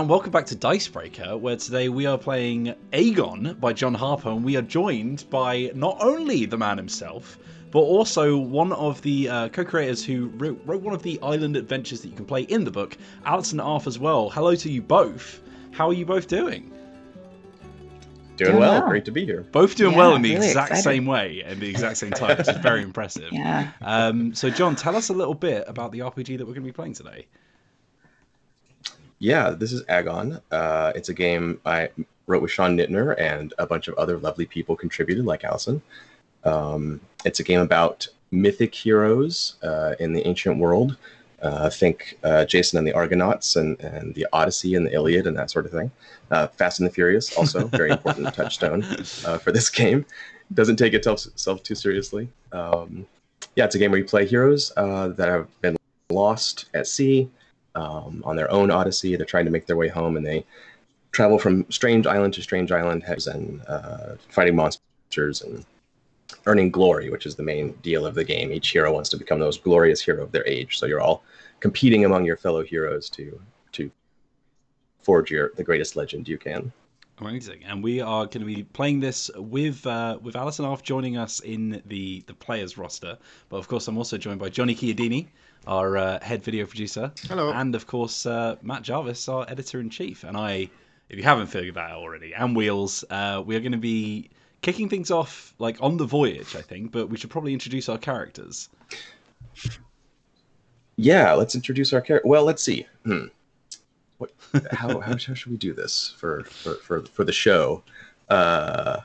and welcome back to Dicebreaker, where today we are playing AGON by John Harper, and we are joined by not only the man himself, but also one of the co-creators who wrote one of the island adventures that you can play in the book, Allison Arth as well. Hello to you both. How are you both doing? Doing well. Great to be here. Both doing well in the exact same way and the exact same time, which is very impressive. Yeah. So John, tell us a little bit about the RPG that we're going to be playing today. Yeah, this is AGON. It's a game I wrote with Sean Nittner, and a bunch of other lovely people contributed, like Allison. It's a game about mythic heroes in the ancient world. Think Jason and the Argonauts and the Odyssey and the Iliad and that sort of thing. Fast and the Furious, also very important touchstone for this game. Doesn't take itself too seriously. It's a game where you play heroes that have been lost at sea on their own Odyssey. They're trying to make their way home, and they travel from strange island to strange island and fighting monsters and earning glory, which is the main deal of the game. Each hero wants to become the most glorious hero of their age, so you're all competing among your fellow heroes to forge the greatest legend you can. Amazing. And we are going to be playing this with Allison Arth joining us in the players roster. But of course, I'm also joined by Johnny Chiodini, our head video producer. Hello. And of course, Matt Jarvis, our editor-in-chief. And if you haven't figured that out already, and Wheels, we are going to be kicking things off like on the voyage, I think, but we should probably introduce our characters. Yeah, let's introduce our character. Well, let's see. How should we do this for the show? I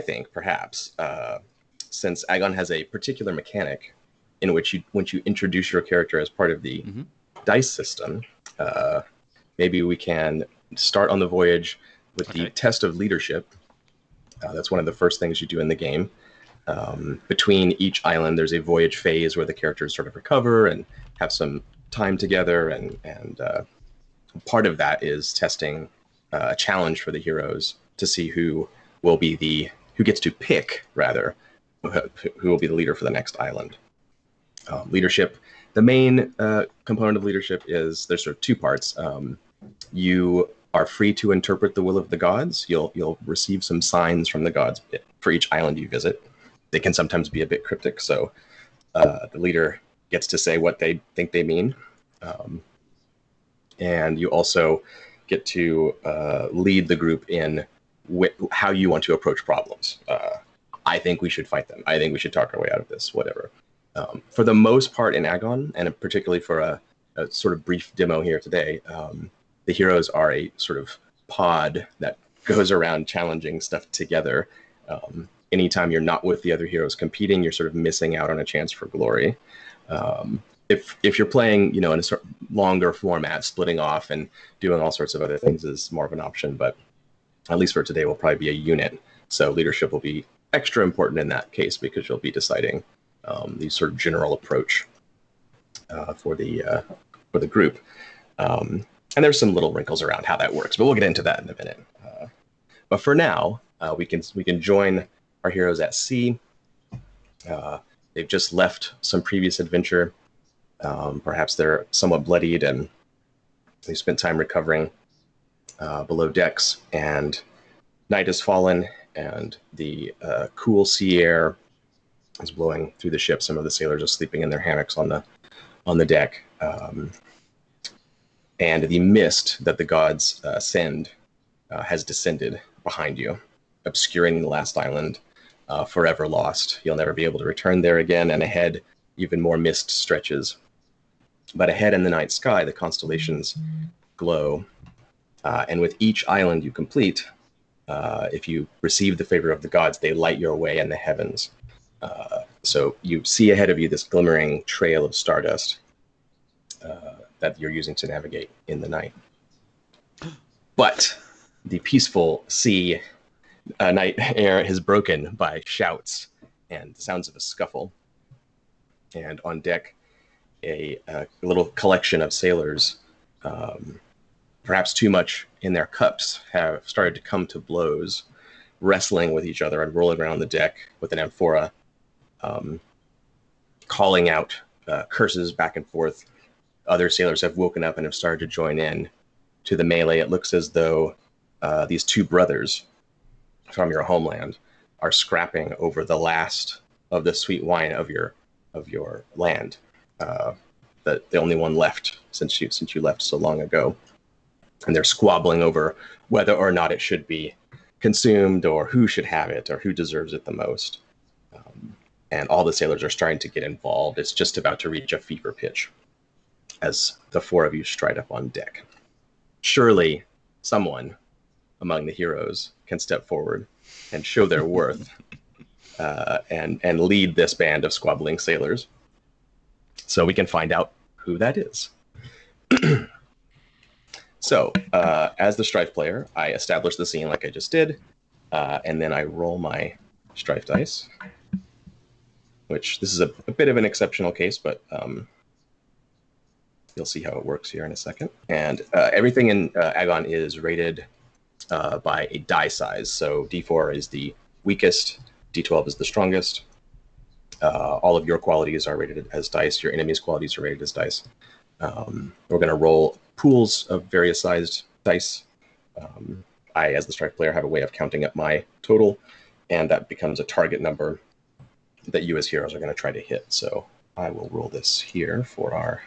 think perhaps since AGON has a particular mechanic in which once you introduce your character as part of the dice system, maybe we can start on the voyage with the test of leadership. That's one of the first things you do in the game. Between each island, there's a voyage phase where the characters sort of recover and have some time together, and part of that is testing a challenge for the heroes to see who gets to pick, rather, who will be the leader for the next island. Leadership, the main component of leadership is there's sort of two parts. You are free to interpret the will of the gods. You'll receive some signs from the gods for each island you visit. They can sometimes be a bit cryptic, so the leader gets to say what they think they mean. And you also get to lead the group in how you want to approach problems. I think we should fight them. I think we should talk our way out of this, whatever. For the most part in AGON, and particularly for a sort of brief demo here today, the heroes are a sort of pod that goes around challenging stuff together. Anytime you're not with the other heroes competing, you're sort of missing out on a chance for glory. If you're playing, in a sort of longer format, splitting off and doing all sorts of other things is more of an option. But at least for today, we'll probably be a unit. So leadership will be extra important in that case because you'll be deciding the sort of general approach for the group. And there's some little wrinkles around how that works, but we'll get into that in a minute. But for now, we can join our heroes at sea. They've just left some previous adventure. Perhaps they're somewhat bloodied and they spent time recovering below decks. And night has fallen, and the cool sea air is blowing through the ship. Some of the sailors are sleeping in their hammocks on the deck. And the mist that the gods send has descended behind you, obscuring the last island. Forever lost. You'll never be able to return there again, and ahead, even more mist stretches. But ahead in the night sky, the constellations glow, and with each island you complete, if you receive the favor of the gods, they light your way in the heavens. So you see ahead of you this glimmering trail of stardust that you're using to navigate in the night. But the peaceful sea night air is broken by shouts and the sounds of a scuffle. And on deck, a little collection of sailors, perhaps too much in their cups, have started to come to blows, wrestling with each other and rolling around the deck with an amphora, calling out curses back and forth, other sailors have woken up and have started to join in to the melee. It looks as though these two brothers from your homeland are scrapping over the last of the sweet wine of your land. The only one left since you left so long ago, and they're squabbling over whether or not it should be consumed, or who should have it, or who deserves it the most. And all the sailors are starting to get involved. It's just about to reach a fever pitch as the four of you stride up on deck. Surely someone among the heroes can step forward and show their worth and lead this band of squabbling sailors. So we can find out who that is. So, as the Strife player, I establish the scene like I just did, and then I roll my Strife dice, which this is a bit of an exceptional case, but you'll see how it works here in a second. And everything in AGON is rated by a die size. So D4 is the weakest, D12 is the strongest. All of your qualities are rated as dice. Your enemy's qualities are rated as dice. We're going to roll pools of various sized dice. I, as the Strife player, have a way of counting up my total, and that becomes a target number that you as heroes are going to try to hit. So I will roll this here for our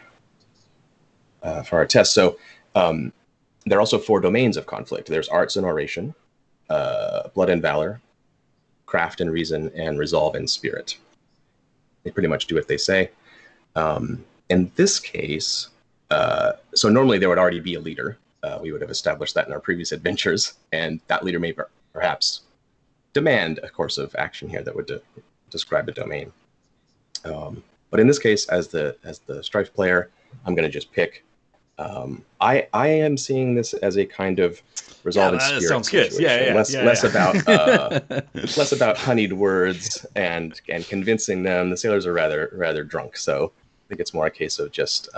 test. So there are also 4 domains of conflict. There's arts and oration, blood and valor, craft and reason, and resolve and spirit. They pretty much do what they say. In this case, so normally there would already be a leader. We would have established that in our previous adventures, and that leader may perhaps demand a course of action here that would describe a domain. But in this case, as the Strife player, I'm going to just pick. I am seeing this as a kind of resolve and spirit. Sounds good. Less about honeyed words and convincing them. The sailors are rather drunk, so I think it's more a case of just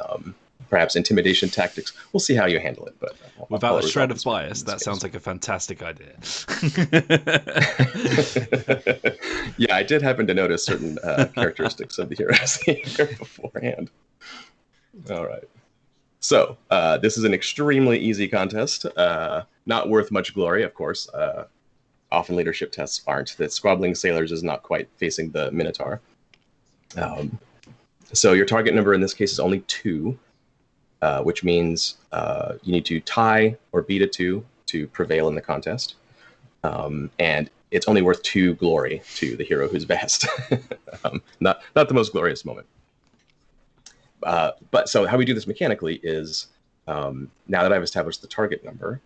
perhaps intimidation tactics. We'll see how you handle it, but without a shred of bias, that sounds like a fantastic idea. Yeah, I did happen to notice certain characteristics of the heroes here beforehand. All right. So this is an extremely easy contest, not worth much glory, of course. Often leadership tests aren't. The squabbling sailors is not quite facing the Minotaur. So your target number in this case is only 2, which means you need to tie or beat a 2 to prevail in the contest. And it's only worth 2 glory to the hero who's best. Not the most glorious moment. But so how we do this mechanically is, now that I've established the target number,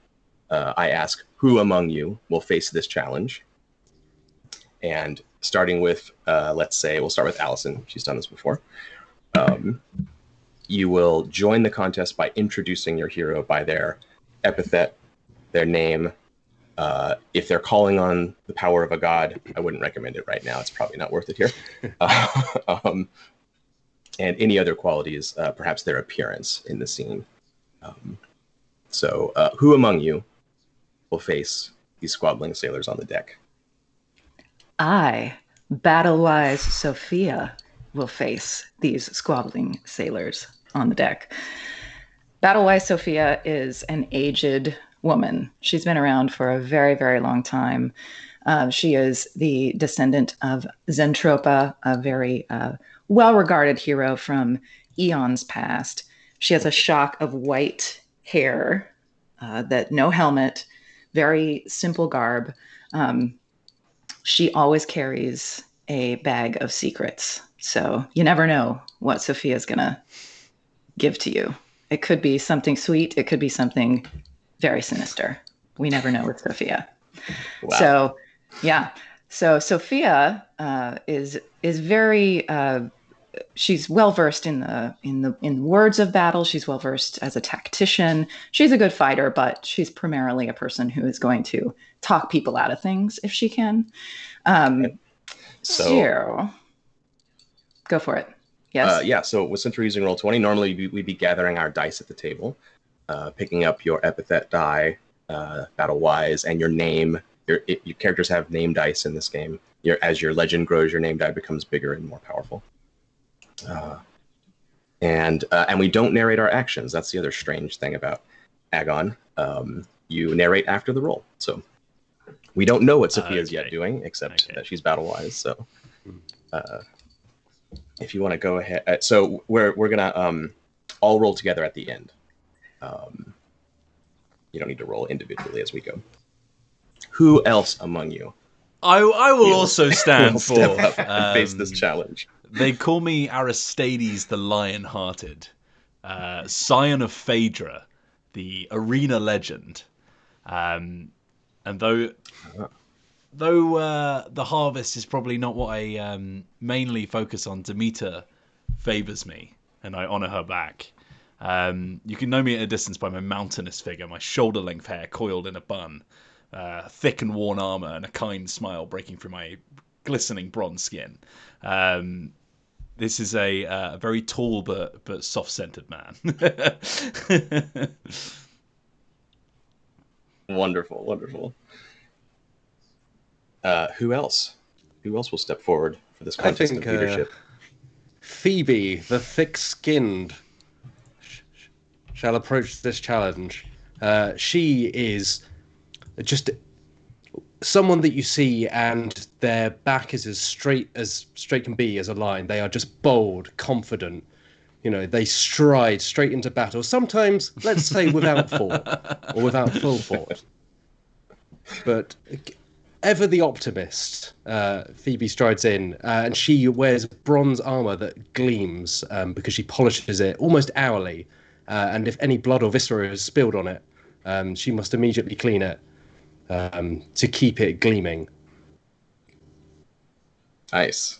I ask who among you will face this challenge. And starting with, let's say, we'll start with Allison. She's done this before. You will join the contest by introducing your hero by their epithet, their name. If they're calling on the power of a god, I wouldn't recommend it right now. It's probably not worth it here. And any other qualities, perhaps their appearance in the scene. So who among you will face these squabbling sailors on the deck? I, battle-wise Sophia, will face these squabbling sailors on the deck. Battle-wise Sophia is an aged woman. She's been around for a very, very long time. She is the descendant of Zentropa, a very well-regarded hero from eons past. She has a shock of white hair, no helmet, very simple garb. She always carries a bag of secrets. So you never know what Sophia's going to give to you. It could be something sweet. It could be something very sinister. We never know with Sophia. Wow. So, yeah. So Sophia is very she's well versed in the words of battle. She's well versed as a tactician. She's a good fighter, but she's primarily a person who is going to talk people out of things if she can. So go for it. Yes. Yeah. So since we're using Roll20, normally we'd be gathering our dice at the table, picking up your epithet die, battle-wise, and your name. Your characters have name dice in this game. As your legend grows, your name die becomes bigger and more powerful. And we don't narrate our actions. That's the other strange thing about AGON. You narrate after the roll. So we don't know what Sophia's yet doing, except that she's battle-wise. So if you want to go ahead. So we're going to all roll together at the end. You don't need to roll individually as we go. Who else among you? I will also stand for face this challenge. They call me Aristides the Lion-Hearted, scion of Phaedra, the arena legend. And though the harvest is probably not what I mainly focus on, Demeter favors me, and I honor her back. You can know me at a distance by my mountainous figure, my shoulder-length hair coiled in a bun, thick and worn armor, and a kind smile breaking through my glistening bronze skin. This is a very tall but soft-scented man. Wonderful, wonderful. Who else? Who else will step forward for this contest of leadership? Phoebe, the thick-skinned, shall approach this challenge. She is just someone that you see and their back is as straight can be as a line. They are just bold, confident. You know, they stride straight into battle. Sometimes, let's say, without thought or without full thought. But ever the optimist, Phoebe strides in, and she wears bronze armor that gleams because she polishes it almost hourly. And if any blood or viscera is spilled on it, she must immediately clean it to keep it gleaming. Nice.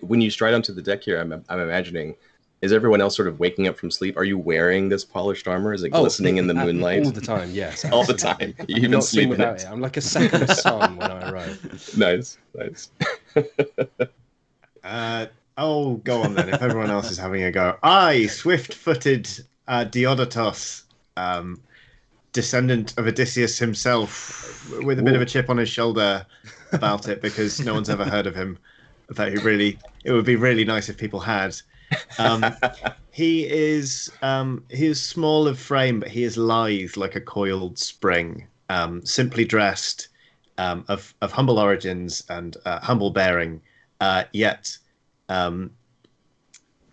When you stride onto the deck here, I'm imagining, is everyone else sort of waking up from sleep? Are you wearing this polished armor? Is it glistening in the moonlight? All the time, yes. All the time. You even not sleep without it. I'm like a second sun when I arrive. Nice. Oh, go on then. If everyone else is having a go, swift-footed Diodotos, descendant of Odysseus himself, with a bit of a chip on his shoulder about it because no one's ever heard of him. It would be really nice if people had. He is small of frame, but he is lithe like a coiled spring. Simply dressed, of humble origins and humble bearing, yet.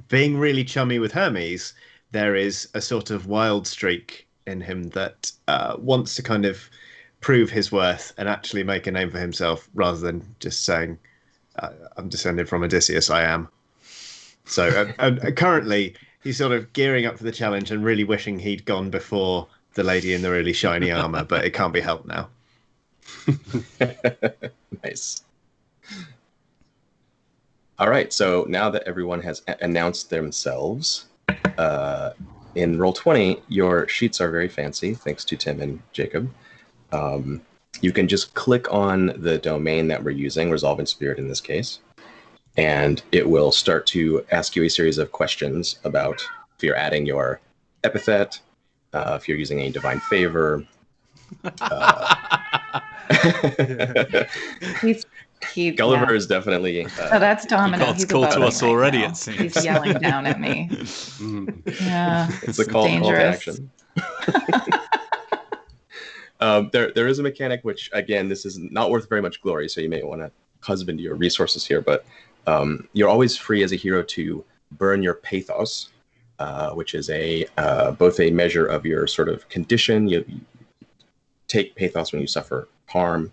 Being really chummy with Hermes, there is a sort of wild streak in him that wants to kind of prove his worth and actually make a name for himself rather than just saying, I'm descended from Odysseus, I am. So currently he's sort of gearing up for the challenge and really wishing he'd gone before the lady in the really shiny armor, but it can't be helped now. Nice. All right, so now that everyone has announced themselves, in Roll20, your sheets are very fancy, thanks to Tim and Jacob. You can just click on the domain that we're using, Resolve in Spirit in this case, and it will start to ask you a series of questions about if you're adding your epithet, if you're using any divine favor. Gulliver is definitely. So that's Domino. He's called to us already. It seems he's yelling down at me. Yeah, it's a call to action. There is a mechanic which, again, this is not worth very much glory, so you may want to husband your resources here. But you're always free as a hero to burn your pathos, which is both a measure of your sort of condition. You take pathos when you suffer harm.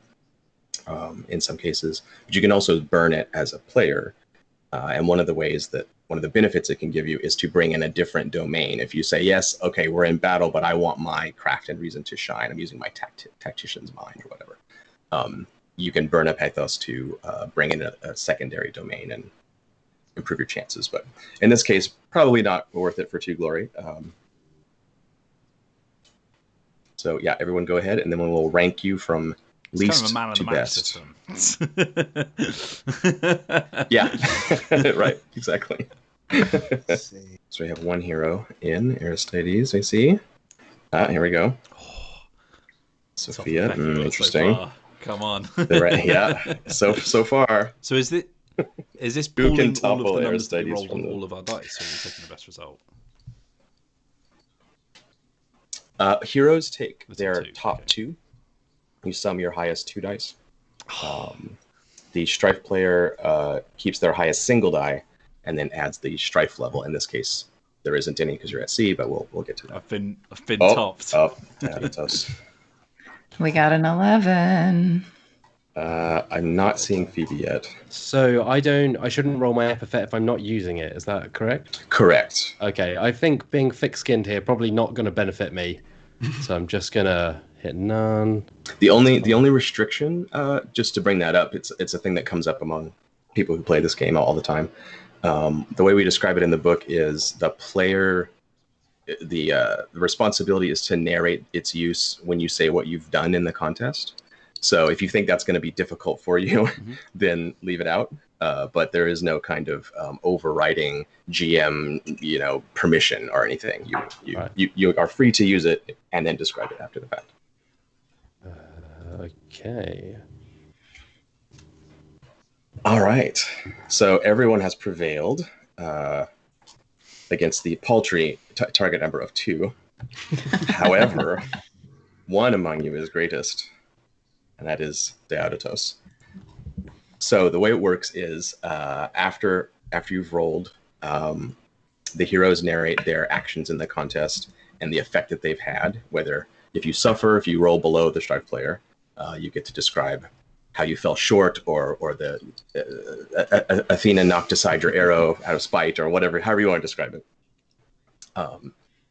In some cases, but you can also burn it as a player. And one of the benefits it can give you is to bring in a different domain. If you say, yes, okay, we're in battle, but I want my craft and reason to shine. I'm using my tactician's mind or whatever. You can burn a pathos to bring in a secondary domain and improve your chances. But in this case, probably not worth it for 2 glory. So yeah, everyone go ahead, and then we'll rank you from least kind of to best. System. Yeah, right, exactly. So we have 1 hero in Aristides, I see. Here we go. Sophia, interesting. So come on. Yeah, so far. So is Is this Who can pooling all of topple the numbers that we Aristides rolled from on the- all of our dice, or are we taking the best result? Heroes take The top their two, top okay. 2. You sum your highest 2 dice. The strife player keeps their highest single die and then adds the strife level. In this case, there isn't any because you're at sea, but we'll get to that. I've been topped. Thanatos. We got an 11. I'm not seeing Phoebe yet. So I shouldn't roll my epithet if I'm not using it. Is that correct? Correct. Okay, I think being thick-skinned here probably not going to benefit me. So I'm just gonna hit none. The only restriction, just to bring that up, it's a thing that comes up among people who play this game all the time. The way we describe it in the book is the player, the responsibility is to narrate its use when you say what you've done in the contest. So if you think that's going to be difficult for you, then leave it out. But there is no kind of overriding GM, permission or anything. You are free to use it and then describe it after the fact. Okay. All right. So everyone has prevailed against the paltry target number of 2. However, one among you is greatest, and that is Deodatos. So the way it works is after you've rolled, the heroes narrate their actions in the contest and the effect that they've had. Whether if you suffer, if you roll below the strife player, you get to describe how you fell short, or the Athena knocked aside your arrow out of spite, or however you want to describe it.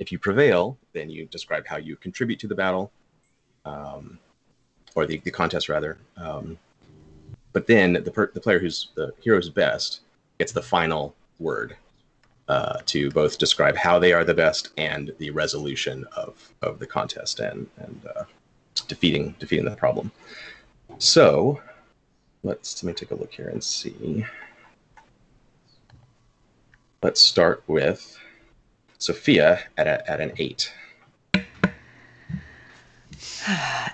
If you prevail, then you describe how you contribute to the battle, or the contest rather. But then the player who's the hero's best gets the final word to both describe how they are the best and the resolution of the contest and defeating the problem. So let me take a look here and see. Let's start with Sophia at an 8.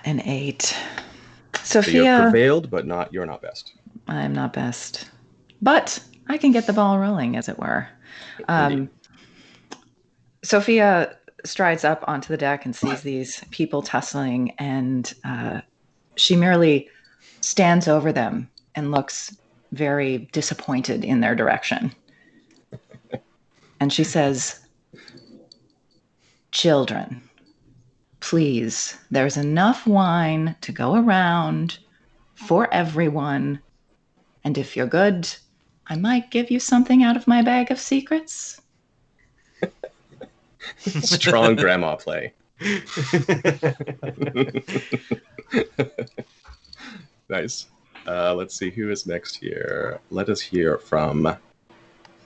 An 8. So Sophia, you're prevailed, but you're not best. I'm not best. But I can get the ball rolling, as it were. Indeed. Sophia strides up onto the deck and sees these people tussling, and she merely stands over them and looks very disappointed in their direction. And she says, "Children, please, there's enough wine to go around for everyone. And if you're good, I might give you something out of my bag of secrets." Strong grandma play. Nice. Let's see who is next here. Let us hear from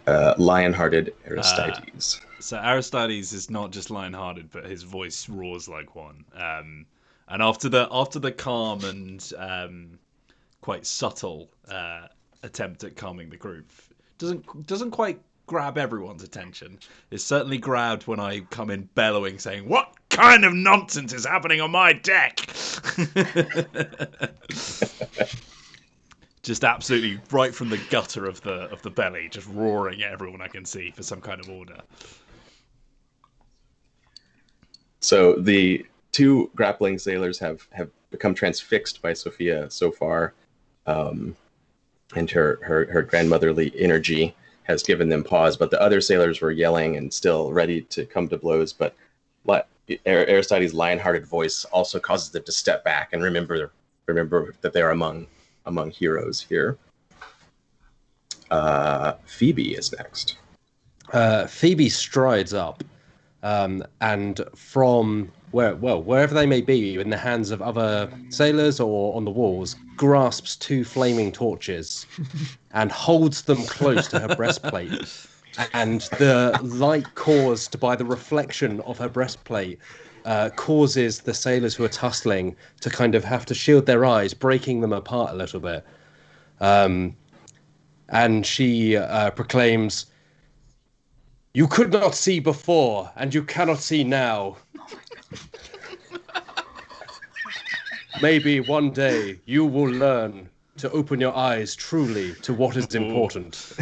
Lion-Hearted Aristides. So Aristides is not just lion-hearted, but his voice roars like one. And after the calm and quite subtle attempt at calming the group, doesn't quite grab everyone's attention. It's certainly grabbed when I come in bellowing, saying, "What kind of nonsense is happening on my deck?" Just absolutely right from the gutter of the belly, just roaring at everyone I can see for some kind of order. So the 2 grappling sailors have become transfixed by Sophia so far, and her grandmotherly energy has given them pause. But the other sailors were yelling and still ready to come to blows. But Aristides' lion-hearted voice also causes them to step back and remember that they are among heroes here. Phoebe is next. Phoebe strides up, and from wherever they may be, in the hands of other sailors or on the walls, grasps 2 flaming torches and holds them close to her breastplate. And the light caused by the reflection of her breastplate causes the sailors who are tussling to kind of have to shield their eyes, breaking them apart a little bit. And she proclaims, "You could not see before, and you cannot see now. Maybe one day you will learn to open your eyes truly to what is important.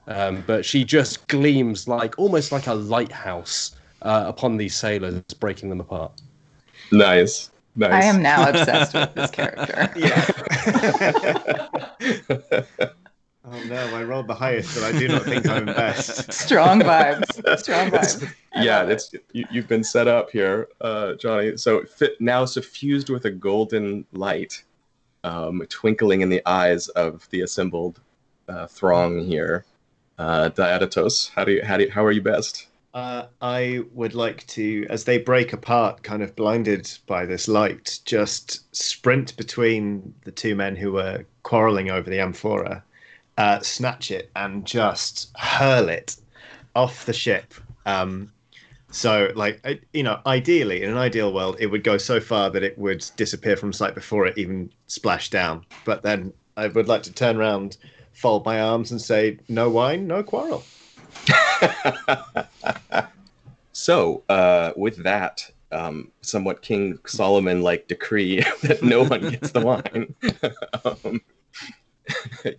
But she just gleams like almost like a lighthouse upon these sailors, breaking them apart. Nice. I am now obsessed with this character. Yeah. Oh no, I rolled the highest, but I do not think I'm best. Strong vibes. Strong vibes. You've been set up here, Johnny. So now suffused with a golden light, twinkling in the eyes of the assembled throng here. Diodatos, how are you best? I would like to, as they break apart, kind of blinded by this light, just sprint between the two men who were quarreling over the amphora, snatch it, and just hurl it off the ship. So, like, ideally, in an ideal world, it would go so far that it would disappear from sight before it even splashed down. But then I would like to turn around, fold my arms, and say, "No wine, no quarrel." So, with that somewhat King Solomon-like decree that no one gets the wine,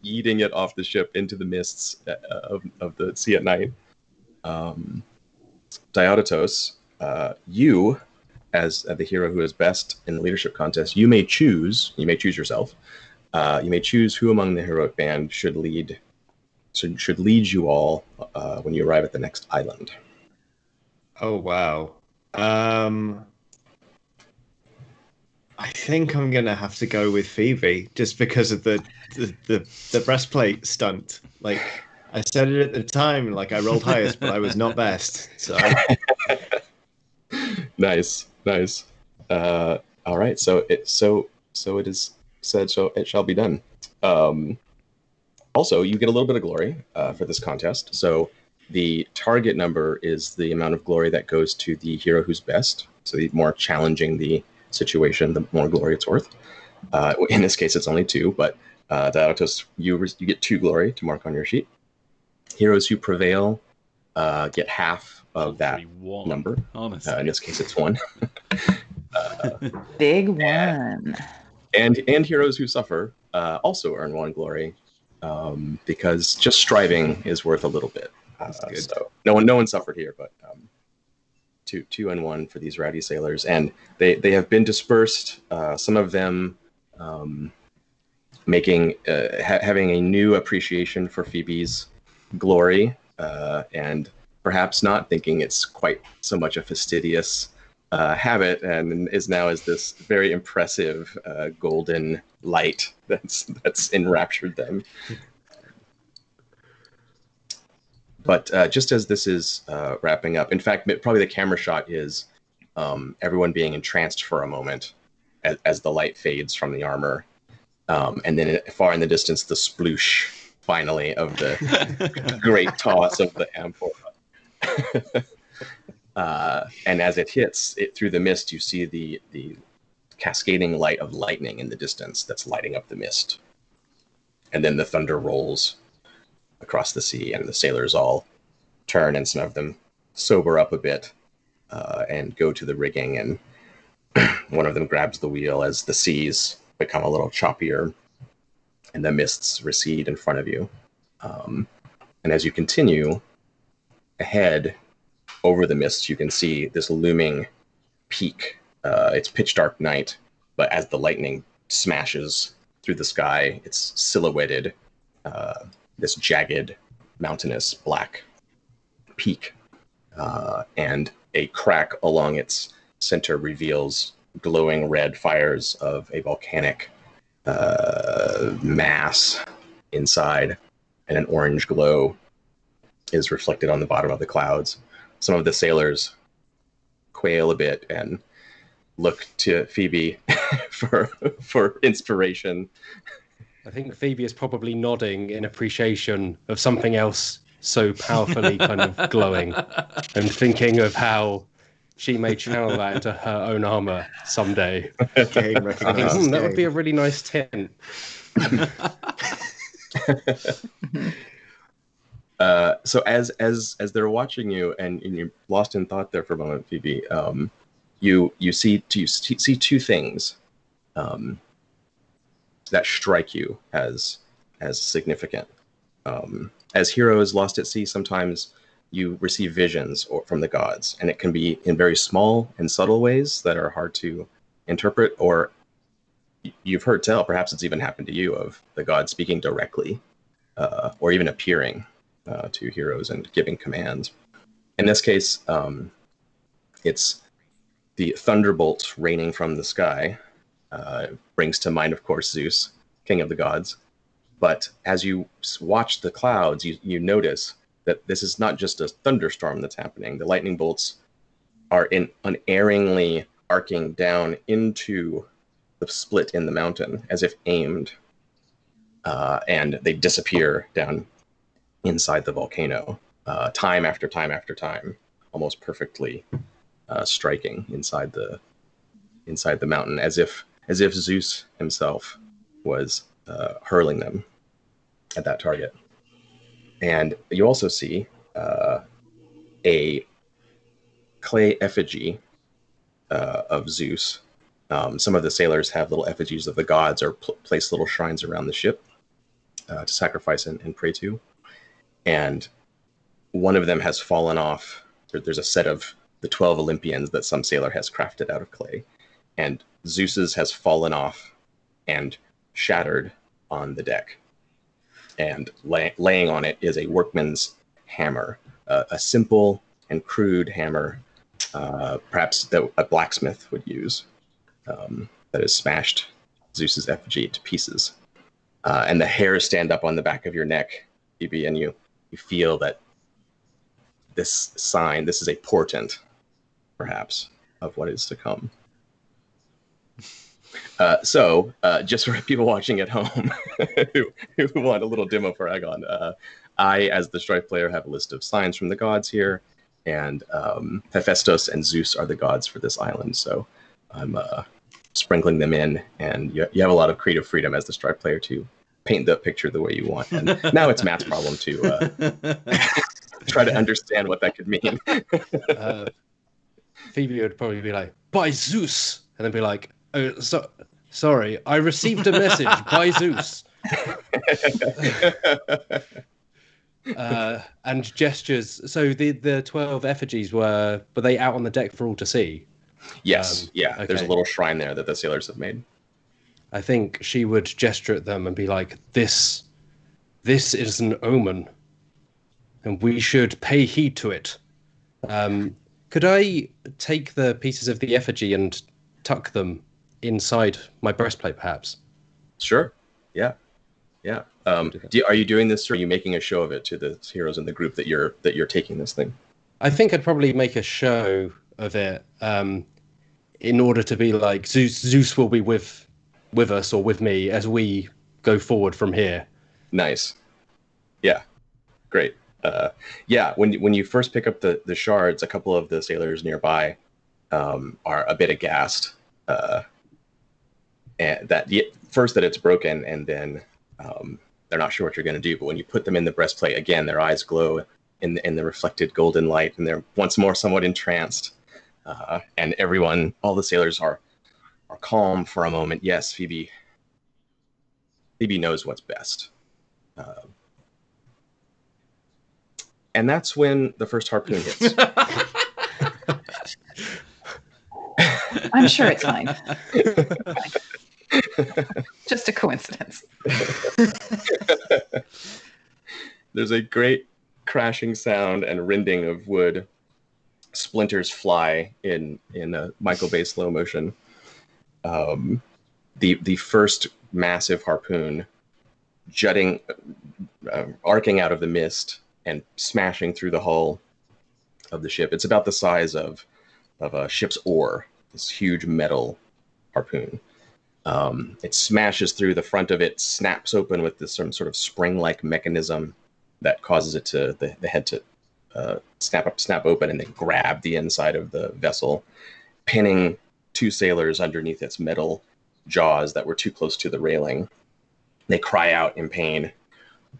eating it off the ship into the mists of the sea at night. Diodatos, you, as the hero who is best in the leadership contest, you may choose yourself. You may choose who among the heroic band should lead you all when you arrive at the next island. Oh wow. I think I'm gonna have to go with Phoebe just because of the breastplate stunt. Like I said it at the time, like I rolled highest, but I was not best. So Nice. All right, so it is said, so it shall be done. Also, you get a little bit of glory for this contest. So the target number is the amount of glory that goes to the hero who's best. So the more challenging the situation, the more glory it's worth. In this case, it's only 2, but Diodatos, you get 2 glory to mark on your sheet. Heroes who prevail get half of that number. Honestly. In this case, it's 1. Big one. And heroes who suffer also earn 1 glory, because just striving is worth a little bit. So no one suffered here, but 2 and 1 for these rowdy sailors, and they have been dispersed. Some of them having a new appreciation for Phoebe's glory, and perhaps not thinking it's quite so much a fastidious habit, and is now as this very impressive golden light that's enraptured them. But just as this is wrapping up, in fact, probably the camera shot is everyone being entranced for a moment as the light fades from the armor. And then far in the distance, the sploosh, finally, of the great toss of the amphora. And as it hits it through the mist, you see the cascading light of lightning in the distance that's lighting up the mist. And then the thunder rolls across the sea, and the sailors all turn, and some of them sober up a bit and go to the rigging, and one of them grabs the wheel as the seas become a little choppier and the mists recede in front of you. And as you continue ahead over the mists, you can see this looming peak. It's pitch dark night, but as the lightning smashes through the sky, it's silhouetted, this jagged, mountainous black peak, and a crack along its center reveals glowing red fires of a volcanic mass inside, and an orange glow is reflected on the bottom of the clouds. Some of the sailors quail a bit and look to Phoebe for inspiration. I think Phoebe is probably nodding in appreciation of something else so powerfully kind of glowing, and thinking of how she may channel that into her own armor someday. Game recognized. That would be a really nice tint. So as they're watching you, and you're lost in thought there for a moment, Phoebe, you see 2 things. that strike you as significant. As heroes lost at sea, sometimes you receive visions from the gods, and it can be in very small and subtle ways that are hard to interpret, or you've heard tell, perhaps it's even happened to you, of the gods speaking directly, or even appearing to heroes and giving commands. In this case, it's the thunderbolts raining from the sky. Brings to mind, of course, Zeus, king of the gods. But as you watch the clouds, you notice that this is not just a thunderstorm that's happening. The lightning bolts are unerringly arcing down into the split in the mountain as if aimed, and they disappear down inside the volcano, time after time after time, almost perfectly striking inside the mountain, as if Zeus himself was hurling them at that target. And you also see a clay effigy of Zeus. Some of the sailors have little effigies of the gods, or place little shrines around the ship to sacrifice and pray to. And one of them has fallen off. There's a set of the 12 Olympians that some sailor has crafted out of clay. And Zeus's has fallen off and shattered on the deck. And laying on it is a workman's hammer, a simple and crude hammer, perhaps that a blacksmith would use, that has smashed Zeus's effigy to pieces. And the hairs stand up on the back of your neck, Phoebe, and you feel that this is a portent, perhaps, of what is to come. So, just for people watching at home who want a little demo for Agon, I, as the Strife player, have a list of signs from the gods here, and Hephaestus and Zeus are the gods for this island. So I'm sprinkling them in, and you have a lot of creative freedom as the Strife player to paint the picture the way you want. And now it's Matt's problem to try to understand what that could mean. Phoebe would probably be like, "By Zeus," and then be like, "Oh, sorry, I received a message by Zeus." And gestures. So the 12 effigies were they out on the deck for all to see? Yes, Okay. There's a little shrine there that the sailors have made. I think she would gesture at them and be like, "This is an omen, and we should pay heed to it." Could I take the pieces of the effigy and tuck them inside my breastplate, perhaps? Sure. Yeah. Are you doing this, or are you making a show of it to the heroes in the group that you're taking this thing? I think I'd probably make a show of it, in order to be like, Zeus will be with us or with me as we go forward from here. Nice. Yeah. Great. When you first pick up the shards, a couple of the sailors nearby are a bit aghast. And that it's broken, and then they're not sure what you're going to do. But when you put them in the breastplate, again, their eyes glow in the reflected golden light, and they're once more somewhat entranced. And all the sailors are calm for a moment. Yes, Phoebe knows what's best. And that's when the first harpoon hits. I'm sure it's fine. Just a coincidence. There's a great crashing sound and rending of wood. Splinters fly in a Michael Bay slow motion. The first massive harpoon jutting, arcing out of the mist and smashing through the hull of the ship. It's about the size of a ship's oar. This huge metal harpoon. It smashes through the front of it, snaps open with some sort of spring-like mechanism that causes it the head to snap open, and then grab the inside of the vessel, pinning two sailors underneath its metal jaws that were too close to the railing. They cry out in pain,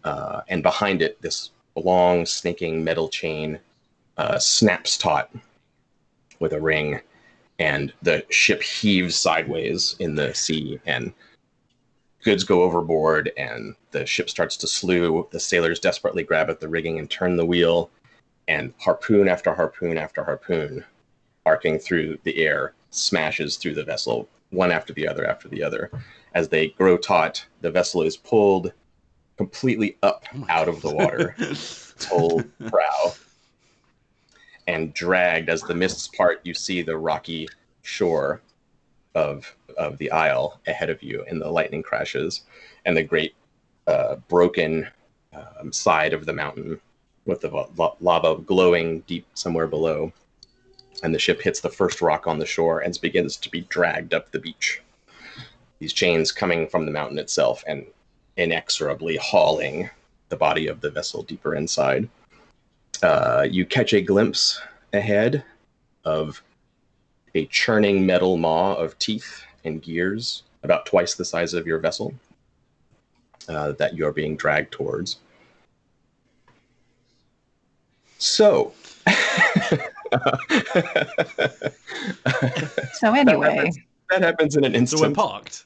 and behind it, this long, snaking metal chain snaps taut with a ring, and the ship heaves sideways in the sea and goods go overboard and the ship starts to slew. The sailors desperately grab at the rigging and turn the wheel, and harpoon after harpoon after harpoon, arcing through the air, smashes through the vessel, one after the other. As they grow taut, the vessel is pulled completely up out of the water, its whole prow, and dragged. As the mists part, you see the rocky shore of the isle ahead of you, and the lightning crashes, and the great broken side of the mountain with the lava glowing deep somewhere below. And the ship hits the first rock on the shore and begins to be dragged up the beach. These chains coming from the mountain itself and inexorably hauling the body of the vessel deeper inside. You catch a glimpse ahead of a churning metal maw of teeth and gears, about twice the size of your vessel, that you're being dragged towards. So... So anyway, that happens in an instant. So we're parked.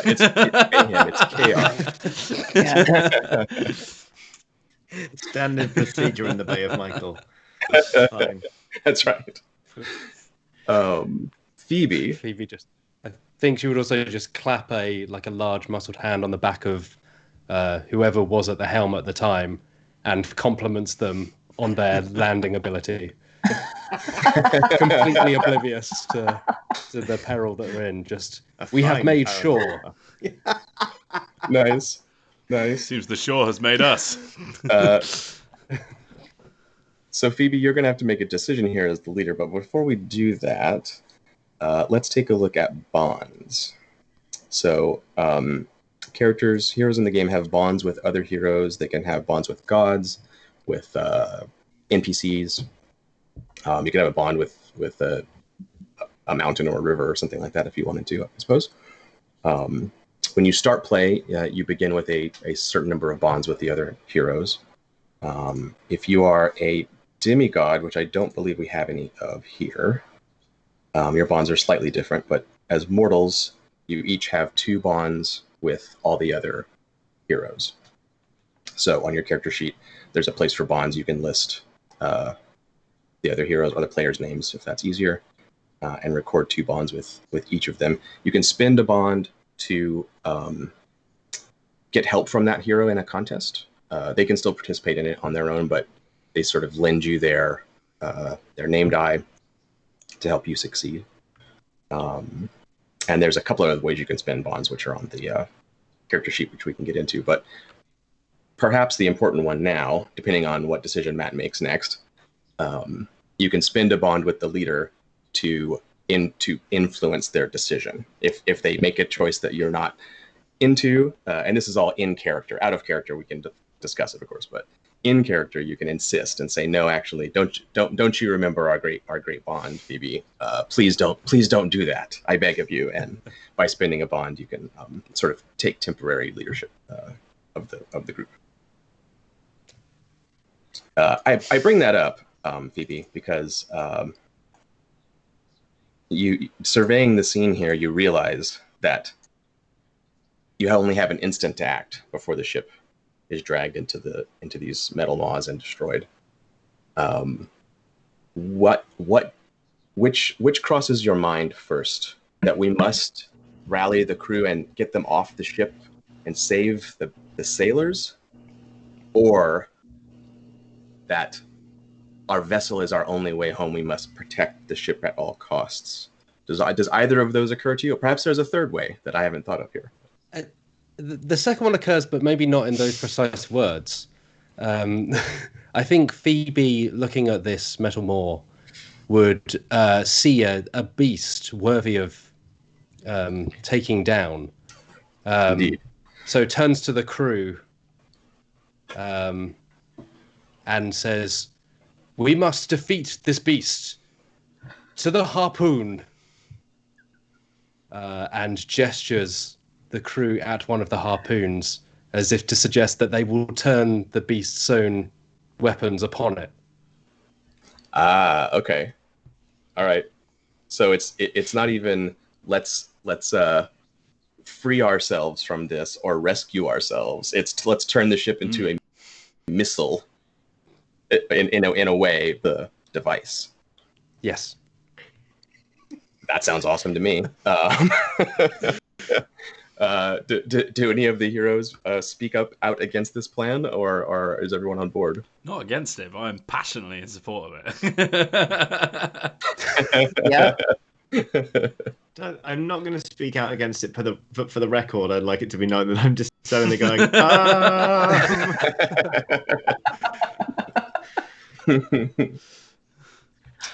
It's mayhem. It's chaos. yeah. Standard procedure in the Bay of Michael. Fine. That's right. Phoebe. I think she would also just clap a large muscled hand on the back of whoever was at the helm at the time, and compliments them on their landing ability. Completely oblivious to the peril that we're in. Just we have made sure. Nice. Seems the shore has made us. So Phoebe, you're going to have to make a decision here as the leader. But before we do that, let's take a look at bonds. So heroes in the game have bonds with other heroes. They can have bonds with gods, with NPCs. You can have a bond with a mountain or a river or something like that if you wanted to, I suppose. When you start play, you begin with a certain number of bonds with the other heroes. If you are a demigod, which I don't believe we have any of here, your bonds are slightly different, but as mortals, you each have 2 bonds with all the other heroes. So on your character sheet, there's a place for bonds. You can list the other heroes or the players' names if that's easier, and record 2 bonds with each of them. You can spend a bond to get help from that hero in a contest. They can still participate in it on their own, but they sort of lend you their name die to help you succeed. And there's a couple of other ways you can spend bonds, which are on the character sheet, which we can get into. But perhaps the important one now, depending on what decision Matt makes next, you can spend a bond with the leader to influence their decision. If they make a choice that you're not into, and this is all in character. Out of character, we can discuss it, of course, but in character, you can insist and say, no, actually, don't you remember our great bond, Phoebe? Please don't do that. I beg of you. And by spending a bond, you can sort of take temporary leadership of the group. I bring that up, Phoebe, because you surveying the scene here, you realize that you only have an instant to act before the ship is dragged into these metal maws and destroyed. Which crosses your mind first? That we must rally the crew and get them off the ship and save the sailors, or that our vessel is our only way home, we must protect the ship at all costs? Does either of those occur to you? Or perhaps there's a third way that I haven't thought of here. The second one occurs, but maybe not in those precise words. I think Phoebe, looking at this metal maw, would see a beast worthy of taking down. Indeed. So turns to the crew and says, "We must defeat this beast. To the harpoon." And gestures the crew at one of the harpoons as if to suggest that they will turn the beast's own weapons upon it. Okay. All right. So it's not even let's free ourselves from this or rescue ourselves. It's let's turn the ship into a missile. In a way, the device. Yes. That sounds awesome to me. Do any of the heroes speak out against this plan, or is everyone on board? Not against it, but I'm passionately in support of it. Yeah. I'm not going to speak out against it for the record. I'd like it to be known that I'm just suddenly going.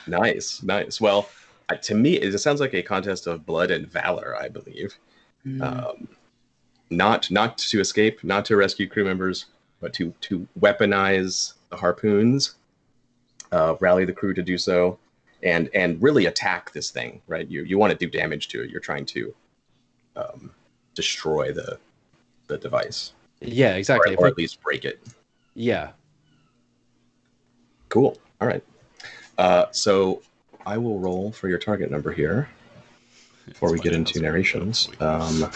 Nice. Well, to me, it sounds like a contest of blood and valor, I believe. Not to escape, not to rescue crew members, but to weaponize the harpoons, rally the crew to do so, and really attack this thing. Right? You want to do damage to it. You're trying to destroy the device. Yeah, exactly. Or at least break it. Yeah. Cool. All right. So I will roll for your target number here before we get into narrations. Oh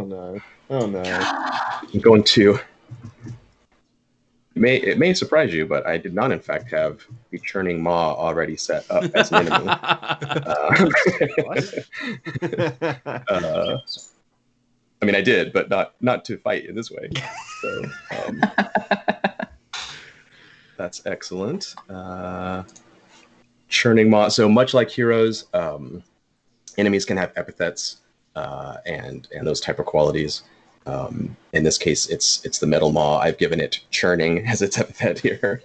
no! I'm going to. It may surprise you, but I did not, in fact, have the churning maw already set up as an enemy. I mean, I did, but not to fight in this way. So. That's excellent. Churning maw. So much like heroes, enemies can have epithets and those type of qualities. In this case, it's the metal maw. I've given it churning as its epithet here.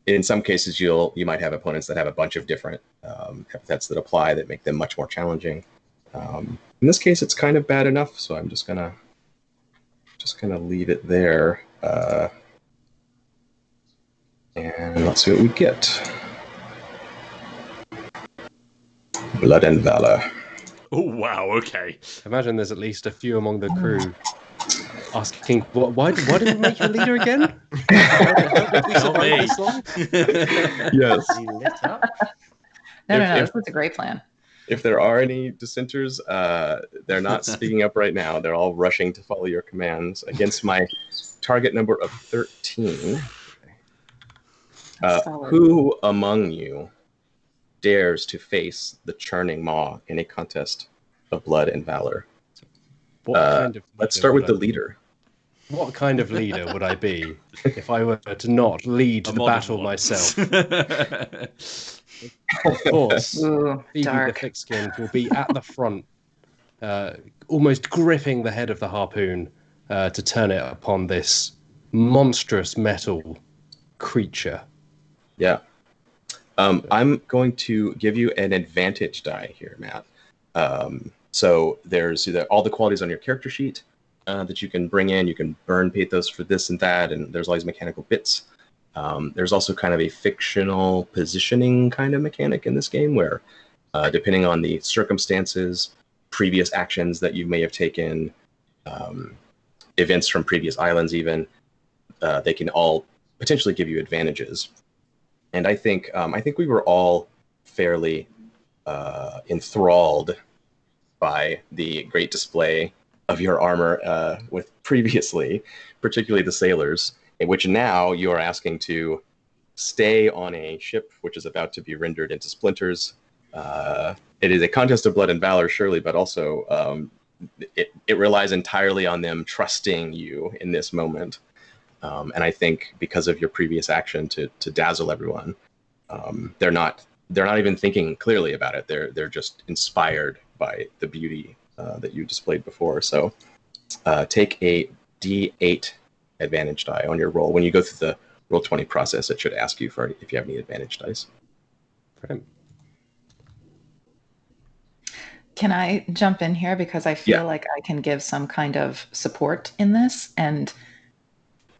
In some cases, you might have opponents that have a bunch of different epithets that apply that make them much more challenging. In this case, it's kind of bad enough, so I'm just gonna leave it there. And let's see what we get. Blood and valor. Oh wow! Okay. Imagine there's at least a few among the crew asking, "Why did we make you leader again? Not me. Yes. He lit up. No, If- this is a great plan. If there are any dissenters, they're not speaking up right now. They're all rushing to follow your commands against my target number of 13. Who among you dares to face the churning maw in a contest of blood and valor? Let's start with the leader. What kind of leader would I be if I were to not lead the battle myself? Of course, Ooh, Phoebe the dark. thick-skinned will be at the front, almost gripping the head of the harpoon to turn it upon this monstrous metal creature. Yeah. I'm going to give you an advantage die here, Matt. So there's all the qualities on your character sheet that you can bring in. You can burn pathos for this and that, and there's all these mechanical bits. There's also kind of a fictional positioning kind of mechanic in this game where, depending on the circumstances, previous actions that you may have taken, events from previous islands even, they can all potentially give you advantages. And I think we were all fairly enthralled by the great display of your armor with previously, particularly the sailors, in which now you are asking to stay on a ship which is about to be rendered into splinters. It is a contest of blood and valor, surely, but also it relies entirely on them trusting you in this moment. And I think because of your previous action to dazzle everyone, they're not even thinking clearly about it. They're just inspired by the beauty that you displayed before. So take a D8 advantage die on your roll. When you go through the roll 20 process, it should ask you for if you have any advantage dice. Brilliant. Can I jump in here because I feel like I can give some kind of support in this? And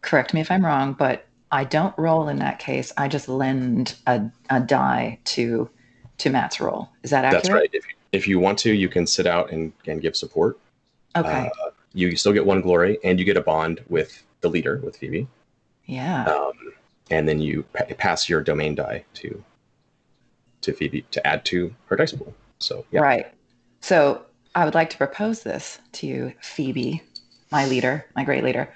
correct me if I'm wrong, but I don't roll in that case. I just lend a die to Matt's roll. Is that accurate? That's right. If you want to, you can sit out and give support. Okay. You still get one glory, and you get a bond with the leader, with Phoebe. Yeah. And then you pass your domain die to Phoebe to add to her dice pool. So yeah. Right. So I would like to propose this to you, Phoebe, my leader, my great leader.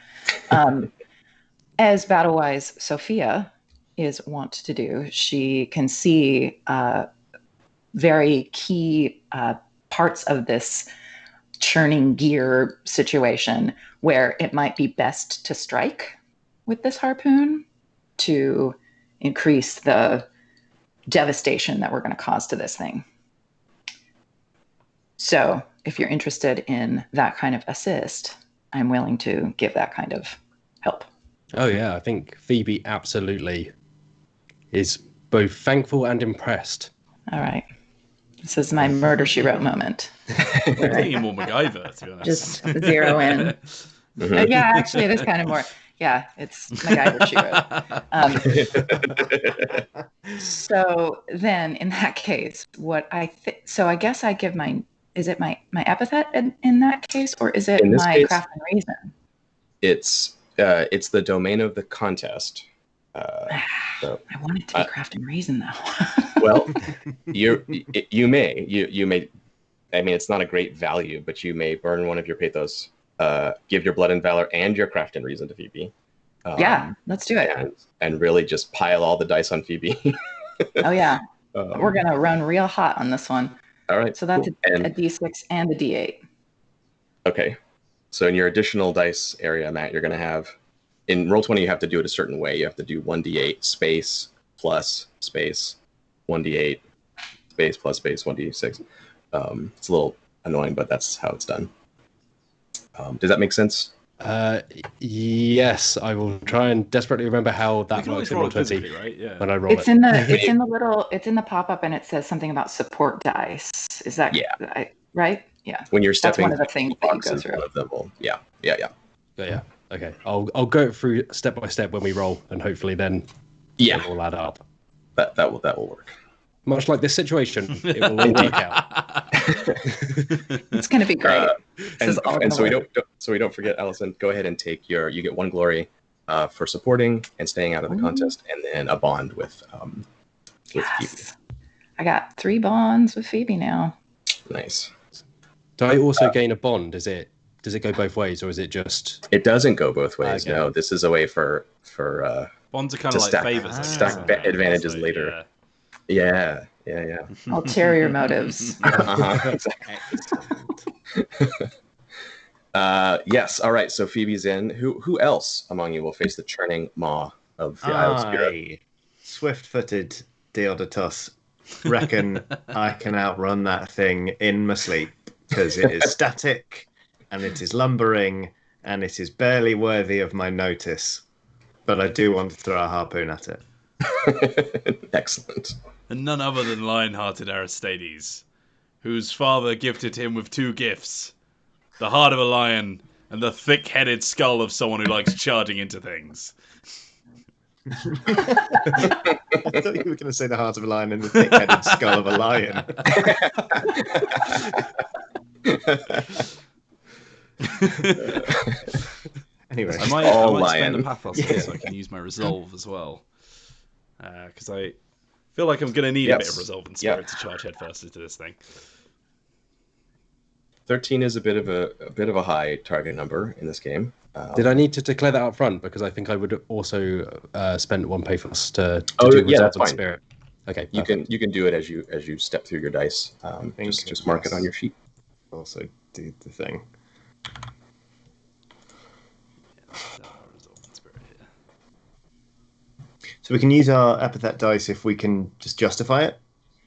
As battle-wise Sophia is wont to do, she can see very key parts of this churning gear situation where it might be best to strike with this harpoon to increase the devastation that we're going to cause to this thing. So if you're interested in that kind of assist, I'm willing to give that kind of help. Oh yeah, I think Phoebe absolutely is both thankful and impressed. All right. This is my murder she wrote moment. I'm thinking more MacGyver, to be honest. Just zero in. Yeah, actually, it is kind of more. Yeah, it's MacGyver she wrote. So then, in that case, what I think. So I guess I give my. Is it my epithet in that case, or is it my case, craft and reason? It's the domain of the contest. So, I want it to be craft and reason, though. well, you may. I mean, it's not a great value, but you may burn one of your pathos, give your blood and valor and your craft and reason to Phoebe. Yeah, let's do it. And really just pile all the dice on Phoebe. Oh yeah, we're gonna run real hot on this one. All right. So that's cool. a D6 and a D8. Okay. So in your additional dice area, Matt, you're going to have, in Roll20, you have to do it a certain way. You have to do 1d8 space plus space 1d8 space plus space 1d6. It's a little annoying, but that's how it's done. Does that make sense? Yes, I will try and desperately remember how that works in Roll20, right? Yeah. when I roll It's in the pop-up, and it says something about support dice. Is that right? Yeah. When you're stepping, that's one of the things that you go through. One of them will, yeah. Yeah. Okay, I'll go through step by step when we roll, and hopefully then it'll all add up. That will work. Much like this situation, it will all work out. It's going to be great. And so we don't forget, Allison, go ahead and take you get 1 glory for supporting and staying out of the contest, and then a bond with Phoebe. I got 3 bonds with Phoebe now. Nice. Do I also gain a bond? Does it go both ways, or is it just? It doesn't go both ways. Okay. No, this is a way for bonds are kind of like favors. Stack advantages later. Yeah. Ulterior motives. Exactly. Yes. All right. So Phoebe's in. Who else among you will face the churning maw of the Isle of Spirit? Swift-footed Deodatus reckon I can outrun that thing in my sleep, because it is static and it is lumbering and it is barely worthy of my notice. But I do want to throw a harpoon at it. Excellent. And none other than lion-hearted Aristides, whose father gifted him with 2 gifts: the heart of a lion and the thick-headed skull of someone who likes charging into things. I thought you were going to say the heart of a lion and the thick-headed skull of a lion. Anyway, I might spend a pathos here so I can use my resolve as well, because I feel like I'm going to need a bit of resolve and spirit to charge headfirst into this thing. 13 is a bit of a high target number in this game. Did I need to declare that up front? Because I think I would also spend 1 pathos to do resolve that's and fine. spirit. Okay, you can do it as you step through your dice. Just mark it on your sheet. Also do the thing. So we can use our epithet dice if we can just justify it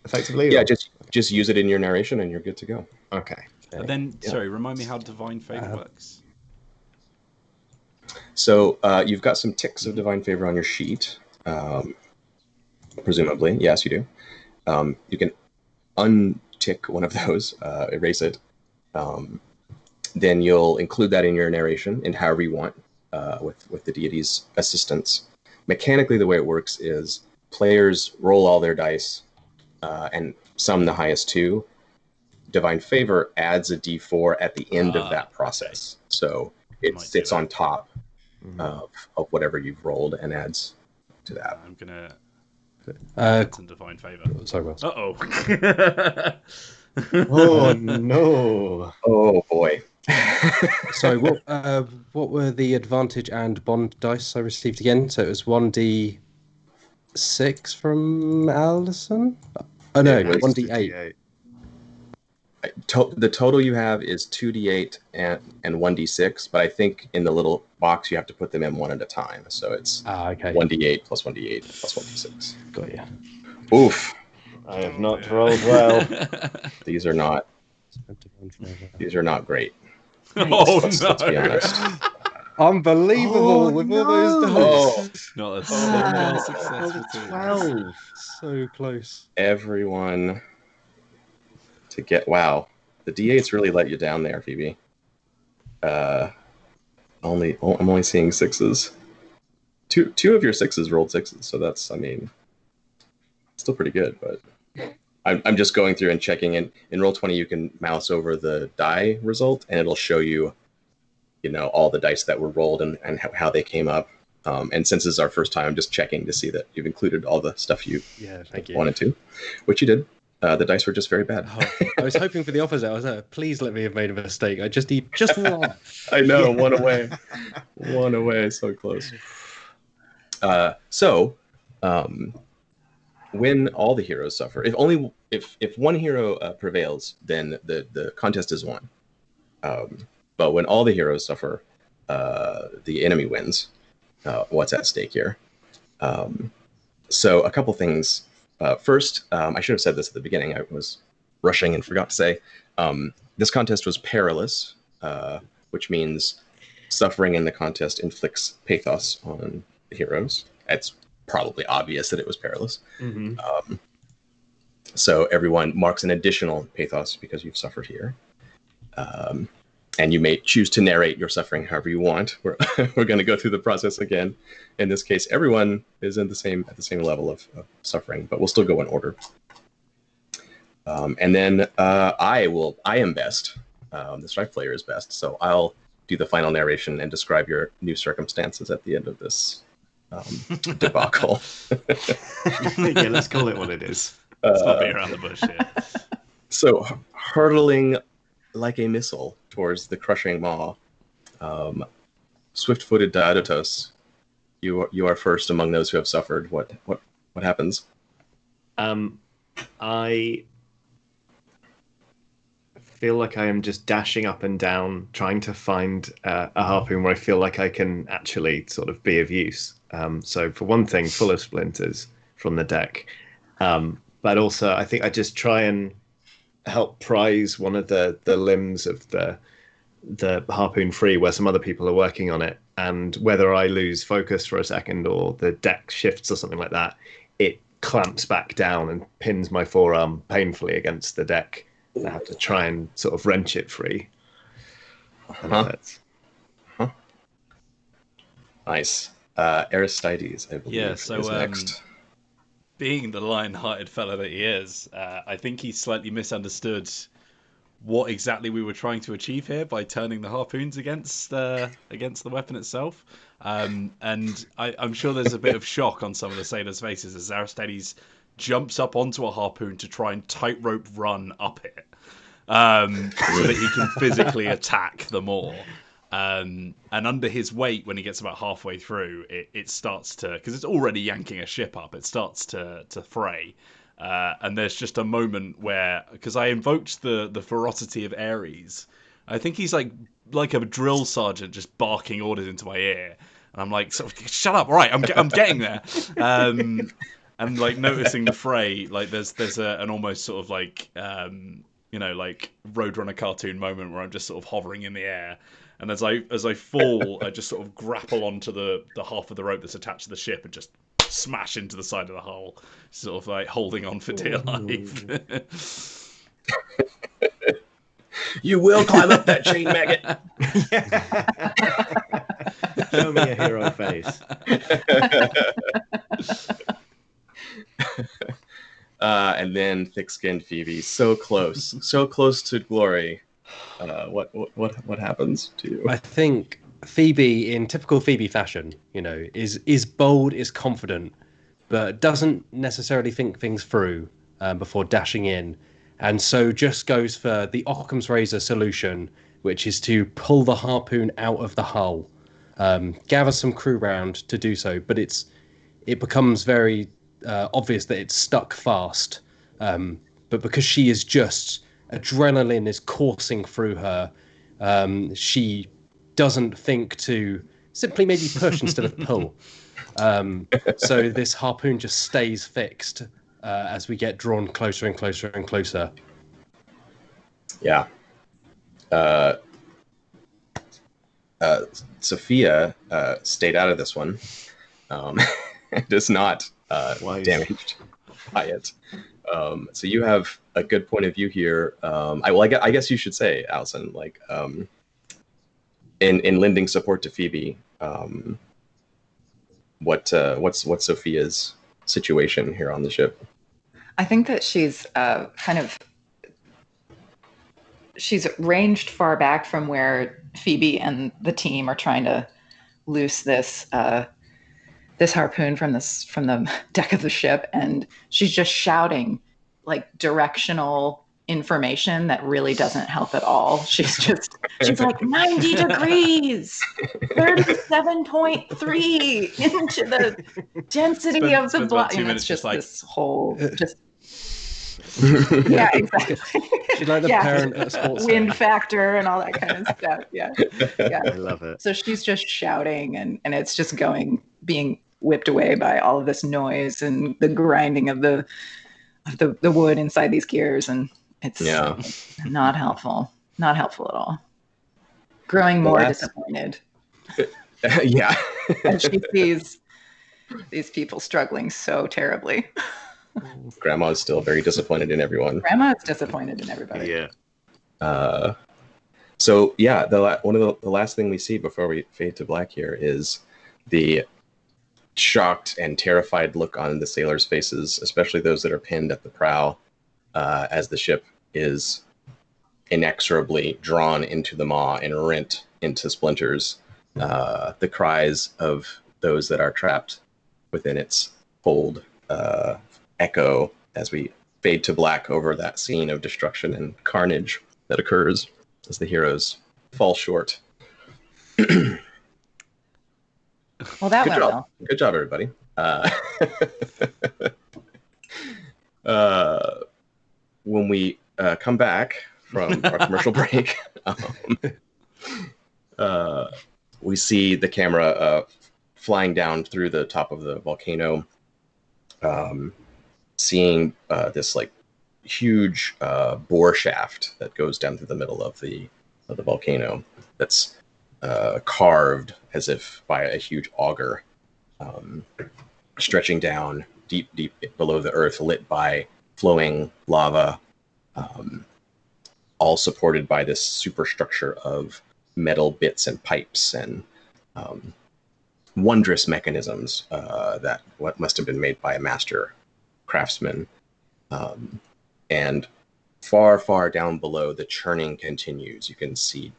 effectively? Yeah, just use it in your narration and you're good to go. Okay. But then, sorry, remind me how Divine Favor works. So you've got some ticks of Divine Favor on your sheet, presumably. Yes, you do. You can untick one of those, erase it. Then you'll include that in your narration in however you want, with the deity's assistance. Mechanically, the way it works is players roll all their dice and sum the highest 2. Divine Favor adds a d4 at the end of that process. So it sits on top of whatever you've rolled and adds to that. I'm going to some Divine Favor. Sorry, Wells. Uh-oh. Oh no! Oh boy. Sorry, what were the advantage and bond dice I received again? So it was 1d6 from Allison? Oh no, It was 1d8. The total you have is 2d8 and 1d6, but I think in the little box you have to put them in one at a time. So it's Okay. 1d8 plus 1d8 plus 1d6. Got you. Oof. I have not rolled well. These are not great. Oh Let's be honest. Unbelievable with all those dice. Not a single success for 12. So close. Everyone to get wow. The d8s really let you down there, Phoebe. I'm only seeing sixes. Two of your sixes rolled sixes, so that's still pretty good, but I'm just going through and checking in Roll20 you can mouse over the die result and it'll show you all the dice that were rolled and how they came up. And since this is our first time, I'm just checking to see that you've included all the stuff you wanted to, which you did. The dice were just very bad. I was hoping for the opposite. I was like, please let me have made a mistake. I just need just one. I know, one away. One away, so close. When all the heroes suffer, if one hero prevails, then the contest is won. But when all the heroes suffer, the enemy wins. What's at stake here? So a couple things. First, I should have said this at the beginning. I was rushing and forgot to say. This contest was perilous, which means suffering in the contest inflicts pathos on the heroes. It's probably obvious that it was perilous. Mm-hmm. So everyone marks an additional pathos because you've suffered here. And you may choose to narrate your suffering however you want. We're going to go through the process again. In this case, everyone is at the same level of suffering, but we'll still go in order. And then I am best. The strike player is best, so I'll do the final narration and describe your new circumstances at the end of this debacle. Yeah, let's call it what it is. Let's not be around the bush here. So, hurtling like a missile towards the crushing maw, swift-footed Diodotos, you are first among those who have suffered. What happens? I feel like I am just dashing up and down, trying to find a harpoon where I feel like I can actually sort of be of use. So for one thing, full of splinters from the deck. But also, I think I just try and help prise one of the limbs of the harpoon free where some other people are working on it. And whether I lose focus for a second or the deck shifts or something like that, it clamps back down and pins my forearm painfully against the deck. I have to try and sort of wrench it free. Nice. Aristides, I believe, is next. Being the lion-hearted fellow that he is, I think he slightly misunderstood what exactly we were trying to achieve here by turning the harpoons against the weapon itself. And I'm sure there's a bit of shock on some of the sailors' faces as Aristides jumps up onto a harpoon to try and tightrope run up it, so that he can physically attack the more. And under his weight, when he gets about halfway through, it starts to, because it's already yanking a ship up, it starts to fray. And there's just a moment where, because I invoked the ferocity of Ares, I think he's like a drill sergeant just barking orders into my ear, and I'm like, shut up, all right, I'm getting there. And like noticing the fray, like there's an almost sort of like like Roadrunner cartoon moment where I'm just sort of hovering in the air. And as I fall, I just sort of grapple onto the half of the rope that's attached to the ship and just smash into the side of the hull, sort of like holding on for dear life. You will climb up that chain, maggot. Show me a hero face. And then thick-skinned Phoebe, so close to glory. What happens to you? I think Phoebe, in typical Phoebe fashion, is bold, is confident, but doesn't necessarily think things through before dashing in. and so just goes for the Occam's razor solution, which is to pull the harpoon out of the hull, gather some crew round to do so, but it becomes very obvious that it's stuck fast. But because she is just, adrenaline is coursing through her, she doesn't think to simply maybe push instead of pull. So this harpoon just stays fixed as we get drawn closer and closer and closer. Yeah. Sophia stayed out of this one. It is not damaged by it. So you have a good point of view here. I guess you should say, Allison, like in lending support to Phoebe, what's Sophia's situation here on the ship? I think that she's she's ranged far back from where Phoebe and the team are trying to loose this this harpoon from the deck of the ship, and she's just shouting like directional information that really doesn't help at all. She's like 90 degrees, 37.3 into the density of the block. Spends 2 minutes just like this whole yeah, exactly. She's like the parent at a sports wind factor and all that kind of stuff. Yeah. I love it. So she's just shouting, and it's just being whipped away by all of this noise and the grinding of the wood inside these gears, and it's not helpful. Not helpful at all. Growing more disappointed. Yeah. As she sees these people struggling so terribly. Grandma is still very disappointed in everyone. Grandma is disappointed in everybody. Yeah. So yeah, one of the last thing we see before we fade to black here is the shocked and terrified look on the sailors' faces, especially those that are pinned at the prow, as the ship is inexorably drawn into the maw and rent into splinters. The cries of those that are trapped within its hold echo as we fade to black over that scene of destruction and carnage that occurs as the heroes fall short. Well, that went well. Good job, everybody. When we come back from our commercial break, we see the camera flying down through the top of the volcano, seeing this like huge bore shaft that goes down through the middle of the volcano that's carved as if by a huge auger, stretching down deep below the earth, lit by flowing lava, all supported by this superstructure of metal bits and pipes and wondrous mechanisms that what must have been made by a master craftsman. And far down below, the churning continues. You can see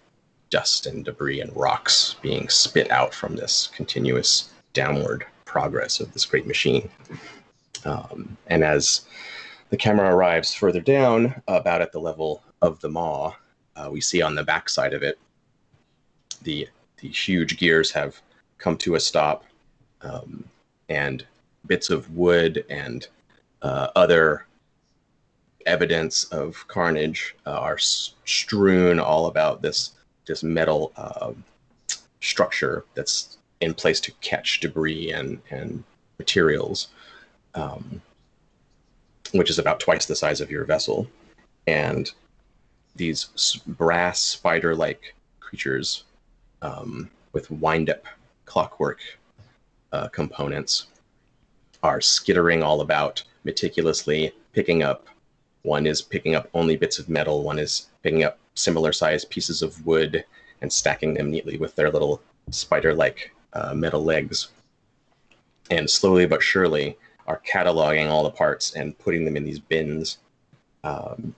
dust and debris and rocks being spit out from this continuous downward progress of this great machine. And as the camera arrives further down, about at the level of the maw, we see on the backside of it, the huge gears have come to a stop, and bits of wood and other evidence of carnage are strewn all about this metal structure that's in place to catch debris and materials, which is about twice the size of your vessel. And these brass spider-like creatures with wind-up clockwork components are skittering all about, meticulously picking up. One is picking up only bits of metal, one is picking up similar sized pieces of wood and stacking them neatly with their little spider-like metal legs. And slowly but surely are cataloging all the parts and putting them in these bins. And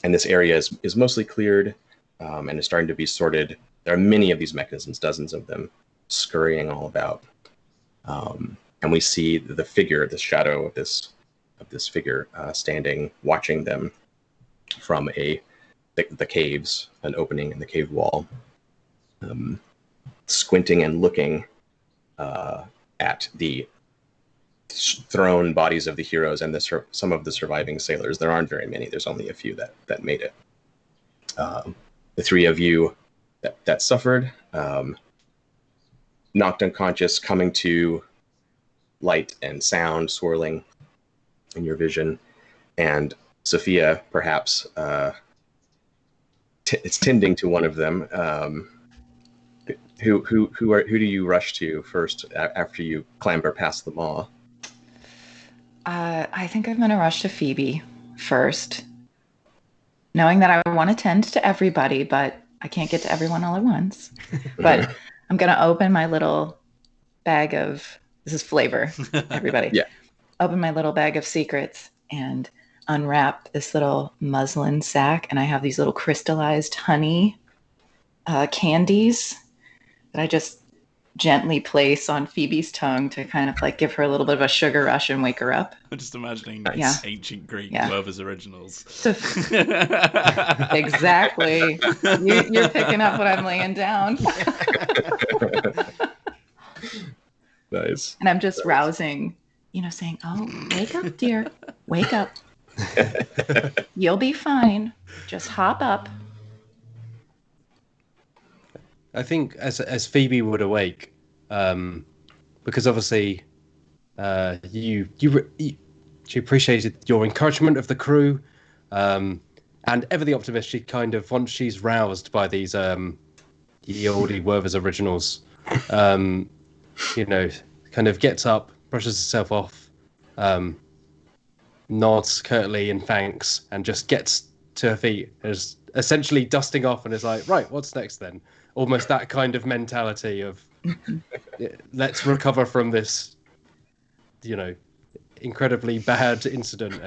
this area is mostly cleared and is starting to be sorted. There are many of these mechanisms, dozens of them, scurrying all about. And we see the figure, the shadow of this figure standing, watching them from the caves, an opening in the cave wall, squinting and looking at the thrown bodies of the heroes and some of the surviving sailors. There aren't very many. There's only a few that made it. The three of you that suffered, knocked unconscious, coming to light and sound swirling in your vision, and Sophia perhaps it's tending to one of them. Who do you rush to first after you clamber past the maw? I think I'm going to rush to Phoebe first, knowing that I want to tend to everybody, but I can't get to everyone all at once. But I'm going to open my little bag of, this is flavor, everybody. Yeah. Open my little bag of secrets and unwrap this little muslin sack. And I have these little crystallized honey candies that I just gently place on Phoebe's tongue to kind of like give her a little bit of a sugar rush and wake her up. I'm just imagining ancient Greek Werther's originals. So, exactly. You're picking up what I'm laying down. Nice. And I'm just rousing, saying, "Oh, wake up, dear. Wake up. You'll be fine. Just hop up." I think as Phoebe would awake, because obviously she appreciated your encouragement of the crew, and ever the optimist. She kind of, once she's roused by these ye olde Werther's originals, kind of gets up, brushes herself off, nods curtly and thanks, and just gets to her feet, is essentially dusting off, and is like, right, what's next then? Almost that kind of mentality of let's recover from this, incredibly bad incident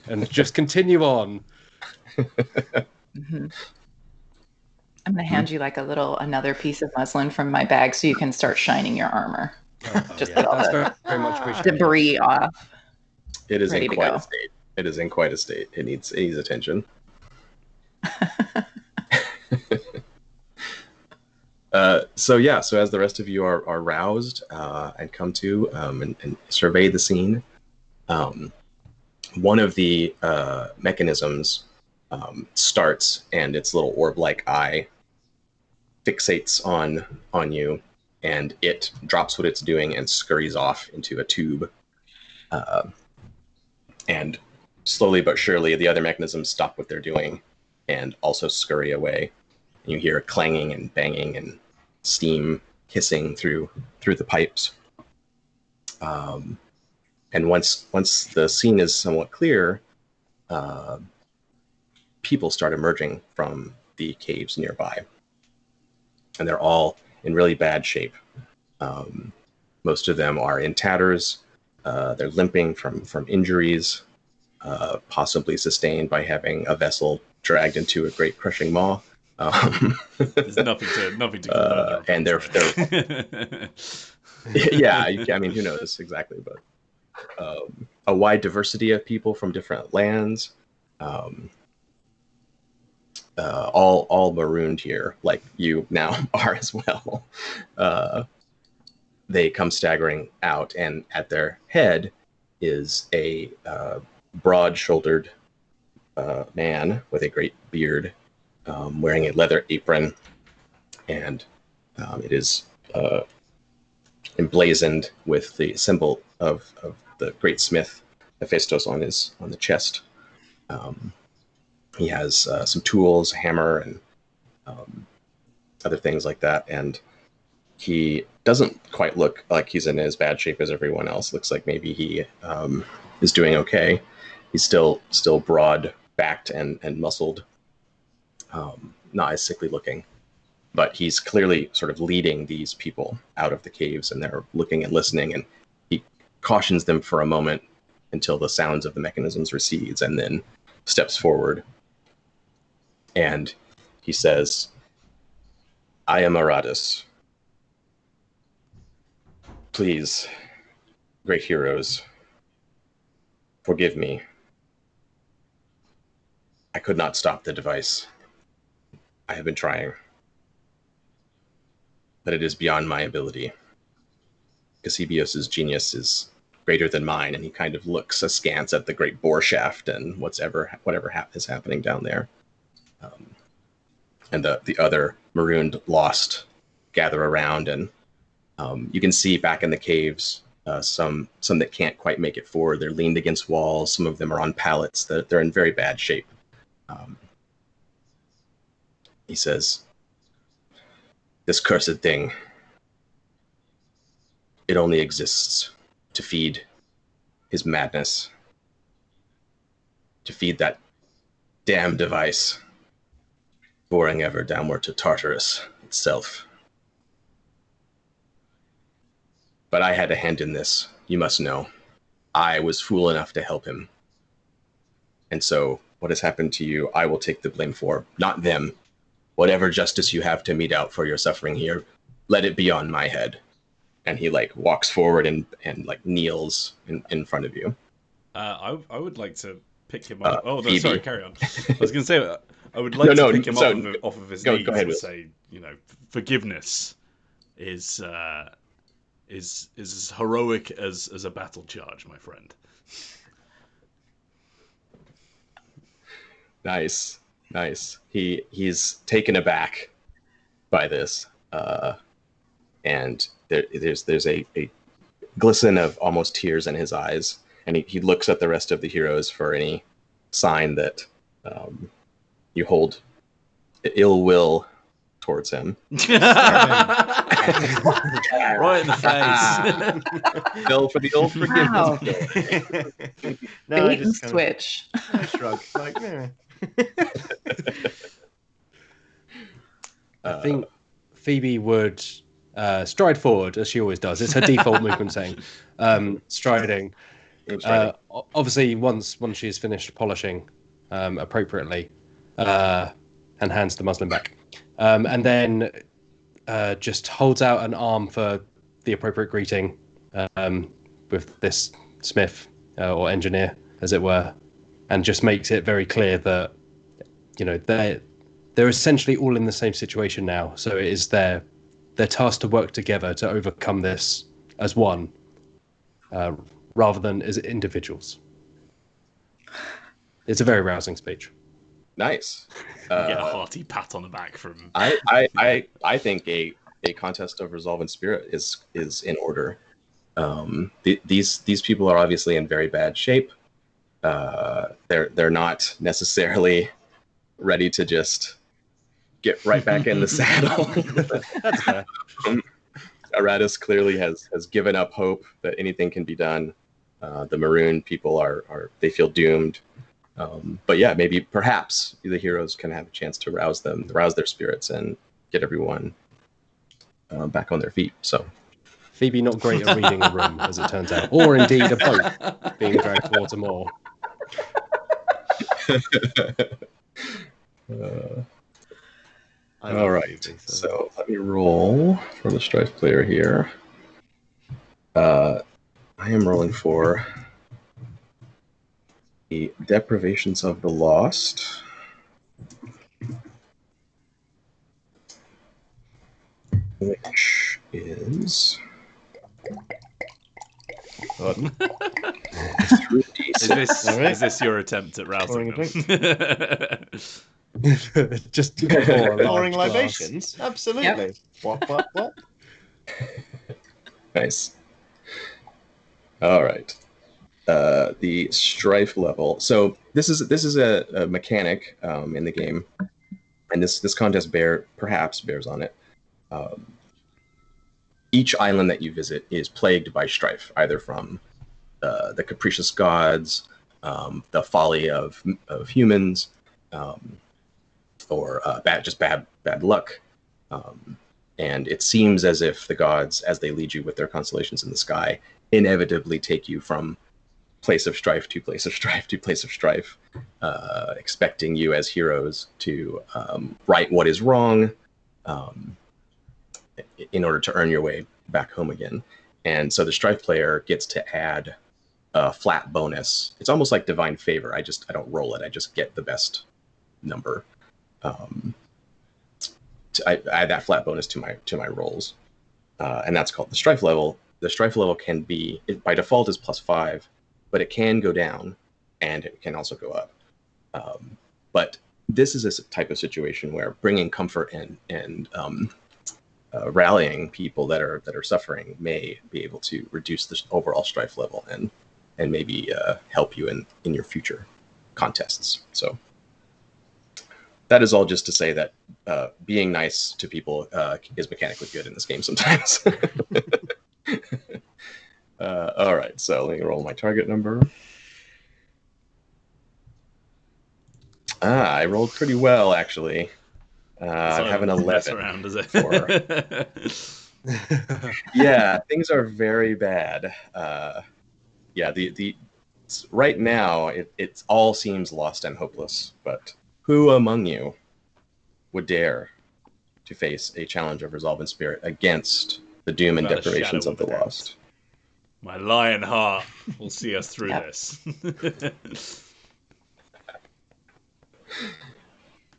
and just continue on. Mm-hmm. I'm going to hand you like another piece of muslin from my bag so you can start shining your armor. Just get all the very much appreciated. debris off. It is in quite a state. It is in quite a state. It needs attention. So as the rest of you are roused and come to and survey the scene, one of the mechanisms starts, and its little orb-like eye fixates on you, and it drops what it's doing and scurries off into a tube. And slowly but surely, the other mechanisms stop what they're doing and also scurry away. And you hear clanging and banging and steam hissing through the pipes. And once the scene is somewhat clear, people start emerging from the caves nearby, and they're all in really bad shape. Most of them are in tatters. They're limping from injuries, possibly sustained by having a vessel dragged into a great crushing maw. There's nothing to and they're yeah, I mean, who knows exactly, but a wide diversity of people from different lands, all marooned here, like you now are as well. They come staggering out, and at their head is a broad-shouldered man with a great beard, wearing a leather apron, and it is emblazoned with the symbol of the great smith Hephaestus on the chest. He has some tools, a hammer, and other things like that, and he doesn't quite look like he's in as bad shape as everyone else. Looks like maybe he is doing okay. He's still broad-backed and muscled, not as sickly looking, but he's clearly sort of leading these people out of the caves, and they're looking and listening, and he cautions them for a moment until the sounds of the mechanisms recedes, and then steps forward. And he says, "I am Aratus. Please, great heroes, forgive me. I could not stop the device. I have been trying. But it is beyond my ability. Eusebius's genius is greater than mine, and he kind of looks askance at the great bore shaft and whatever is happening down there. And the other marooned lost gather around, and you can see back in the caves some that can't quite make it forward. They're leaned against walls. Some of them are on pallets. They're in very bad shape. He says, "This cursed thing, it only exists to feed his madness, to feed that damn device, boring ever downward to Tartarus itself. But I had a hand in this, you must know. I was fool enough to help him. And so, what has happened to you, I will take the blame for, not them. Whatever justice you have to mete out for your suffering here, let it be on my head." And he walks forward and kneels in front of you. I would like to pick him up. Oh, no, Phoebe. sorry, carry on. I was going to say I would like to pick him off of his knees ahead, and say, forgiveness is as heroic as a battle charge, my friend. Nice. He's taken aback by this, and there's a glisten of almost tears in his eyes, and he looks at the rest of the heroes for any sign that you hold ill will towards him. Right in the face. Bill for the old forgiveness. Wow. No, I Bait and just kind switch. of shrug. Yeah. I think Phoebe would stride forward, as she always does. It's her default movement saying, striding. Obviously, once she has finished polishing appropriately, and hands the muslin back. And then just holds out an arm for the appropriate greeting with this smith or engineer, as it were, and just makes it very clear that, they're essentially all in the same situation now. So it is their task to work together to overcome this as one, rather than as individuals. It's a very rousing speech. Nice. Get a hearty pat on the back from. I think a contest of resolve and spirit is in order. These people are obviously in very bad shape. They're not necessarily ready to just get right back in the saddle. That's fair. Aratus clearly has given up hope that anything can be done. The Maroon people they feel doomed. But yeah, perhaps the heroes can have a chance to rouse their spirits and get everyone back on their feet. So Phoebe not great at reading a room, as it turns out, or indeed a boat being dragged towards a moor. All right, so let me roll for the strife player here. I am rolling for the Deprivations of the Lost. Which is... Is this your attempt at rousing them? Just pouring libations? Absolutely. Yep. What? Nice. All right. The strife level. So this is a mechanic in the game, and this contest perhaps bears on it. Each island that you visit is plagued by strife, either from the capricious gods, the folly of humans, or bad luck. And it seems as if the gods, as they lead you with their constellations in the sky, inevitably take you from place of strife to place of strife to place of strife, expecting you as heroes to right what is wrong in order to earn your way back home again. And so the strife player gets to add a flat bonus. It's almost like divine favor. I don't roll it. I just get the best number. I add that flat bonus to my rolls, and that's called the strife level. The strife level can be, by default, is +5, but it can go down, and it can also go up. But this is a type of situation where bringing comfort and rallying people that are suffering may be able to reduce the overall strife level and maybe help you in your future contests. So that is all just to say that being nice to people is mechanically good in this game sometimes. All right, so let me roll my target number. I rolled pretty well, actually. I have an 11. Around, is it? Yeah, things are very bad. Yeah, right now it all seems lost and hopeless. But who among you would dare to face a challenge of resolve and spirit against the doom and declarations of the lost? My lion heart will see us through this.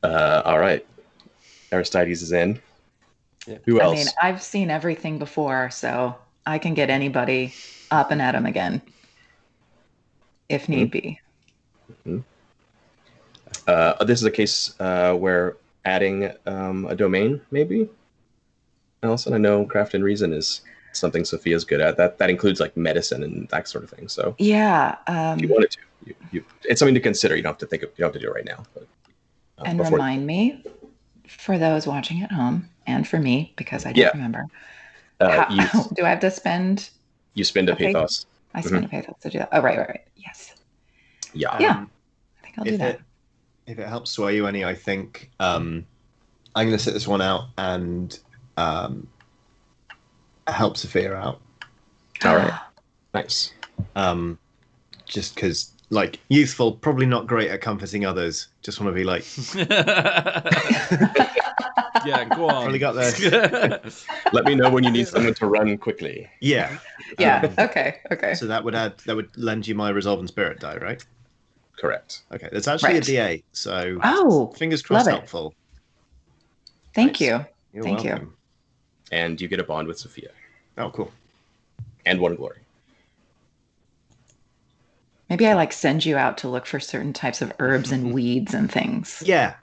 All right. Aristides is in. Yeah. Who else? I mean, I've seen everything before, so I can get anybody up and at him again, if need be. Mm-hmm. This is a case where adding a domain, maybe? Allison, I know Craft and Reason is something Sophia's good at. That includes like medicine and that sort of thing. So yeah, if you wanted to, it's something to consider. You don't have to you don't have to do it right now. But, and remind me, for those watching at home, and for me, because I don't remember. Do I have to spend? You spend a pathos. I spend a pathos to do that. Oh, right. Yes. Yeah. I think I'll do that. If it helps sway you any, I think I'm going to sit this one out and help Sophia out. All right. Nice. Just because, like, youthful, probably not great at comforting others. Just want to be like, yeah, go on. Probably got this. Let me know when you need someone to run quickly. Yeah. Okay. So that would lend you my resolve and spirit die, right? Correct. Okay. There's actually a D8, so fingers crossed helpful. Thank you. You're Thank welcome. you. And you get a bond with Sophia. Oh, cool. And 1 glory. Maybe I send you out to look for certain types of herbs and weeds and things. Yeah.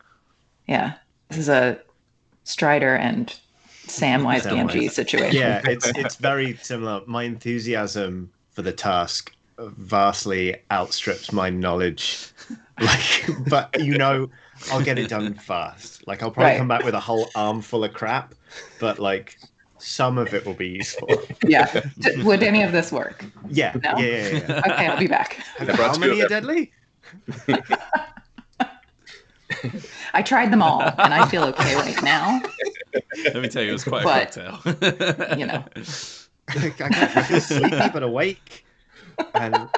Yeah. This is a Strider and Samwise Gamgee situation. Yeah, it's very similar. My enthusiasm for the task vastly outstrips my knowledge. But I'll get it done fast. I'll probably come back with a whole armful of crap, but some of it will be useful. Yeah. Would any of this work? Yeah. No? Yeah. Okay, I'll be back. How many are deadly? I tried them all, and I feel okay right now. Let me tell you, it was quite a cocktail. I feel sleepy but awake. And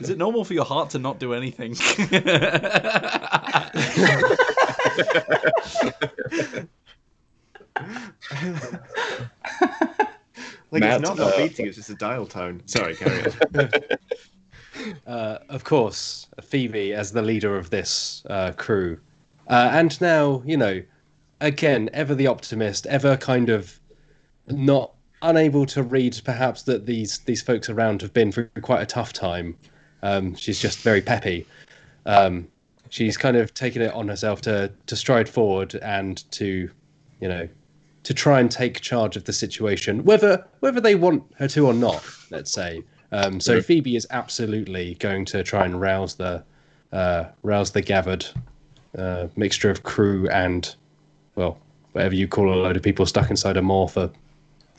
is it normal for your heart to not do anything? Matt, it's not beating, it's just a dial tone. Sorry, carry on. Of course, Phoebe as the leader of this crew. And now, again, ever the optimist, ever kind of not unable to read perhaps that these folks around have been through quite a tough time. She's just very peppy. She's kind of taken it on herself to stride forward and to try and take charge of the situation, whether they want her to or not, let's say. So Phoebe is absolutely going to try and rouse the gathered mixture of crew and, well, whatever you call a load of people stuck inside a maw for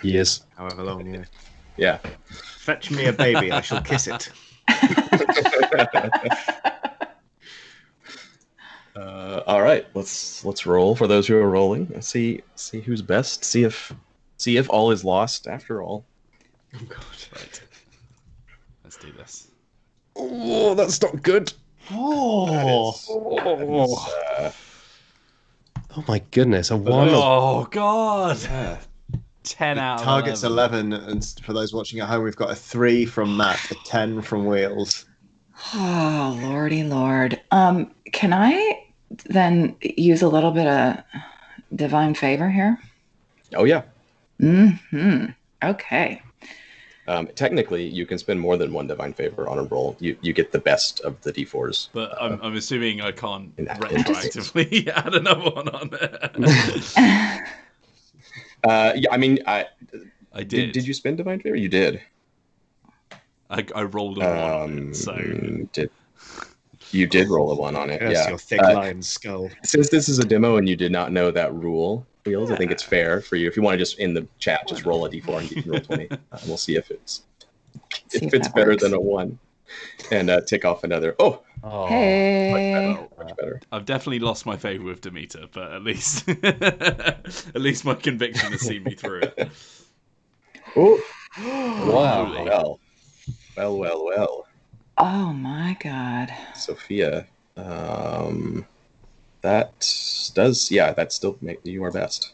years. However long, yeah. Yeah. Fetch me a baby, I shall kiss it. All right, let's roll for those who are rolling. Let's see who's best. See if all is lost after all. Oh God! Right. Let's do this. Oh, that's not good. Oh my goodness! A 1. Oh God! Yeah. 10 out of Target's 11, and for those watching at home, we've got a 3 from Matt, a 10 from Wheels. Oh, lordy lord. Can I then use a little bit of divine favor here. Oh yeah. Okay. Technically, you can spend more than one divine favor on a roll. You get the best of the d4s. But I'm assuming I can't in that retroactively add another one on there. Yeah, I mean, I did. Did you spend divine favor? You did. I rolled a 1 on it, so... You did roll a 1 on it, Yes, yeah. your thick lion skull. Since this is a demo and you did not know that rule, Wheels, I think it's fair for you. If you want to just, in the chat, just roll a d4 and you can roll 20. We'll see if it's better than a 1. And tick off another. Oh! Hey! Much better. I've definitely lost my favor with Demeter, but at least my conviction has seen me through it. Oh! Wow. Well. Oh my god. Sophia, that still make you our best.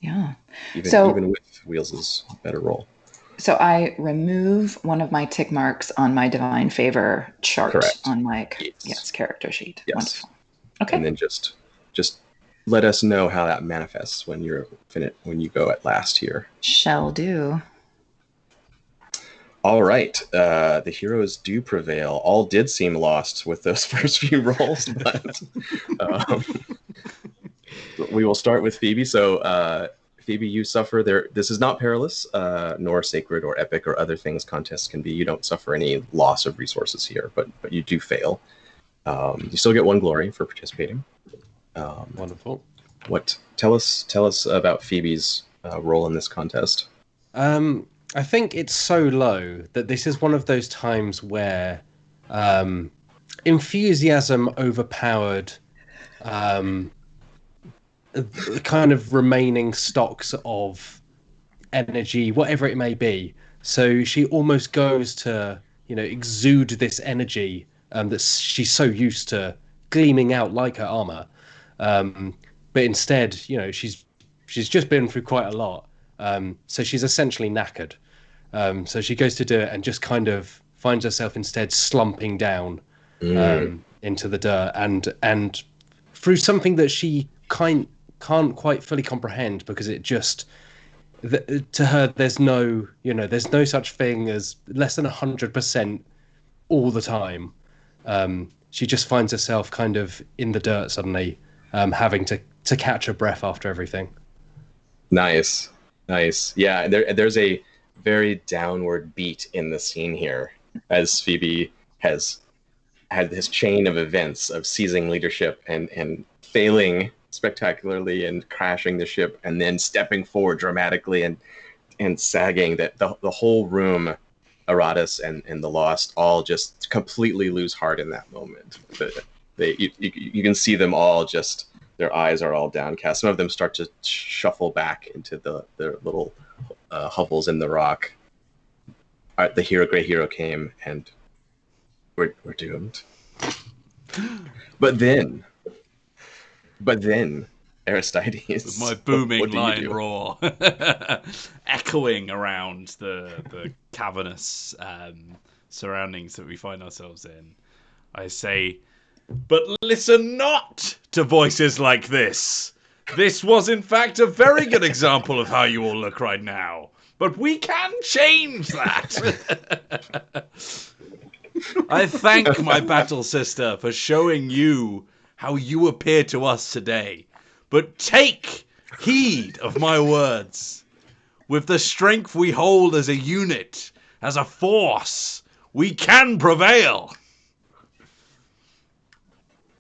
Yeah. Even with Wheels' better roll. So I remove one of my tick marks on my divine favor chart. Correct. On my Yes. character sheet. Yes. Wonderful. Okay. And then just let us know how that manifests when you go at last here. Shall do. All right, the heroes do prevail. All did seem lost with those first few rolls, but we will start with Phoebe. So, Phoebe, you suffer there. This is not perilous, nor sacred or epic or other things contests can be. You don't suffer any loss of resources here, but you do fail. You still get 1 glory for participating. Wonderful. Tell us about Phoebe's role in this contest. I think it's so low that this is one of those times where enthusiasm overpowered kind of remaining stocks of energy, whatever it may be. So she almost goes to, exude this energy that she's so used to gleaming out like her armor. But instead, she's just been through quite a lot. So she's essentially knackered. So she goes to do it and just kind of finds herself instead slumping down into the dirt and through something that she can't quite fully comprehend, because it just to her there's no such thing as less than 100% all the time. She just finds herself kind of in the dirt suddenly, having to catch her breath after everything. Nice. Yeah, there's a very downward beat in the scene here, as Phoebe has had this chain of events of seizing leadership and failing spectacularly and crashing the ship, and then stepping forward dramatically and sagging, that the whole room, Aratus and the Lost, all just completely lose heart in that moment. You can see them all just, their eyes are all downcast. Some of them start to shuffle back into their little hovels in the rock. The great hero came, and we're doomed. But then, Aristides, with my booming what do you lion do? roar echoing around the cavernous surroundings that we find ourselves in, I say, "But listen not to voices like this. This was, in fact, a very good example of how you all look right now. But we can change that." I thank my battle sister for showing you how you appear to us today. But take heed of my words. With the strength we hold as a unit, as a force, we can prevail.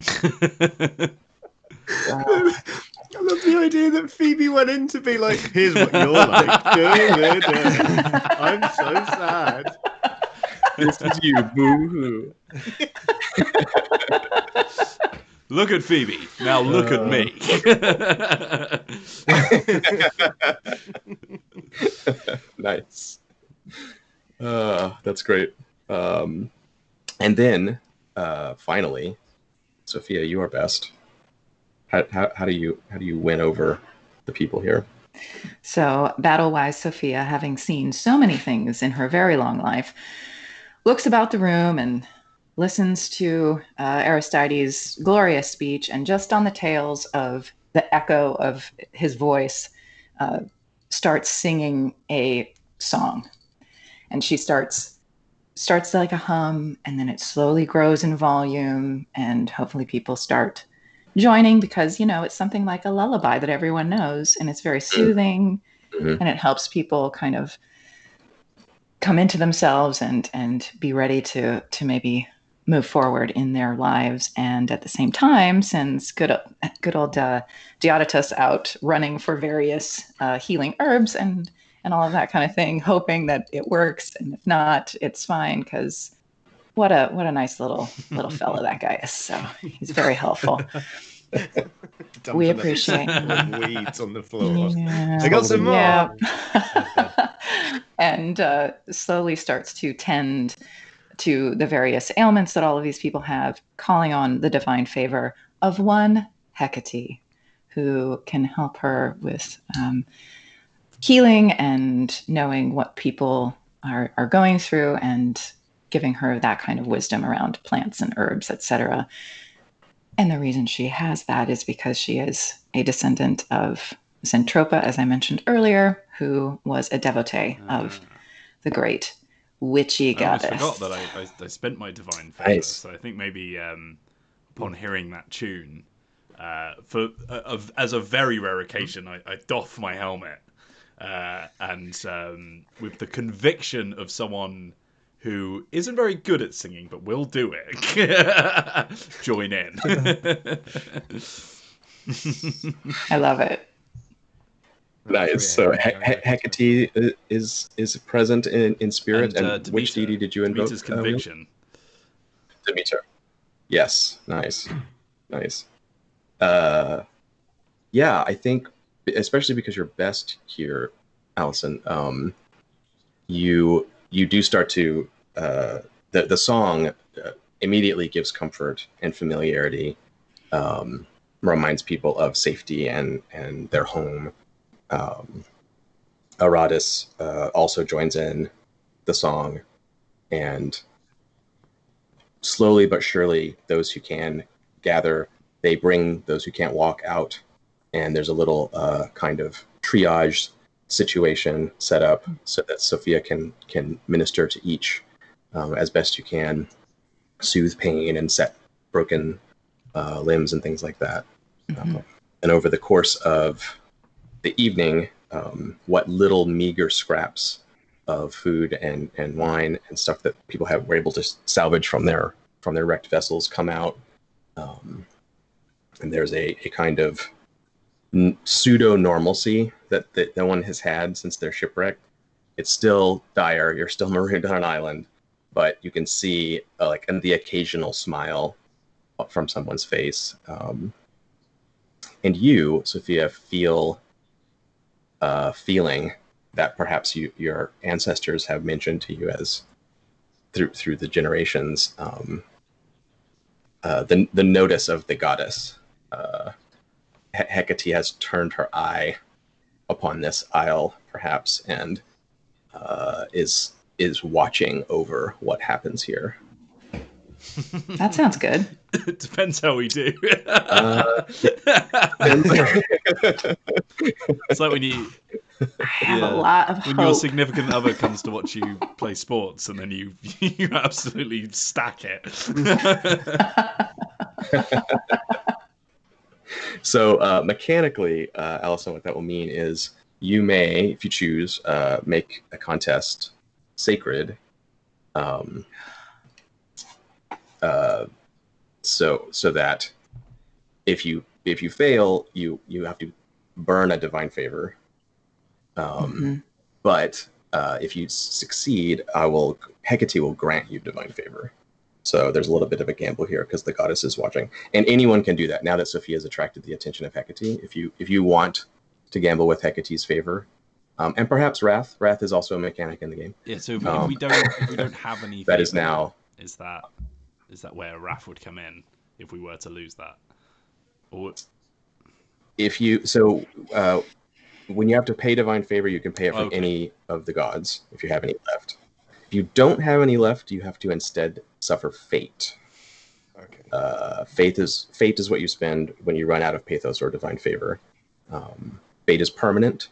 I love the idea that Phoebe went in to be like, here's what you're like. I'm so sad. This is you, boo-hoo. Look at Phoebe. Now look at me. Nice. That's great. And then, finally, Sophia, you are best. How do you win over the people here? So, battle-wise, Sophia, having seen so many things in her very long life, looks about the room and listens to Aristides' glorious speech, and just on the tails of the echo of his voice, starts singing a song. And she starts like a hum, and then it slowly grows in volume, and hopefully people start joining because, it's something like a lullaby that everyone knows, and it's very soothing, and it helps people kind of come into themselves and be ready to maybe move forward in their lives. And at the same time, since good old Diodotus out running for various healing herbs and all of that kind of thing, hoping that it works, and if not, it's fine, because what a nice little fellow that guy is. So he's very helpful. We appreciate it. Weeds on the floor. Yeah. I got some more. Yeah. And slowly starts to tend to the various ailments that all of these people have, calling on the divine favor of one Hecate, who can help her with healing and knowing what people are going through, and giving her that kind of wisdom around plants and herbs, etc. And the reason she has that is because she is a descendant of Zentropa, as I mentioned earlier, who was a devotee of the great witchy goddess. I almost forgot that I spent my divine favor, Nice. so I think maybe upon hearing that tune, as a very rare occasion, I doff my helmet, and with the conviction of someone who isn't very good at singing but will do it, join in. I love it. Nice. So Hecate is present in spirit, and which deity did you invoke? Demeter's conviction. Demeter. Yes. Nice. Yeah, I think, especially because you're best here, Allison, you do start to the song immediately gives comfort and familiarity, reminds people of safety and their home. Aratus also joins in the song, and slowly but surely those who can gather. They bring those who can't walk out, and there's a little kind of triage situation set up so that Sophia can minister to each as best you can, soothe pain and set broken limbs and things like that. And over the course of the evening, what little meager scraps of food and wine and stuff that people were able to salvage from their wrecked vessels come out, and there's a kind of pseudo normalcy that no one has had since their shipwreck. It's still dire. You're still marooned on an island, but you can see and the occasional smile from someone's face. And you, Sophia, feeling that perhaps your ancestors have mentioned to you as through the generations, the notice of the goddess. Hecate has turned her eye upon this isle, perhaps, and is watching over what happens here. That sounds good. It depends how we do. It's like when you I have a lot of when hope. your significant other comes to watch you play sports, and then you absolutely stack it. So mechanically, Allison, what that will mean is you may, if you choose, make a contest sacred. So that if you fail, you have to burn a divine favor. But if you succeed, Hecate will grant you divine favor. So there's a little bit of a gamble here because the goddess is watching, and anyone can do that. Now that Sophia has attracted the attention of Hecate, if you want to gamble with Hecate's favor, and perhaps Wrath is also a mechanic in the game. Yeah. So if we don't have any, that is now. Is that where Wrath would come in if we were to lose that? Or when you have to pay divine favor, you can pay it from any of the gods if you have any left. If you don't have any left, you have to instead suffer fate. Okay. Fate is what you spend when you run out of pathos or divine favor. Fate is permanent,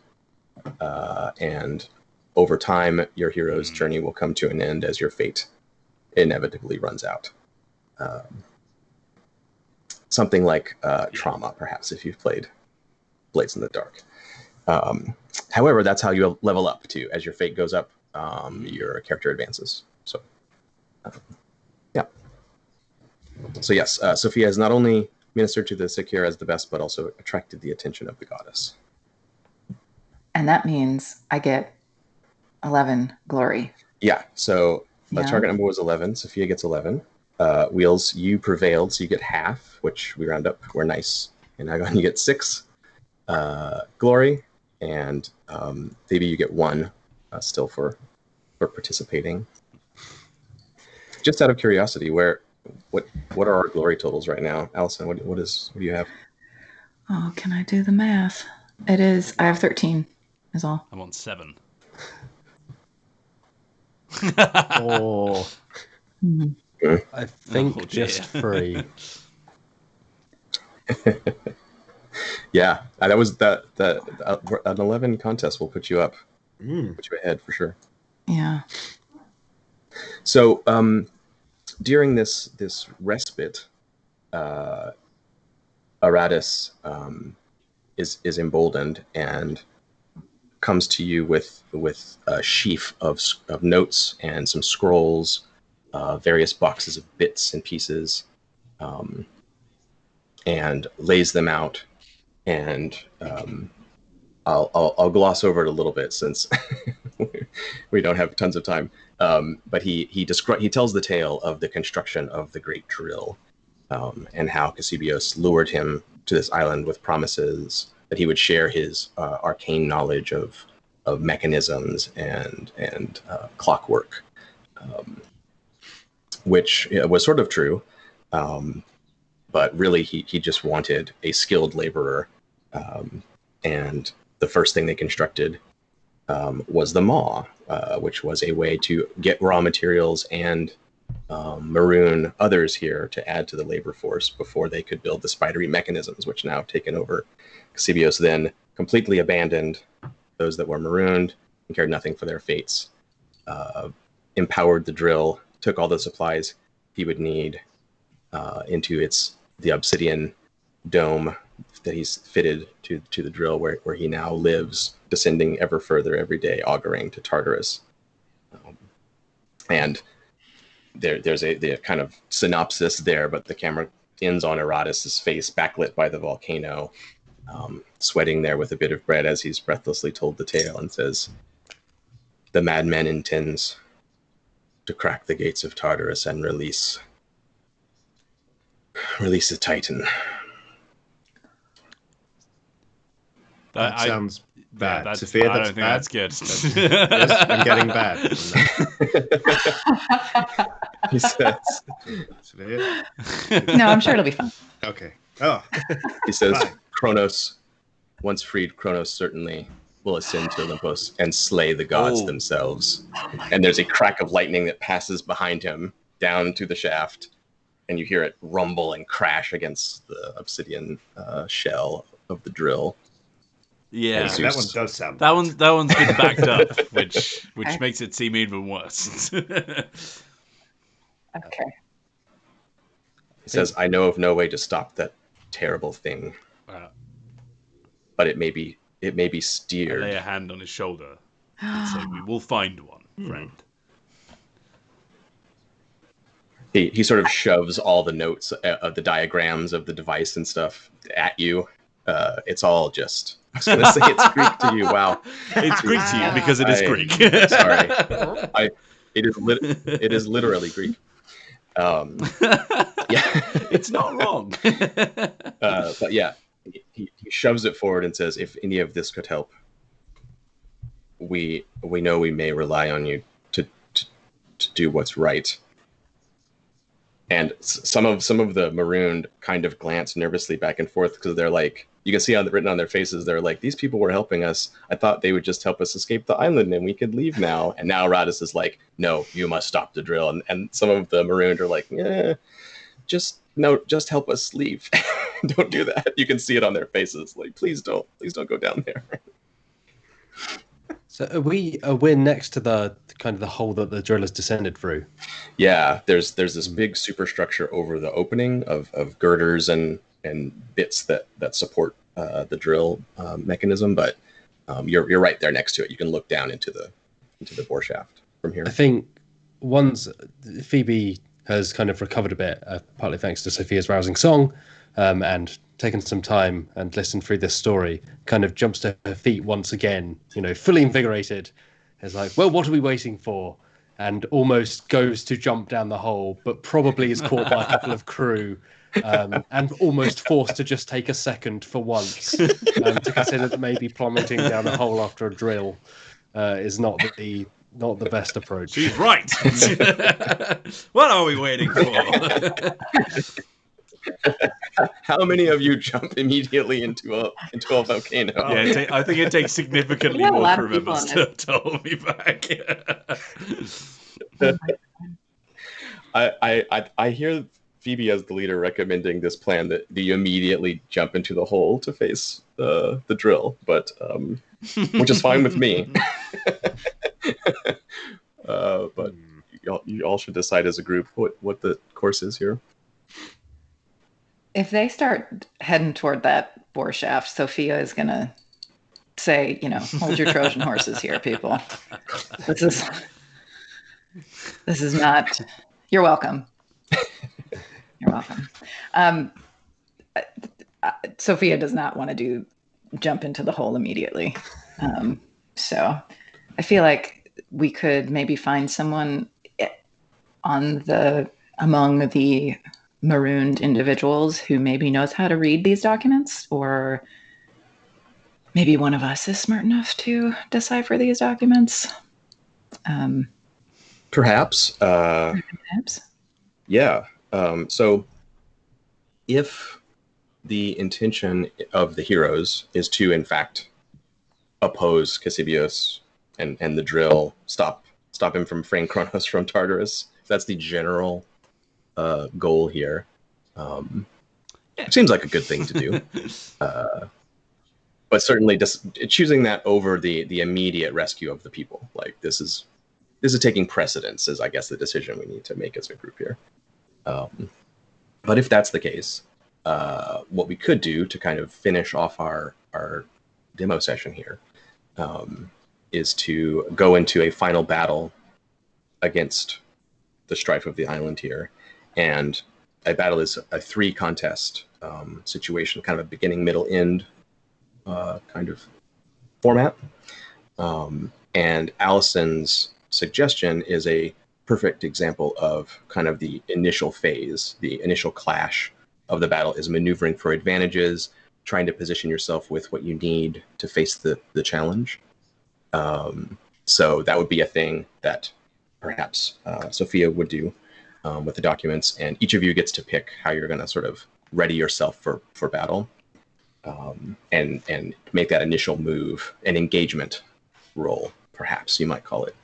and over time, your hero's journey will come to an end as your fate inevitably runs out. Something like trauma, perhaps, if you've played Blades in the Dark. However, that's how you level up too. As your fate goes up, your character advances. So, yeah. So yes, Sophia has not only ministered to the sick here as the best, but also attracted the attention of the goddess. And that means I get 11 glory. Yeah. So the target number was 11. Sophia gets 11. Wheels, you prevailed, so you get half, which we round up. We're nice. And Agon, you get 6 glory, and Phoebe, you get 1 still for participating. Just out of curiosity, what are our glory totals right now, Allison? What do you have? Oh, can I do the math? It is. I have 13. Is all. I'm on 7. Oh. I think just 3. Yeah, that was that an 11 contest will put you up, put you ahead for sure. Yeah. So during this respite, Aratus is emboldened and comes to you with a sheaf of notes and some scrolls, various boxes of bits and pieces, and lays them out. And I'll gloss over it a little bit since we don't have tons of time. But he tells the tale of the construction of the great drill, and how Casibios lured him to this island with promises that he would share his arcane knowledge of mechanisms and clockwork, which was sort of true. But really, he just wanted a skilled laborer. And the first thing they constructed was the maw, which was a way to get raw materials and maroon others here to add to the labor force before they could build the spidery mechanisms, which now have taken over. Casibios then completely abandoned those that were marooned and cared nothing for their fates, empowered the drill, took all the supplies he would need into the obsidian dome that he's fitted to the drill, where he now lives, descending ever further every day, auguring to Tartarus. And there's the kind of synopsis there, but the camera ends on Aratus' face, backlit by the volcano, sweating there with a bit of bread as he's breathlessly told the tale, and says, "The madman intends to crack the gates of Tartarus and release the Titan." That sounds bad. Yeah, Sophia, I that's don't think bad. that's good. Yes, I'm getting bad. He says, Sophia? No, I'm sure it'll be fun. Okay. Oh. he says, Fine. Kronos, once freed, Kronos certainly will ascend to Olympus and slay the gods themselves. And there's a crack of lightning that passes behind him down to the shaft, and you hear it rumble and crash against the obsidian shell of the drill. Yeah, That one does sound that bad. one's been backed up, which makes it seem even worse. Okay. He says, "I know of no way to stop that terrible thing, but it may be I steered." lay a hand on his shoulder and say, "We will find one, friend." He sort of shoves all the notes of the diagrams of the device and stuff at you. It's all just, I was going to say it's Greek to you. Wow. It's Greek to you because it is Greek. Sorry. It is literally Greek. Yeah. It's not wrong. But yeah, he shoves it forward and says, "If any of this could help, we know we may rely on you to do what's right." And some of the marooned kind of glance nervously back and forth because they're like, you can see written on their faces, they're like, these people were helping us. I thought they would just help us escape the island and we could leave now. And now Radis is like, no, you must stop the drill. And some of the marooned are like, just help us leave. Don't do that. You can see it on their faces. Like, please don't go down there. So we're next to the kind of the hole that the drill has descended through. Yeah, there's this big superstructure over the opening of girders and bits that support the drill mechanism, but you're right there next to it. You can look down into the bore shaft from here. I think once Phoebe has kind of recovered a bit, partly thanks to Sophia's rousing song, and taken some time and listened through this story, kind of jumps to her feet once again, fully invigorated. Is like, well, what are we waiting for? And almost goes to jump down the hole, but probably is caught by a couple of crew, and almost forced to just take a second for once, to consider that maybe plummeting down a hole after a drill is not the best approach. She's right. What are we waiting for? How many of you jump immediately into a volcano? Yeah, I think it takes significantly more crew members to hold me back. I hear Phoebe as the leader recommending this plan that you immediately jump into the hole to face the drill, but which is fine with me. But you all should decide as a group what the course is here. If they start heading toward that bore shaft, Sophia is gonna say, hold your Trojan horses here, people. This is not. You're welcome. You're welcome. Sophia does not want to jump into the hole immediately. So I feel like we could maybe find someone among the marooned individuals who maybe knows how to read these documents, or maybe one of us is smart enough to decipher these documents. Perhaps. Perhaps. Yeah. So if the intention of the heroes is to, in fact, oppose Cassibios and the drill, stop him from freeing Kronos from Tartarus, if that's the general goal here, it seems like a good thing to do. But certainly just choosing that over the immediate rescue of the people, like this is taking precedence, is I guess the decision we need to make as a group here. But if that's the case, what we could do to kind of finish off our demo session here is to go into a final battle against the strife of the island here. And a battle is a 3 contest situation, kind of a beginning, middle, end kind of format. And Allison's suggestion is a perfect example of kind of the initial phase, the initial clash of the battle is maneuvering for advantages, trying to position yourself with what you need to face the challenge. So that would be a thing that perhaps Sophia would do with the documents, and each of you gets to pick how you're going to sort of ready yourself for battle, and make that initial move an engagement roll, perhaps you might call it.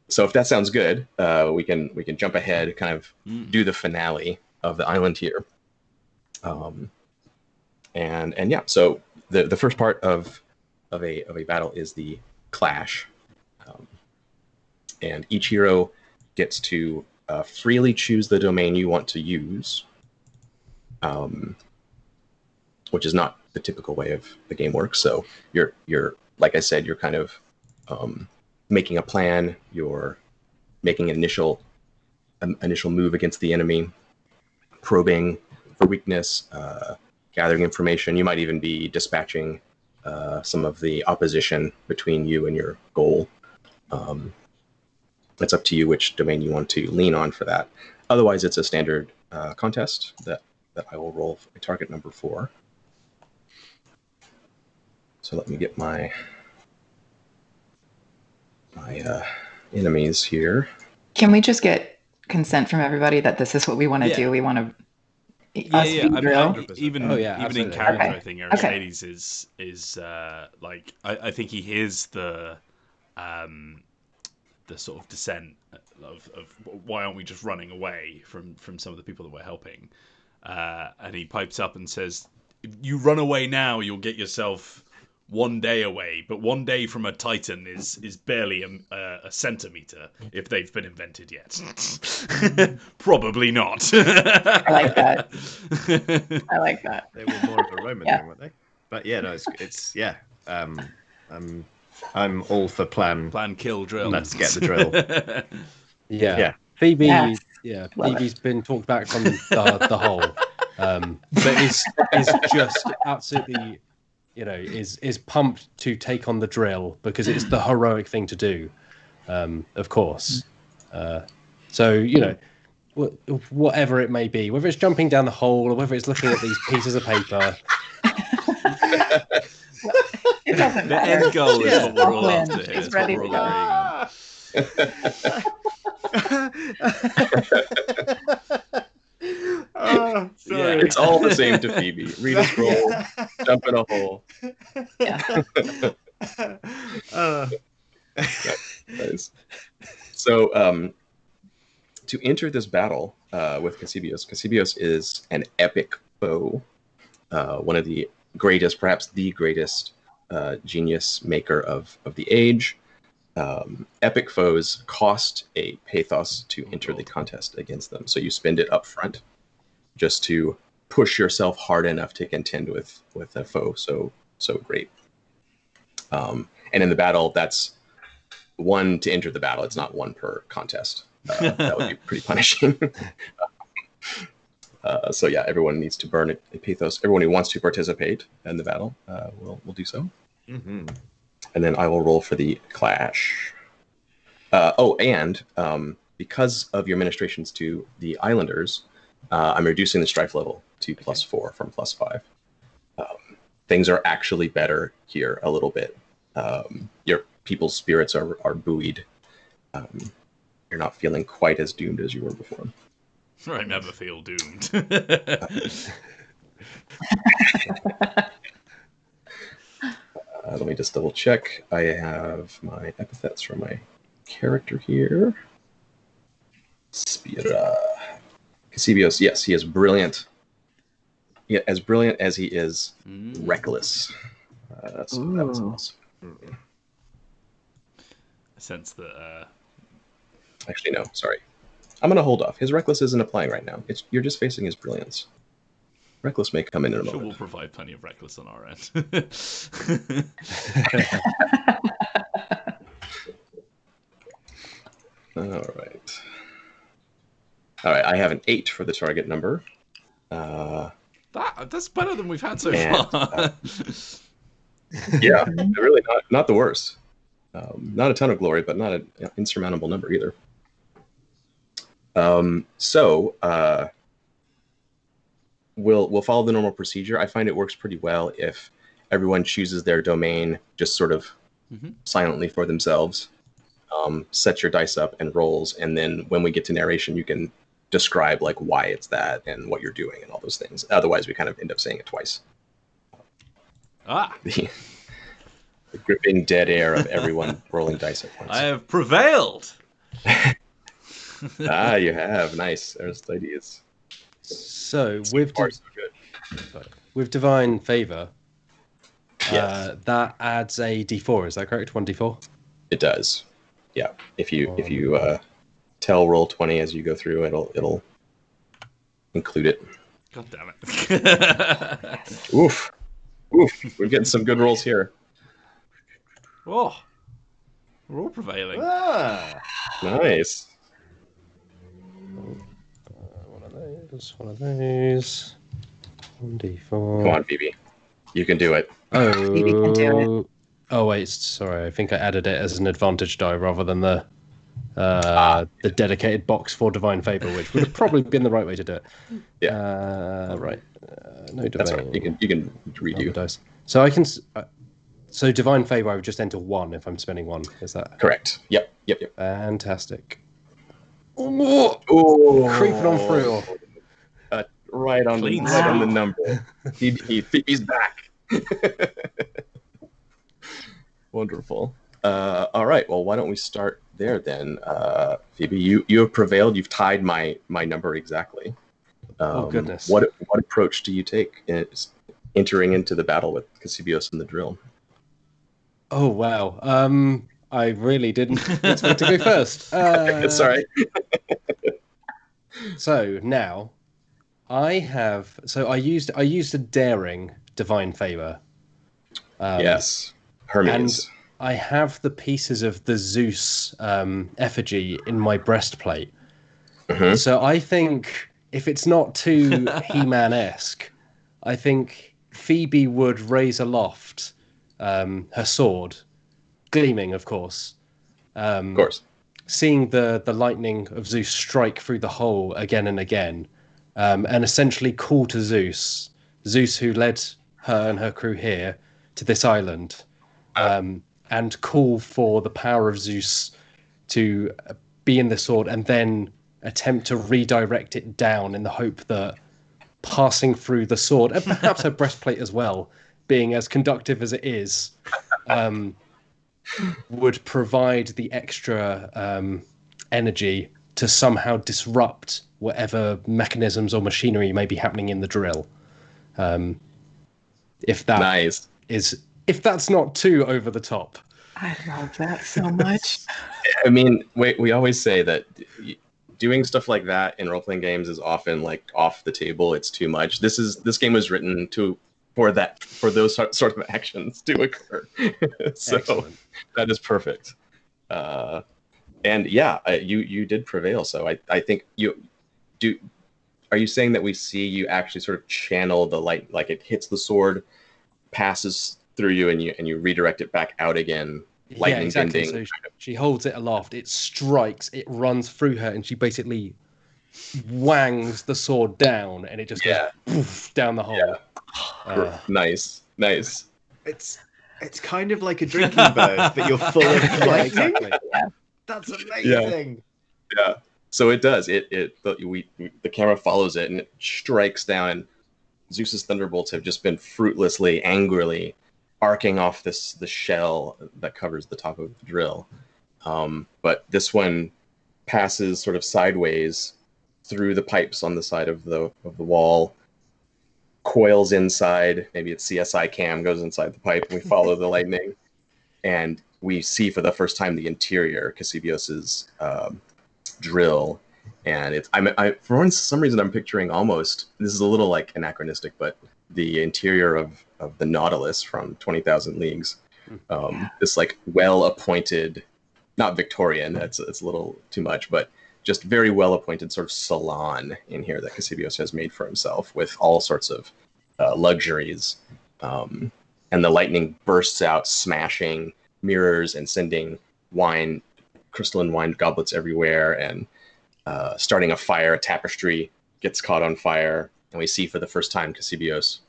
So if that sounds good, we can jump ahead, kind of do the finale of the island here. And yeah, so the first part of a battle is the clash, and each hero gets to freely choose the domain you want to use, which is not the typical way of the game works. So you're like I said, you're kind of making a plan. You're making an initial move against the enemy, probing for weakness, gathering information. You might even be dispatching some of the opposition between you and your goal. It's up to you which domain you want to lean on for that. Otherwise, it's a standard contest that I will roll for target number 4. So let me get my enemies here. Can we just get consent from everybody that this is what we want to do? We want to Yeah, Us yeah. speed I drill. mean, even Oh, yeah, even in absolutely. character, Okay. I think Okay. Aristides is like I think he hears the sort of dissent of why aren't we just running away from some of the people that we're helping, and he pipes up and says, if you run away now, you'll get yourself 1 day away, but 1 day from a Titan is barely a centimeter if they've been invented yet. Probably not. I like that. I like that. They were more of a Roman Yeah. thing, weren't they? But yeah, no, it's yeah. I'm all for plan. Plan, kill, drill. Let's get the drill. Yeah. Yeah. Phoebe. Yes. Yeah. Love Phoebe's been talked back from the hole, but is just absolutely, is pumped to take on the drill because it's the heroic thing to do, of course. So whatever it may be, whether it's jumping down the hole or whether it's looking at these pieces of paper. It doesn't The matter. end goal is what we're all Win. after here. He's It's what ready we're to all go. agreeing on. Oh, sorry. It's all the same to Phoebe. Read a scroll, jump in a hole. Nice. So, to enter this battle with Cassibios is an epic foe, one of the greatest, perhaps the greatest genius maker of the age. Epic foes cost a pathos to enter the contest against them, so you spend it up front just to push yourself hard enough to contend with a foe so great. And in the battle, that's 1 to enter the battle. It's not 1 per contest. That would be pretty punishing. So yeah, everyone needs to burn a pathos. Everyone who wants to participate in the battle will do so. Mm-hmm. And then I will roll for the clash. And because of your ministrations to the Islanders, I'm reducing the strife level to +4 from +5. Things are actually better here a little bit. Your people's spirits are buoyed. You're not feeling quite as doomed as you were before. I never feel doomed. Let me just double check. I have my epithets for my character here. Spira. Cassibios, yes, he is brilliant. Yeah, as brilliant as he is reckless. That was awesome. I sense that. Actually, no, sorry. I'm going to hold off. His reckless isn't applying right now. You're just facing his brilliance. Reckless may come in a I'm sure moment. we'll provide plenty of reckless on our end. All right, I have an 8 for the target number. That's better than we've had so And, far. Yeah, really not the worst. Not a ton of glory, but not an insurmountable number either. We'll follow the normal procedure. I find it works pretty well if everyone chooses their domain just sort of silently for themselves. Set your dice up and rolls, and then when we get to narration, you can describe like why it's that and what you're doing and all those things. Otherwise, we kind of end up saying it twice. The gripping dead air of everyone rolling dice at once. I have prevailed. You have. Nice, Aristides. So So far, so good. with divine favor, Yes. that adds a d4. Is that correct? 1d4. It does. Yeah. If you tell roll 20 as you go through, it'll include it. God damn it. Oof. We're getting some good rolls here. Oh, we're all prevailing. Nice. One of those. 1d4. Come on, Phoebe. You can do it. Oh, Phoebe can do it. Oh wait, sorry. I think I added it as an advantage die rather than the dedicated box for divine favor, which would have probably been the right way to do it. Yeah. Right. No divine. That's all right. You can redo. Dice. So I can. So divine favor, I would just enter 1 if I'm spending 1. Is that Correct. Yep. fantastic? Oh, Creeping on through. Right on Clean right on the sweep. number. Phoebe's back. Wonderful. All right. Well, why don't we start there then? Phoebe, you have prevailed. You've tied my number exactly. Goodness. What approach do you take entering into the battle with Casibios and the drill? Oh wow. I really didn't expect to go first. Sorry. So now I used a daring divine favor. Yes, Hermes. And I have the pieces of the Zeus effigy in my breastplate. Mhm. So I think if it's not too He-Man-esque, I think Phoebe would raise aloft her sword, gleaming, of course. Of course. Seeing the lightning of Zeus strike through the hole again and again, and essentially call to Zeus, who led her and her crew here to this island, and call for the power of Zeus to be in the sword, and then attempt to redirect it down in the hope that passing through the sword, and perhaps her breastplate as well, being as conductive as it is, would provide the extra energy to somehow disrupt whatever mechanisms or machinery may be happening in the drill. If that Nice. if that's not too over the top. I love that so much. I mean, we always say that doing stuff like that in role-playing games is often like off the table. It's too much. This game was written for those sort of actions to occur. So Excellent. that is perfect. And yeah, you did prevail. So I think you do. Are you saying that we see you actually sort of channel the light, like it hits the sword, passes through you, and you redirect it back out again? Lightning exactly. bending. So she holds it aloft, it strikes, it runs through her, and she basically wangs the sword down, and it just goes poof, down the hole. Nice. It's kind of like a drinking bird, but you're full of Yeah, lightning. exactly. That's amazing. Yeah. So it does. The camera follows it and it strikes down. And Zeus's thunderbolts have just been fruitlessly, angrily arcing off the shell that covers the top of the drill. But this one passes sort of sideways through the pipes on the side of the wall, coils inside. Maybe it's CSI cam goes inside the pipe, and we follow the lightning, and we see for the first time the interior, Casibios's drill. And for some reason I'm picturing almost, this is a little like anachronistic, but the interior of the Nautilus from 20,000 Leagues. This like well-appointed, not Victorian, it's a little too much, but just very well-appointed sort of salon in here that Casibios has made for himself with all sorts of luxuries. And the lightning bursts out, smashing mirrors and sending crystalline wine goblets everywhere, and starting a fire. A tapestry gets caught on fire, and we see for the first time Casibios,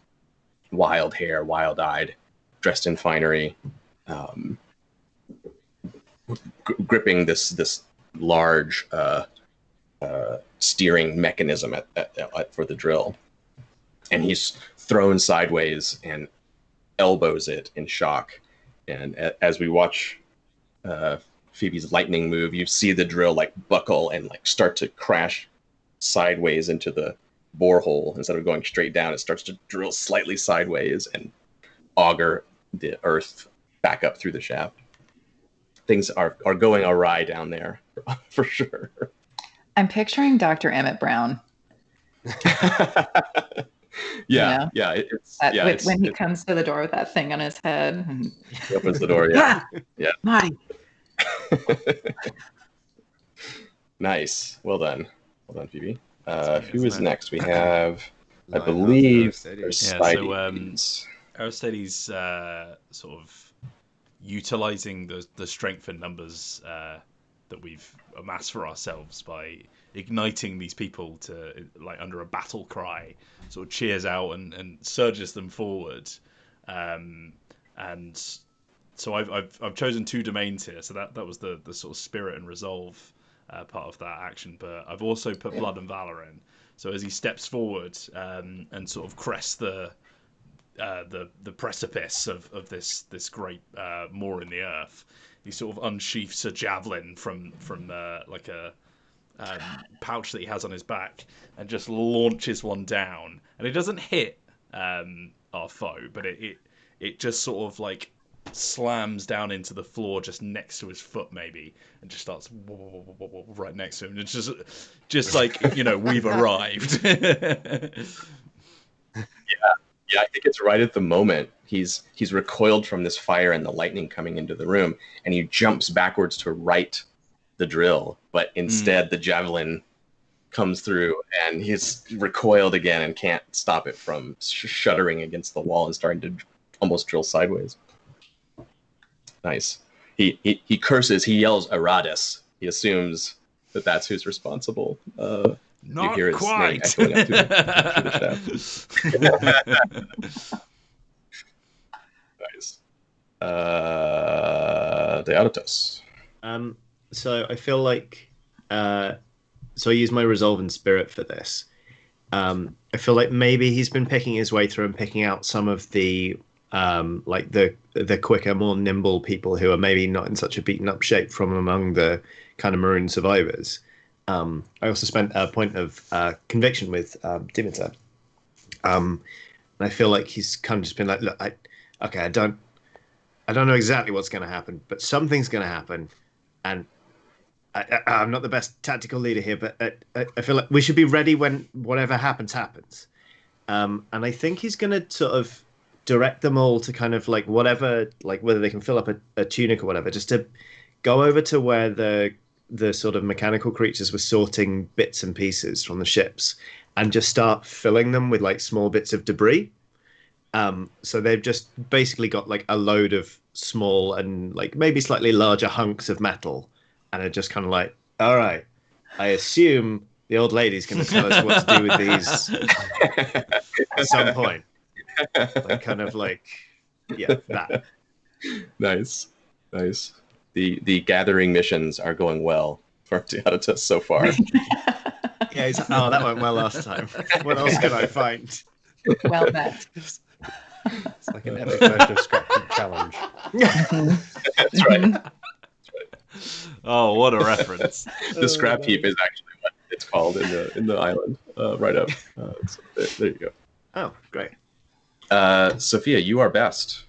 wild hair, wild-eyed, dressed in finery, gripping this large steering mechanism for the drill, and he's thrown sideways and elbows it in shock. And as we watch Phoebe's lightning move, you see the drill like buckle and like start to crash sideways into the borehole. Instead of going straight down, it starts to drill slightly sideways and auger the earth back up through the shaft. Things are going awry down there for sure. I'm picturing Dr. Emmett Brown. Yeah. When he comes to the door with that thing on his head. And... He opens the door, yeah. Marty. Nice. Well done, Phoebe. Who is next? We have, I Lionheart believe, and Aristides. Aristides sort of utilizing the strength and numbers that we've amassed for ourselves by igniting these people to, like, under a battle cry, sort of cheers out and surges them forward. And so I've chosen two domains here. So that was the sort of spirit and resolve part of that action, but I've also put Blood and Valor in. So as he steps forward and sort of crests the precipice of this great moor in the earth, he sort of unsheaths a javelin from like a pouch that he has on his back and just launches one down, and it doesn't hit our foe, but it just sort of like slams down into the floor just next to his foot maybe, and just starts right next to him. It's just like, we've arrived. Yeah, I think it's right at the moment he's recoiled from this fire and the lightning coming into the room, and he jumps backwards to right the drill, but instead the javelin comes through and he's recoiled again and can't stop it from shuddering against the wall and starting to almost drill sideways. Nice. He curses, he yells Aratus. He assumes that that's who's responsible. Not you hear his quite. name echoing up through the shaft. Nice. Deodatus. So I feel like, so I use my resolve and spirit for this. I feel like maybe he's been picking his way through and picking out some of the like the quicker, more nimble people who are maybe not in such a beaten up shape from among the kind of maroon survivors. I also spent a point of conviction with Dimitar. And I feel like he's kind of just been like, look, I don't know exactly what's going to happen, but something's going to happen, and I'm not the best tactical leader here, but I feel like we should be ready when whatever happens. And I think he's going to sort of direct them all to kind of like whatever, like whether they can fill up a tunic or whatever, just to go over to where the sort of mechanical creatures were sorting bits and pieces from the ships, and just start filling them with like small bits of debris. So they've just basically got like a load of small and like maybe slightly larger hunks of metal, and are just kind of like, all right, I assume the old lady's going to tell us what to do with these at some point. Like kind of like, yeah, that. Nice. The gathering missions are going well for Deodatus so far. Yeah, he's like, oh, that went well last time. What else can I find? Well met. It's like an epic version of Scrap Heap Challenge. That's right. Oh, what a reference. The scrap heap is actually what it's called in the island right up. So there you go. Oh, great. Sophia, you are best.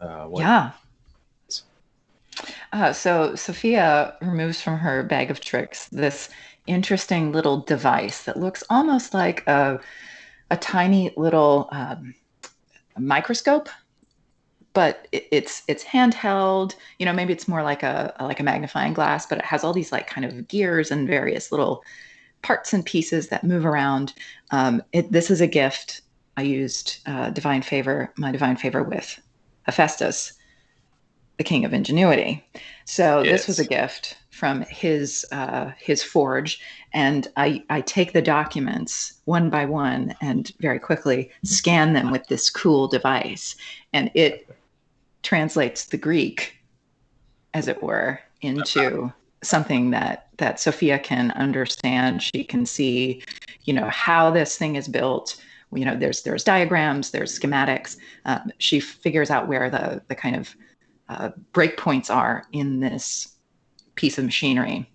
Yeah. So Sophia removes from her bag of tricks this interesting little device that looks almost like a tiny little microscope, but it's handheld. Maybe it's more like a magnifying glass, but it has all these like kind of gears and various little parts and pieces that move around. This is a gift. I used my divine favor with Hephaestus, the king of ingenuity. So Yes. This was a gift from his forge, and I take the documents one by one and very quickly scan them with this cool device, and it translates the Greek, as it were, into something that Sophia can understand. She can see, how this thing is built. There's diagrams, there's schematics. She figures out where the kind of breakpoints are in this piece of machinery.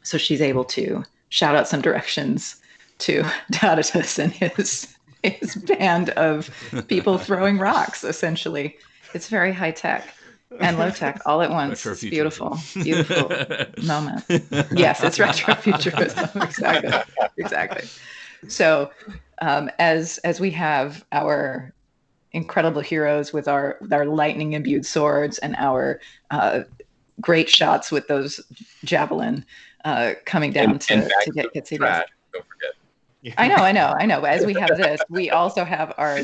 So she's able to shout out some directions to Deodatus and his band of people throwing rocks, essentially. It's very high tech and low tech all at once. It's beautiful moment. Yes, it's retrofuturism. Exactly. So as we have our incredible heroes with our lightning imbued swords and our great shots with those javelin coming down to get trash, don't forget. I know. But as we have this, we also have our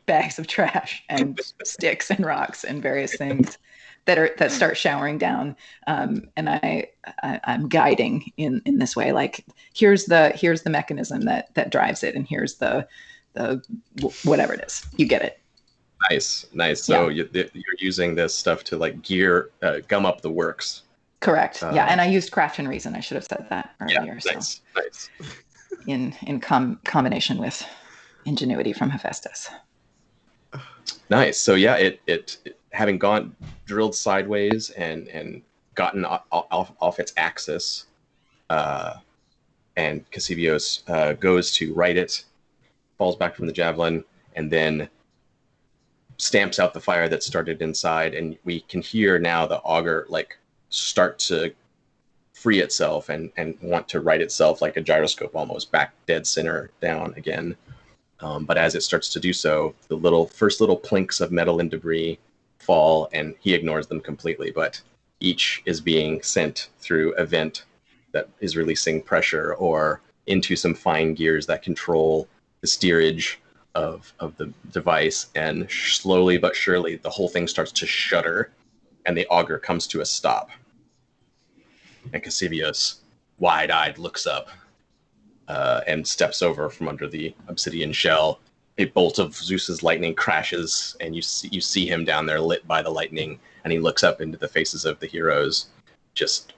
bags of trash and sticks and rocks and various things that start showering down. And I'm guiding in this way. Like here's the mechanism that drives it, and here's the whatever it is. You get it. Nice. So you're using this stuff to like gum up the works Correct. Yeah, and I used craft and reason. I should have said that earlier. Yeah, nice. In combination with ingenuity from Hephaestus. Nice. So yeah, it having drilled sideways and gotten off its axis, and Cassivios goes to right it, falls back from the javelin, and then stamps out the fire that started inside, and we can hear now the auger like start to free itself and want to right itself like a gyroscope, almost back dead center down again. But as it starts to do so, the first little plinks of metal and debris fall, and he ignores them completely, but each is being sent through a vent that is releasing pressure or into some fine gears that control the steerage of the device, and slowly but surely the whole thing starts to shudder, and the auger comes to a stop. And Cassivios, wide-eyed, looks up and steps over from under the obsidian shell. A bolt of Zeus's lightning crashes, and you see him down there lit by the lightning, and he looks up into the faces of the heroes, just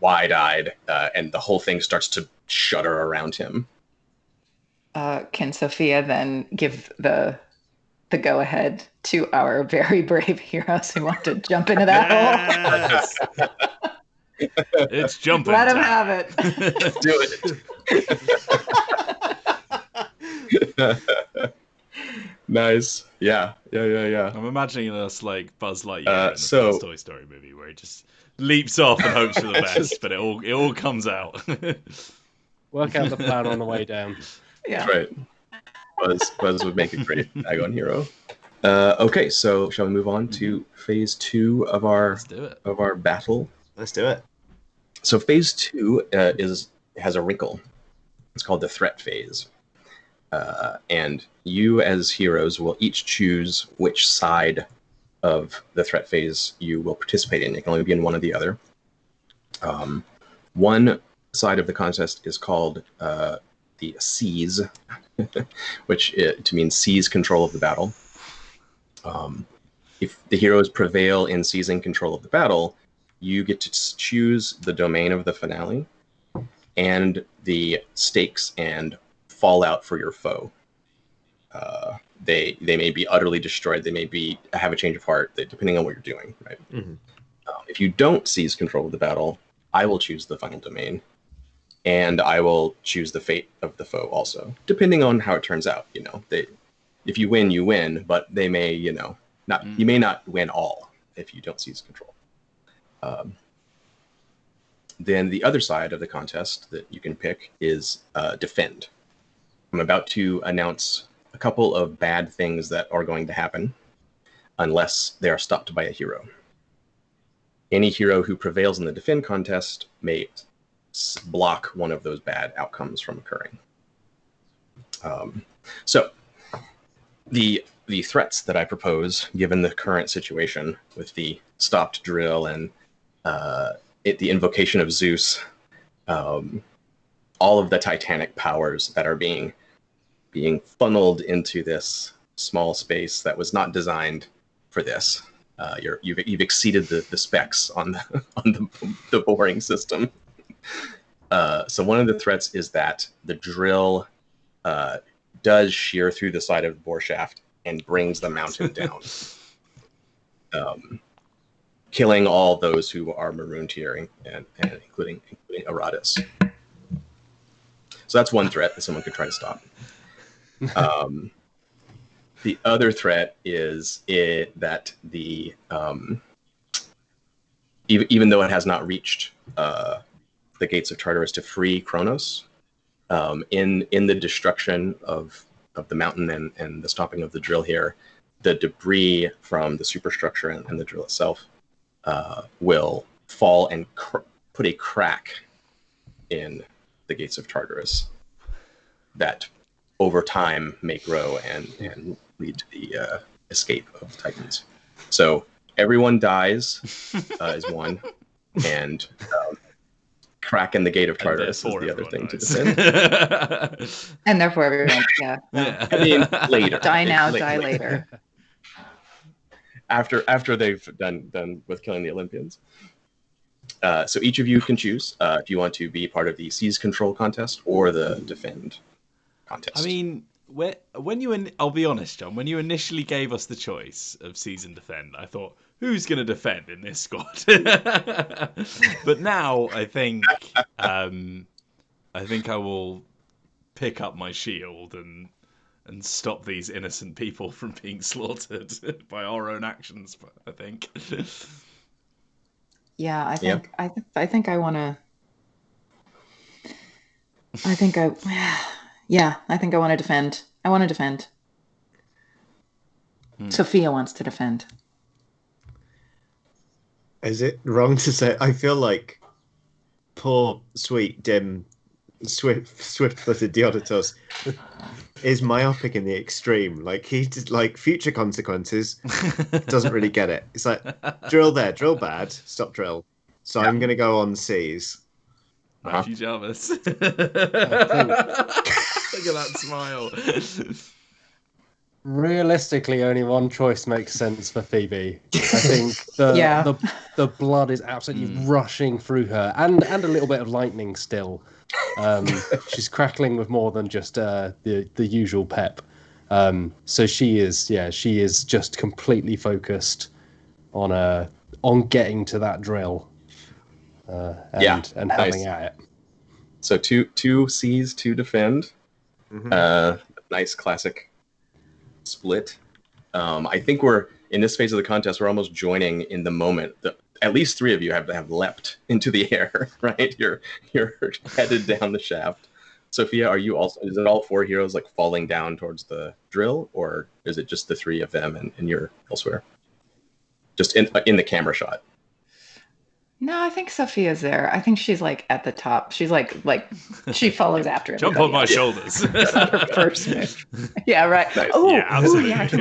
wide-eyed, and the whole thing starts to shudder around him. Can Sophia then give the go-ahead to our very brave heroes who want to jump into that hole? It's jumping. Let him have it. Do it. Nice. Yeah. I'm imagining us like Buzz Lightyear in the so- first Toy Story movie, where he just leaps off and hopes for the best, but it all comes out. Work out the plan on the way down. Yeah. That's right. Buzz would make a great AGON hero. Okay, so shall we move on to phase 2 of our Let's do it. of our battle? Let's do it. So phase 2 has a wrinkle. It's called the threat phase. And you as heroes will each choose which side of the threat phase you will participate in. It can only be in one or the other. One side of the contest is called the seize, which to mean seize control of the battle. If the heroes prevail in seizing control of the battle, you get to choose the domain of the finale and the stakes and fallout for your foe. They may be utterly destroyed. They may have a change of heart, depending on what you're doing. Right. Mm-hmm. If you don't seize control of the battle, I will choose the final domain, and I will choose the fate of the foe also, depending on how it turns out. If you win, you win, but they may, not. You may not win all if you don't seize control. Then the other side of the contest that you can pick is defend. I'm about to announce a couple of bad things that are going to happen unless they are stopped by a hero. Any hero who prevails in the defend contest may block one of those bad outcomes from occurring. So the threats that I propose, given the current situation with the stopped drill and the invocation of Zeus, all of the titanic powers that are being funneled into this small space that was not designed for this. You've exceeded the specs on the boring system. So one of the threats is that the drill does shear through the side of the bore shaft and brings the mountain down, killing all those who are marooned here, and including Aratus. So that's one threat that someone could try to stop. The other threat is that even though it has not reached the gates of Tartarus to free Kronos, in the destruction of the mountain and the stopping of the drill here, the debris from the superstructure and the drill itself will fall and put a crack in the gates of Tartarus that over time may grow and lead to the escape of Titans. So everyone dies is one, and crack in the gate of Tartarus is the other thing to defend. And therefore everyone, yeah. I mean, later. Die now, die later. After they've done with killing the Olympians. So each of you can choose if you want to be part of the seize control contest or the defend contest. I mean, I'll be honest, John, when you initially gave us the choice of seize and defend, I thought, who's going to defend in this squad? But now I think I will pick up my shield and stop these innocent people from being slaughtered by our own actions. I think. Yeah, I think I want to. I think I want to defend. I want to defend. Sophia wants to defend. Is it wrong to say? I feel like poor, sweet, dim, swift-footed Diodotos is myopic in the extreme. Like he just like future consequences doesn't really get it. It's like drill there, drill bad, stop drill. So I'm gonna go on C's. Matthew Jarvis. Look at that smile. Realistically, only one choice makes sense for Phoebe. I think the blood is absolutely rushing through her, and a little bit of lightning still. She's crackling with more than just the usual pep. So she is just completely focused on getting to that drill and having at it. So two C's to defend. Nice classic split. I think we're in this phase of the contest. We're almost joining in the moment. At least three of you have leapt into the air, right? You're headed down the shaft. Sophia, are you also? Is it all four heroes like falling down towards the drill, or is it just the three of them and you're elsewhere? Just in the camera shot. No, I think Sophia's there. I think she's like at the top. She's like she follows after him. Jump on my shoulders. It's not her first move. Yeah, right. Nice. Oh, Yeah, yeah. Can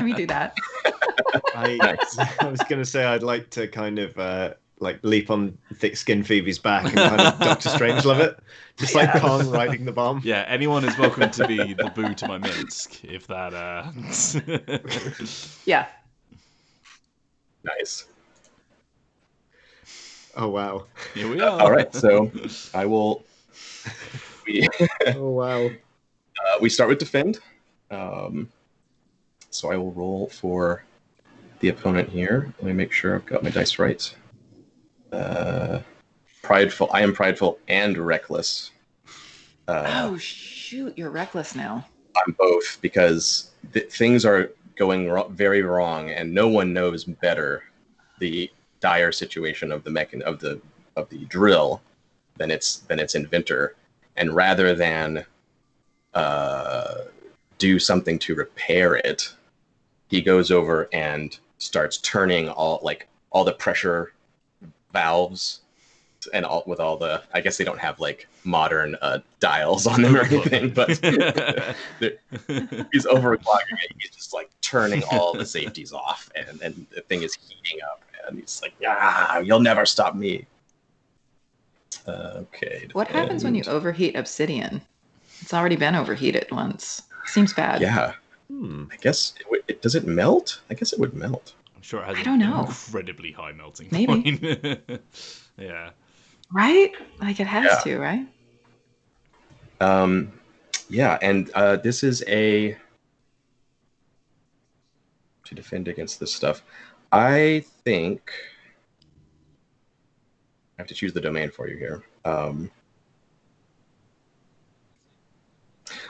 we do that? I was going to say I'd like to kind of like leap on thick-skinned Phoebe's back and kind of Doctor Strangelove it, just like Kong riding the bomb. Yeah, anyone is welcome to be the boo to my Minsk, if that. Yeah. Nice. Oh wow. Here we are. All right, so I will. Oh wow. We start with defend. So I will roll for the opponent here. Let me make sure I've got my dice right. Prideful. I am prideful and reckless. Oh shoot! You're reckless now. I'm both because things are going very wrong, and no one knows better the dire situation of the drill than its inventor. And rather than do something to repair it, he goes over and starts turning all the pressure valves and with all the, I guess they don't have like modern dials on them or anything, but he's overclocking it. He's just like turning all the safeties off, and the thing is heating up, and he's like, you'll never stop me. Okay. What happens when you overheat obsidian? It's already been overheated once. Seems bad. Yeah. I guess does it melt? I guess it would melt. I'm sure it has an incredibly high melting point. Yeah. Right? Like it has to, right? Yeah, and this is to defend against this stuff. I think I have to choose the domain for you here. I'm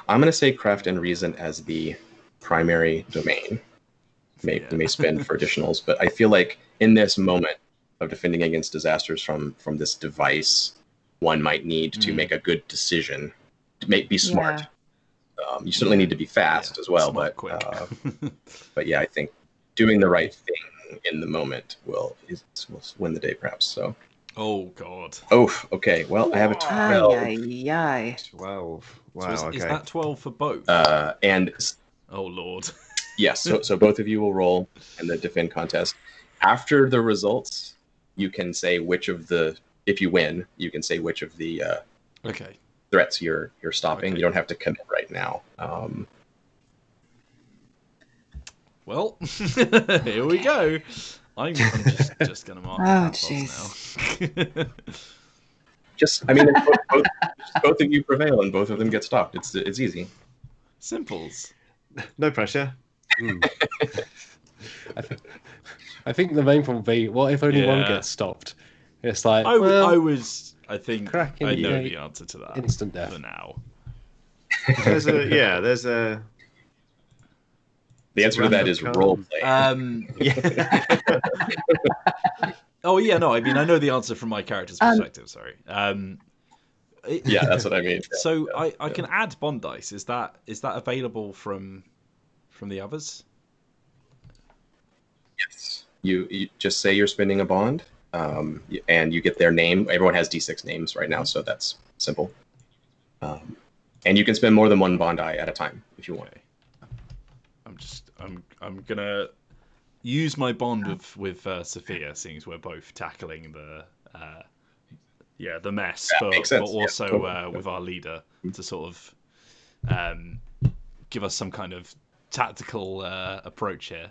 going to say craft and reason as the primary domain. You may spend for additionals, but I feel like in this moment of defending against disasters from this device, one might need to make a good decision, be smart. You certainly need to be fast as well, but yeah, I think doing the right thing in the moment will win the day, perhaps. So. Oh God. Oh, okay. Well, I have a 12. 12. Wow. So is that 12 for both? And oh Lord. Yes. So both of you will roll in the defend contest. After the results, you can say which of the. If you win, you can say which of the. Threats you're stopping. Okay. You don't have to commit right now. Well, here we go. I'm just going to mark the now. I mean, both of you prevail and both of them get stopped. It's easy. Simples. No pressure. I think the main problem will be, what if only one Yeah. gets stopped? It's like, I think cracking I know the the answer to that. instant death. For now. There's a The answer to that is role play. Oh yeah, no. I mean, I know the answer from my character's perspective. Sorry. Yeah, that's what I mean. So I can add bond dice. Is that available from the others? Yes. You just say you're spending a bond, and you get their name. Everyone has D6 names right now, so that's simple. And you can spend more than one bond die at a time if you want. Okay. I'm gonna use my bond with Sophia, seeing as we're both tackling the mess, makes but sense. also Yeah, totally. with our leader to sort of give us some kind of tactical approach here.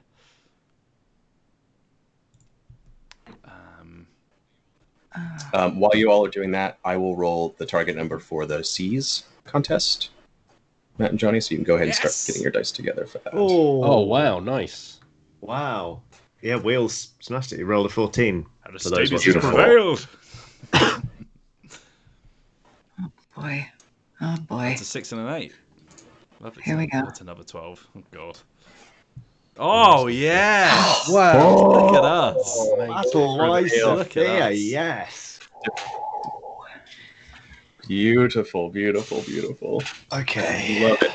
While you all are doing that, I will roll the target number for the C's contest, Matt and Johnny, so you can go ahead and start getting your dice together for that. Oh, wow, nice. Wow. Yeah, Wheels smashed it. He rolled a 14. How does For those Davies watching. prevailed? Boy. Oh boy. It's a 6 and an 8. Lovely. Here we go. That's another 12. Oh god. Oh yeah! Wow. Look at us. Battle Look at us. yes. Beautiful, beautiful, beautiful. Okay. Love it.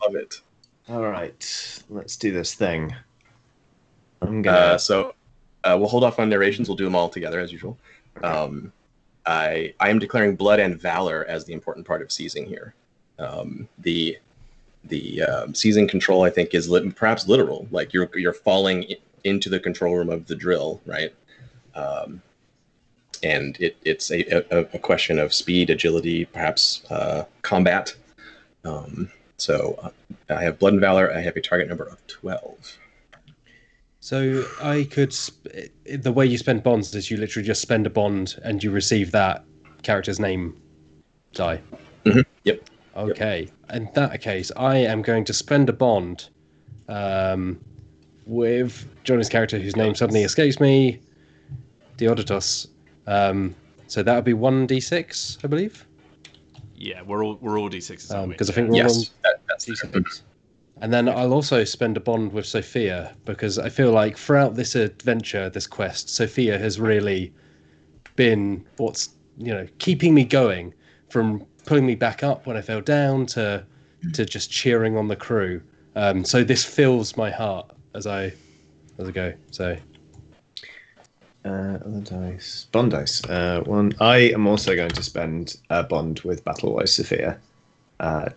Love it. All right. Let's do this thing. I'm gonna. So we'll hold off on narrations. We'll do them all together as usual. I am declaring blood and valor as the important part of seizing here. The seizing control, I think, is perhaps literal. Like you're falling into the control room of the drill, right? And it's a question of speed, agility, perhaps combat. So I have blood and valor. I have a target number of 12. So I could, the way you spend bonds is you literally just spend a bond and you receive that character's name die. Mm-hmm. Yep. Okay. In that case, I am going to spend a bond with Johnny's character, whose name suddenly escapes me, Odysseus. So that would be 1d6, I believe. Yeah, we're all D6s, aren't we? Because I think we're all Yes, on that's d6. And then I'll also spend a bond with Sophia, because I feel like throughout this adventure, this quest, Sophia has really been what's, keeping me going, from pulling me back up when I fell down to just cheering on the crew. So this fills my heart as I go. So Other dice. Bond dice. One. I am also going to spend a bond with Battlewise Sophia.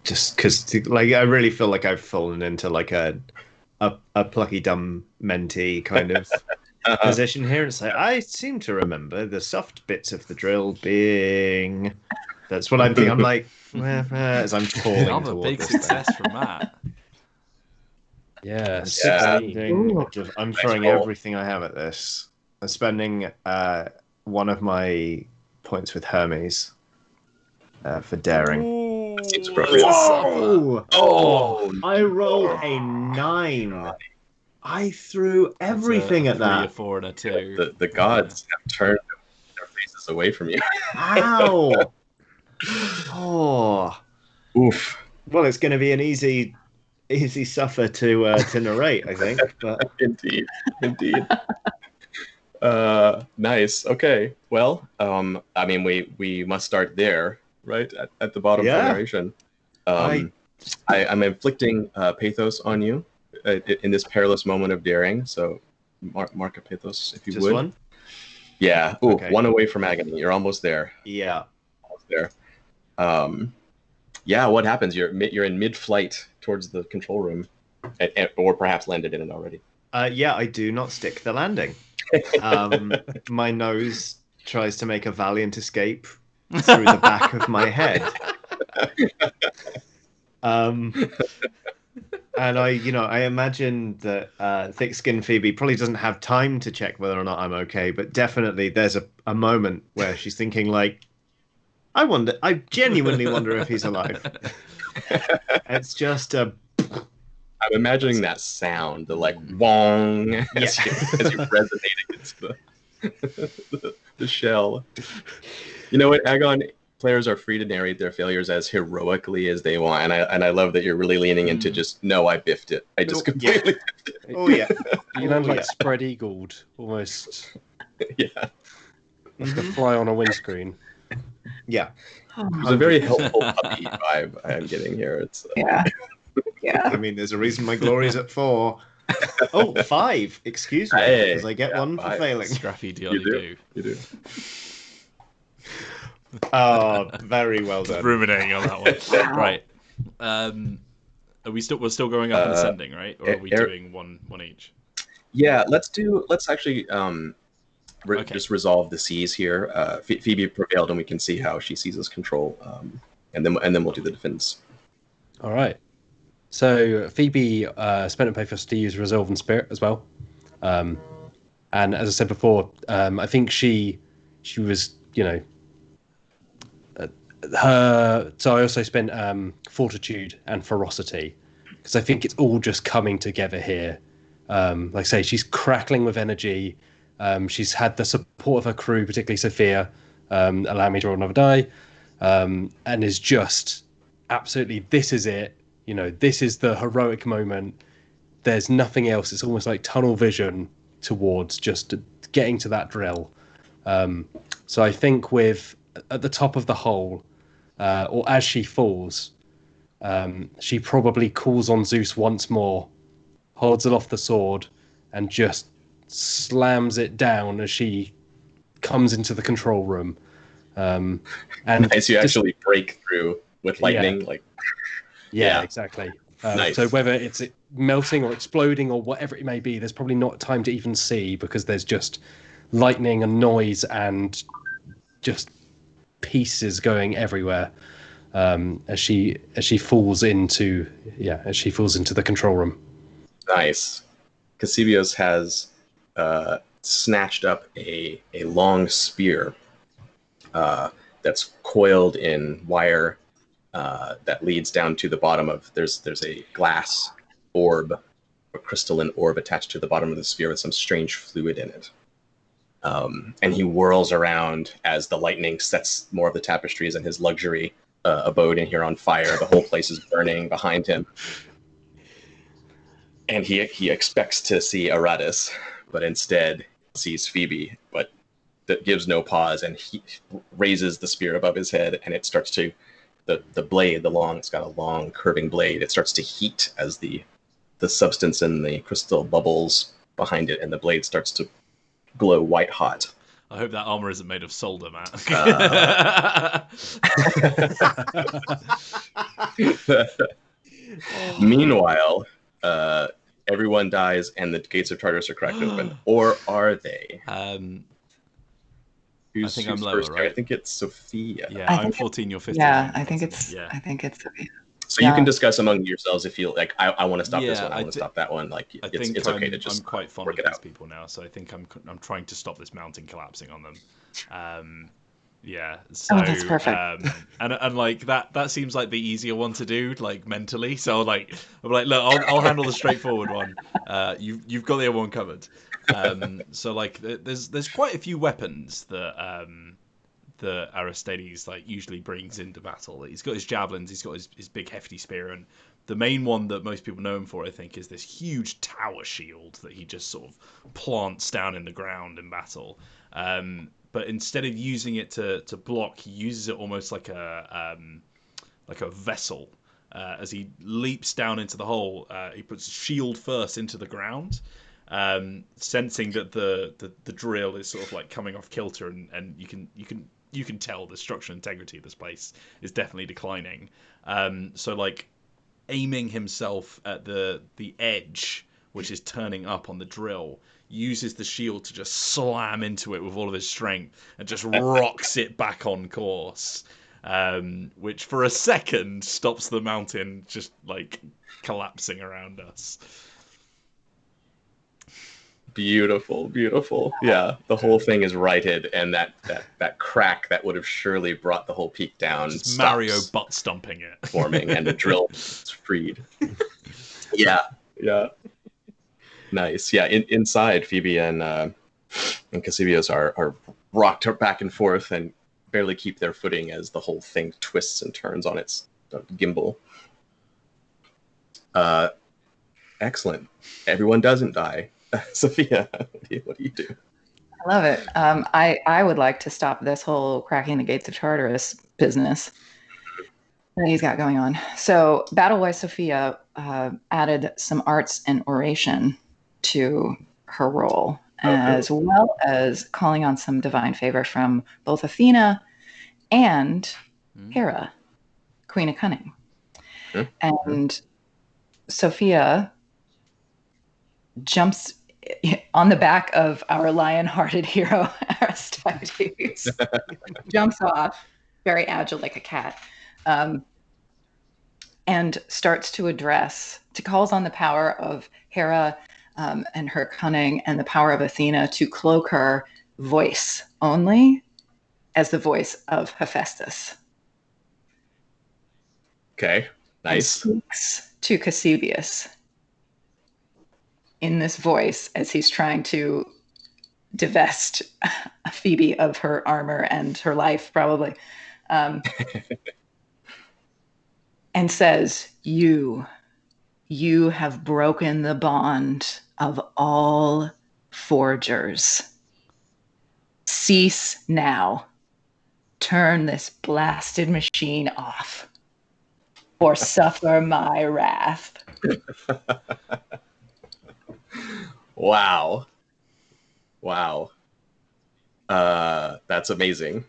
Just because, I really feel like I've fallen into a plucky dumb mentee kind of position here. It's like, I seem to remember the soft bits of the drill being. That's what I'm thinking. I'm like, as I'm falling Another toward big this success from Matt. yeah, I'm throwing everything I have at this. I'm spending one of my points with Hermes for daring. Seems appropriate. Whoa! Oh, I rolled a 9. I threw everything at That's a 3, that. a 4, and a 2. the gods have turned their faces away from you. Ow! Oh. Oof. Well, it's going to be an easy suffer to narrate, I think. But Indeed. Nice. Okay. Well, I mean, we must start there, right at the bottom of the narration. I'm inflicting pathos on you in this perilous moment of daring. So, mark a pathos if you just would. one? Yeah. Ooh, Okay. one away from agony. You're almost there. Yeah. Almost there. Yeah. What happens? You're in mid-flight towards the control room, or perhaps landed in it already. Yeah, I do not stick the landing. My nose tries to make a valiant escape through the back of my head. And I imagine that thick-skinned Phoebe probably doesn't have time to check whether or not I'm okay, but definitely there's a moment where she's thinking like, I genuinely wonder if he's alive. It's just a. I'm imagining that sound, the like wong, as you resonate against the shell. You know what, Agon? Players are free to narrate their failures as heroically as they want, and I love that you're really leaning into just no, I biffed it. I just completely biffed it. Oh yeah, You know, like spread eagled almost. Yeah, Like a fly on a windscreen. yeah. There's a very helpful puppy vibe I'm getting here. It's Yeah. Yeah. I mean, there's a reason my glory's at 4. Oh, 5. Excuse me, Hey, because I get one for 5. failing. Scrappy deal You do. Oh, very well done. Ruminating on that one. Right. We're still going up and ascending, right? Or are we doing one each? Yeah, let's actually just resolve the C's here. Phoebe prevailed, and we can see how she seizes control, and then we'll do the defense. All right. So Phoebe spent a pay for us to use Resolve and Spirit as well, and as I said before, I think she was, her. So I also spent Fortitude and Ferocity because I think it's all just coming together here. Like I say, she's crackling with energy. She's had the support of her crew, particularly Sophia, allow me to roll another die, and is just absolutely, this is it. This is the heroic moment. There's nothing else. It's almost like tunnel vision towards just getting to that drill. So I think at the top of the hole, or as she falls, she probably calls on Zeus once more, holds aloft the sword, and just slams it down as she comes into the control room. And nice, you actually break through with lightning, Yeah, exactly. Nice. So whether it's melting or exploding or whatever it may be, there's probably not time to even see because there's just lightning and noise and just pieces going everywhere as she falls into the control room. Nice. Casibios has snatched up a long spear that's coiled in wire that leads down to the bottom of there's a glass orb, a crystalline orb attached to the bottom of the sphere with some strange fluid in it. And he whirls around as the lightning sets more of the tapestries and his luxury abode in here on fire. The whole place is burning behind him. And he expects to see Aratus, but instead sees Phoebe, but that gives no pause, and he raises the spear above his head, and it starts to the blade, it's got a long curving blade. It starts to heat as the substance in the crystal bubbles behind it, and the blade starts to glow white hot. I hope that armor isn't made of solder, Matt. Meanwhile, everyone dies and the gates of Tartarus are cracked open. Or are they? I think I'm lower, right? I think it's Sophia. Yeah, I'm 14, you're 15. Yeah, I think it's Sophia. So you can discuss among yourselves if you like. I want to stop this one. I want to stop that one. Like, it's okay to just. I'm quite fond of these people now, so I think I'm trying to stop this mountain collapsing on them. Yeah. So, that's perfect. And like that seems like the easier one to do, like mentally. So I'm like, look, I'll handle the straightforward one. You've got the other one covered. So like, there's quite a few weapons that Aristides like usually brings into battle. He's got his javelins, he's got his big hefty spear, and the main one that most people know him for, I think, is this huge tower shield that he just sort of plants down in the ground in battle. But instead of using it to block, he uses it almost like a vessel. As he leaps down into the hole, he puts shield first into the ground, sensing that the drill is sort of like coming off kilter, and you can tell the structural integrity of this place is definitely declining. So like aiming himself at the edge, which is turning up on the drill, uses the shield to just slam into it with all of his strength and just rocks it back on course. which for a second stops the mountain just like collapsing around us. Beautiful, beautiful. Yeah, the whole thing is righted, and that crack that would have surely brought the whole peak down Just stops Mario butt stomping it. forming, and the drill is freed. Yeah. Nice. Yeah, inside, Phoebe and Cassibios are rocked back and forth and barely keep their footing as the whole thing twists and turns on its gimbal. Excellent. Everyone doesn't die. Sophia, what do you do? I love it. I would like to stop this whole cracking the gates of Tartarus business that he's got going on. So Battle-wise Sophia added some arts and oration to her role, as well as calling on some divine favor from both Athena and Hera, Queen of Cunning. And Sophia jumps on the back of our lion-hearted hero, Aristides, jumps off, very agile like a cat, and starts to calls on the power of Hera and her cunning and the power of Athena to cloak her voice only as the voice of Hephaestus. Okay, nice. And speaks to Cassibius in this voice as he's trying to divest Phoebe of her armor and her life, probably, and says, you have broken the bond of all forgers. Cease now. Turn this blasted machine off, or suffer my wrath. Wow. That's amazing.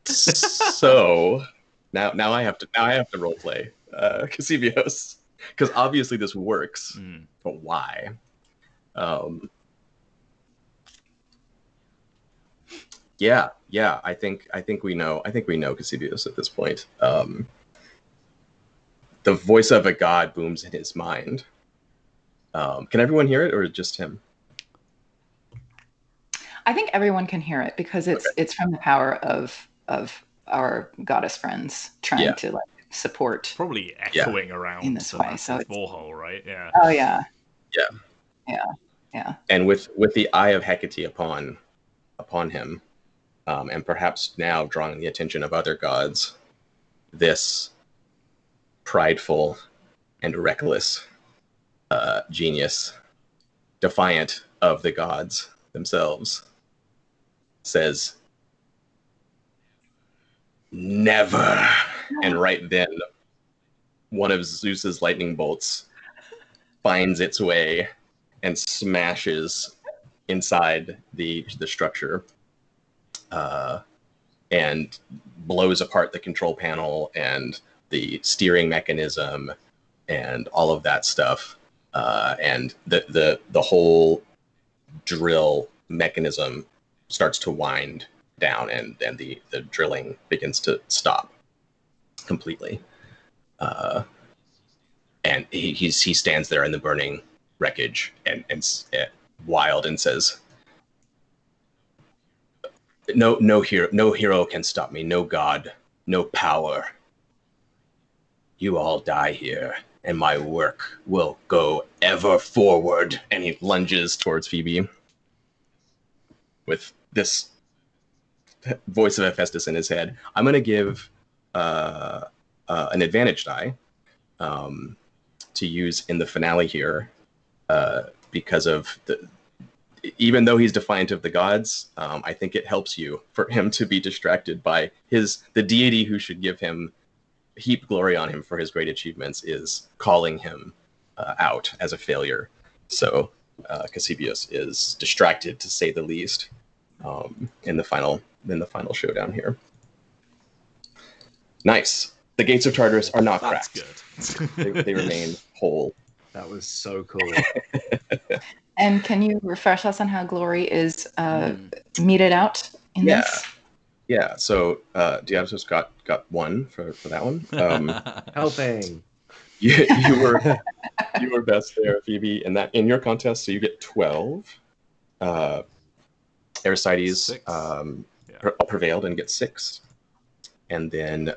So now I have to role play Cassibios, because obviously this works, but why? Yeah. I think we know Cassibios at this point. The voice of a god booms in his mind. Can everyone hear it, or just him? I think everyone can hear it because it's from the power of our goddess friends trying to like support. Probably echoing around in this way. So it's Warhol, right? Yeah. Oh yeah. And with the eye of Hecate upon him, and perhaps now drawing the attention of other gods, this prideful and reckless genius, defiant of the gods themselves, says, "Never." And right then, one of Zeus's lightning bolts finds its way and smashes inside the structure, and blows apart the control panel and the steering mechanism and all of that stuff, and the whole drill mechanism starts to wind down, and the drilling begins to stop completely. And he stands there in the burning wreckage and wild, and says, no hero can stop me, no god, no power. You all die here, and my work will go ever forward. And he lunges towards Phoebe with this voice of Hephaestus in his head. I'm going to give an advantage die to use in the finale here, because of even though he's defiant of the gods, I think it helps you for him to be distracted by the deity who should heap glory on him for his great achievements is calling him out as a failure. So Cassibios is distracted, to say the least, in the final showdown here. Nice. The gates of Tartarus are not cracked. That's good. They remain whole. That was so cool. And can you refresh us on how glory is meted out in this? Yeah. So Diablos got one for that one. Helping. You were best there, Phoebe, in your contest. So you get 12. Aristides prevailed and gets 6, and then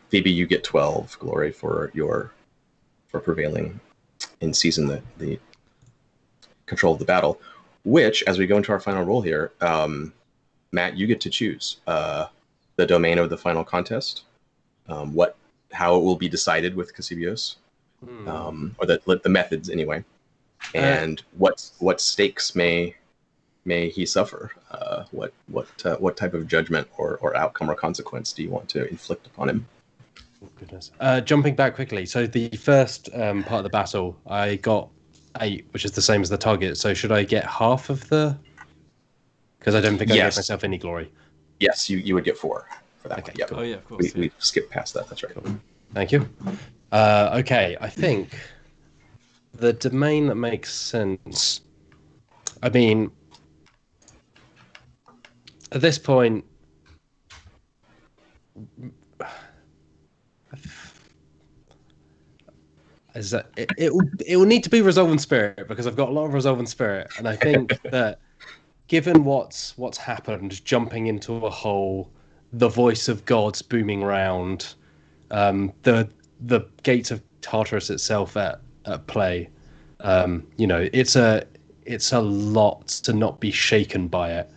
Phoebe, you get 12 glory for prevailing in seizing the control of the battle. Which, as we go into our final roll here, Matt, you get to choose the domain of the final contest, how it will be decided with Casibios, or the methods anyway, and what stakes may he suffer? What type of judgment or outcome or consequence do you want to inflict upon him? Oh, goodness. Jumping back quickly. So the first part of the battle, I got 8, which is the same as the target. So should I get half of the? Because I don't think I gave myself any glory. Yes, you would get 4 for that. Okay, one. Yep. cool. Oh yeah, of course. We skipped past that. That's right. Cool. Thank you. Okay, I think the domain that makes sense. I mean, at this point, is that it will need to be Resolve in Spirit, because I've got a lot of Resolve in Spirit, and I think that given what's happened, jumping into a hole, the voice of God's booming round, the gates of Tartarus itself at play, it's a lot to not be shaken by it.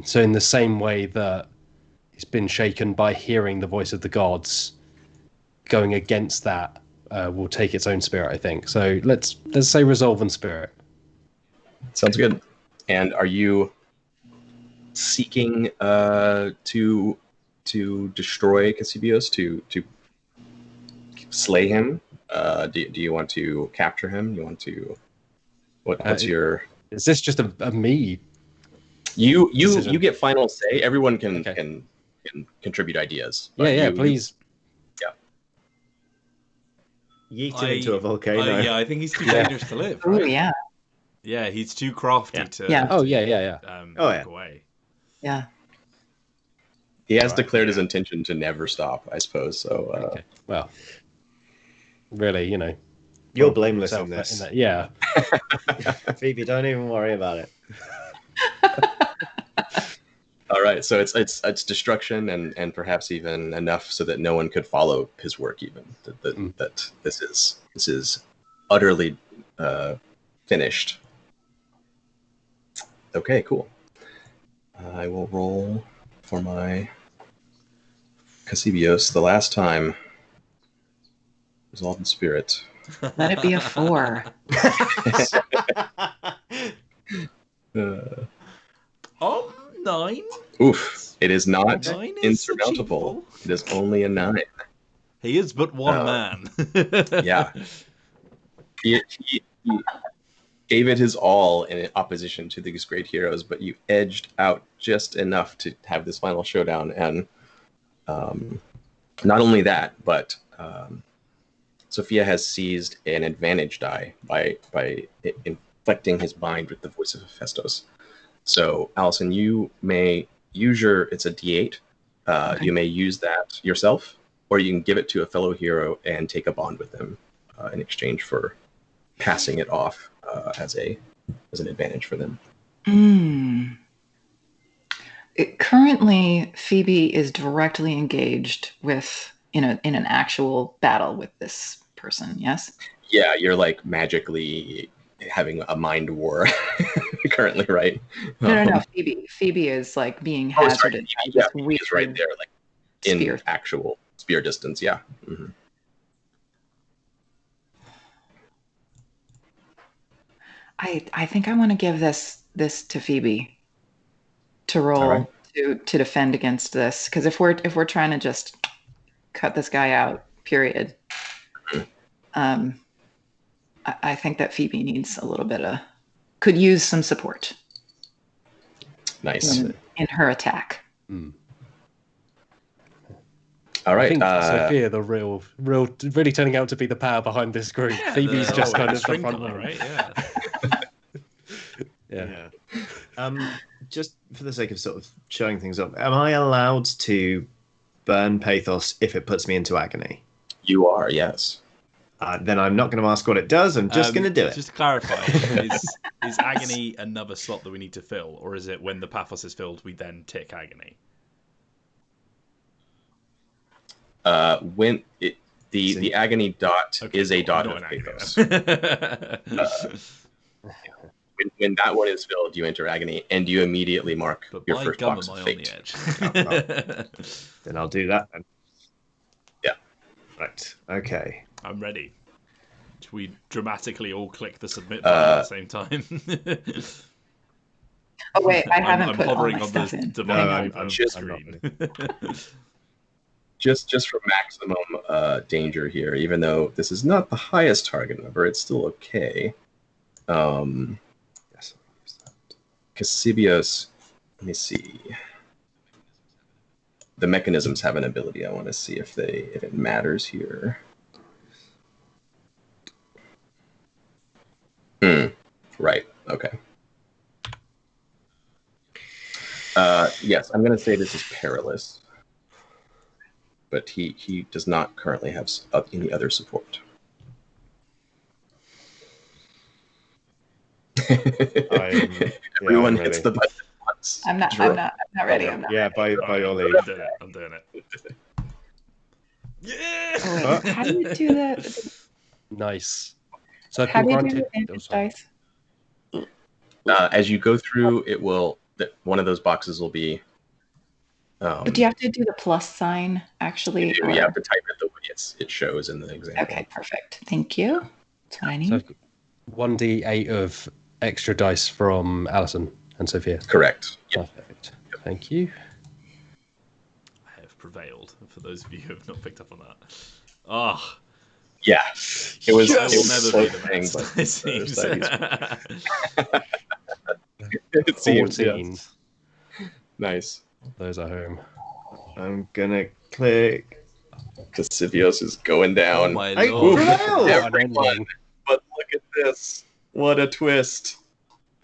So in the same way that it's been shaken by hearing the voice of the gods, going against that will take its own spirit, I think. So let's say Resolve in Spirit. Sounds good. And are you seeking to destroy Casibios, to slay him? Do you want to capture him? You want to what's your? Is this just a me? You decision? get final say. Everyone can contribute ideas. Yeah, please. Yeet him into a volcano. Yeah, I think he's too dangerous to live. Oh, Right? yeah. Yeah, he's too crafty to. Yeah. Oh, yeah. Walk away. Yeah. He has declared his intention to never stop, I suppose. So, Okay. Well, really, You're blameless in this. Yeah. Phoebe, don't even worry about it. all right. So it's destruction and perhaps even enough so that no one could follow his work. Even that this is utterly finished. Okay, cool. I will roll for my Casibios the last time. Resolve in Spirit. Let it be a 4. 9. Oof! It is not 9 is insurmountable. achievable. It is only a 9. He is but one man. Yeah. He gave it his all in opposition to these great heroes, but you edged out just enough to have this final showdown. And not only that, but Sophia has seized an advantage die by inflecting his mind with the voice of Hephaestus. So, Allison, you may use it's a D8. Okay. You may use that yourself, or you can give it to a fellow hero and take a bond with them in exchange for passing it off as an advantage for them. Currently, Phoebe is directly engaged with in an actual battle with this person. Yes. Yeah, you're like magically having a mind war currently, right? No. Phoebe is like being hazarded. Yeah, he's right there, like in spear. actual spear distance. Yeah. Mm-hmm. I think I want to give this to Phoebe to roll right. to defend against this, because if we're trying to just cut this guy out, period. I think that Phoebe needs a little bit could use some support. Nice. In her attack. All right. I think Sophia, the really turning out to be the power behind this group. Yeah, Phoebe's just kind of the string front puller, line. right? Yeah. Yeah. Just for the sake of sort of showing things up, am I allowed to burn pathos if it puts me into agony? You are, yes. Then I'm not going to ask what it does. I'm just going to do it. Just to clarify, is agony another slot that we need to fill, or is it when the pathos is filled, we then tick agony? When the agony dot is a dot of agony, pathos. When that one is filled, you enter agony, and you immediately mark your first box of fate. Then I'll do that. Then. Yeah. Right. Okay. I'm ready. Should we dramatically all click the submit button at the same time? Oh wait, I haven't I'm put all hovering my on stuff the in. divine I'm screen. Just for maximum danger here, even though this is not the highest target number, it's still okay. Yes, Cassibios, let me see. The mechanisms have an ability. I want to see if it matters here. Right. Okay. Yes, I'm going to say this is perilous, but he does not currently have any other support. Everyone hits the button once. I'm not ready. I'm not. Yeah, by your leave. I'm doing it. Yeah. Oh, wait, how do you do that? Nice. So I've How been do you granted. do dice? As you go through, it will. One of those boxes will be. But do you have to do the plus sign actually? You have to type it the way it shows in the example. Okay, perfect. Thank you. That's what I need. So 1d8 of extra dice from Allison and Sophia. Correct. Yep. Perfect. Thank you. I have prevailed. For those of you who have not picked up on that. Ah. Yeah, it was. I will never be the best. But It seems. it seems, 14. yes. Nice. Those are home. I'm gonna click. Cassibios is going down. Oh my Hey, lord. Everyone, but look at this. What a twist.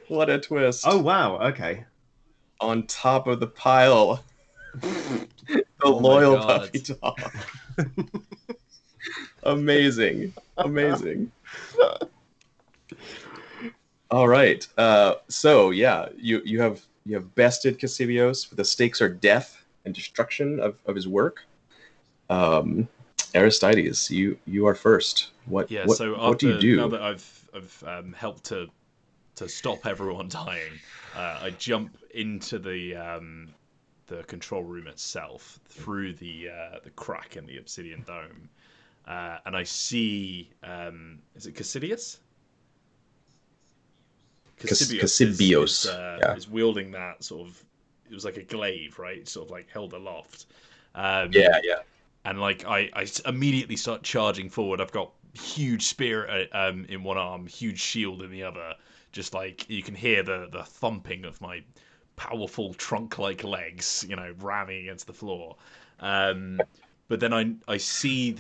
What a twist. Oh wow. Okay. On top of the pile. The Oh my loyal God. puppy dog. Amazing. All right. So yeah, you have bested Cassibios. The stakes are death and destruction of his work. Aristides, you are first. What do you do? Now that I've helped to stop everyone dying, I jump into the control room itself through the crack in the obsidian dome, and I see is it Cassidius? Cassibios is wielding that sort of. It was like a glaive, right? Sort of like held aloft. Yeah. And like I immediately start charging forward. I've got huge spear in one arm, huge shield in the other. Just like you can hear the thumping of my powerful trunk-like legs, ramming against the floor. But then I see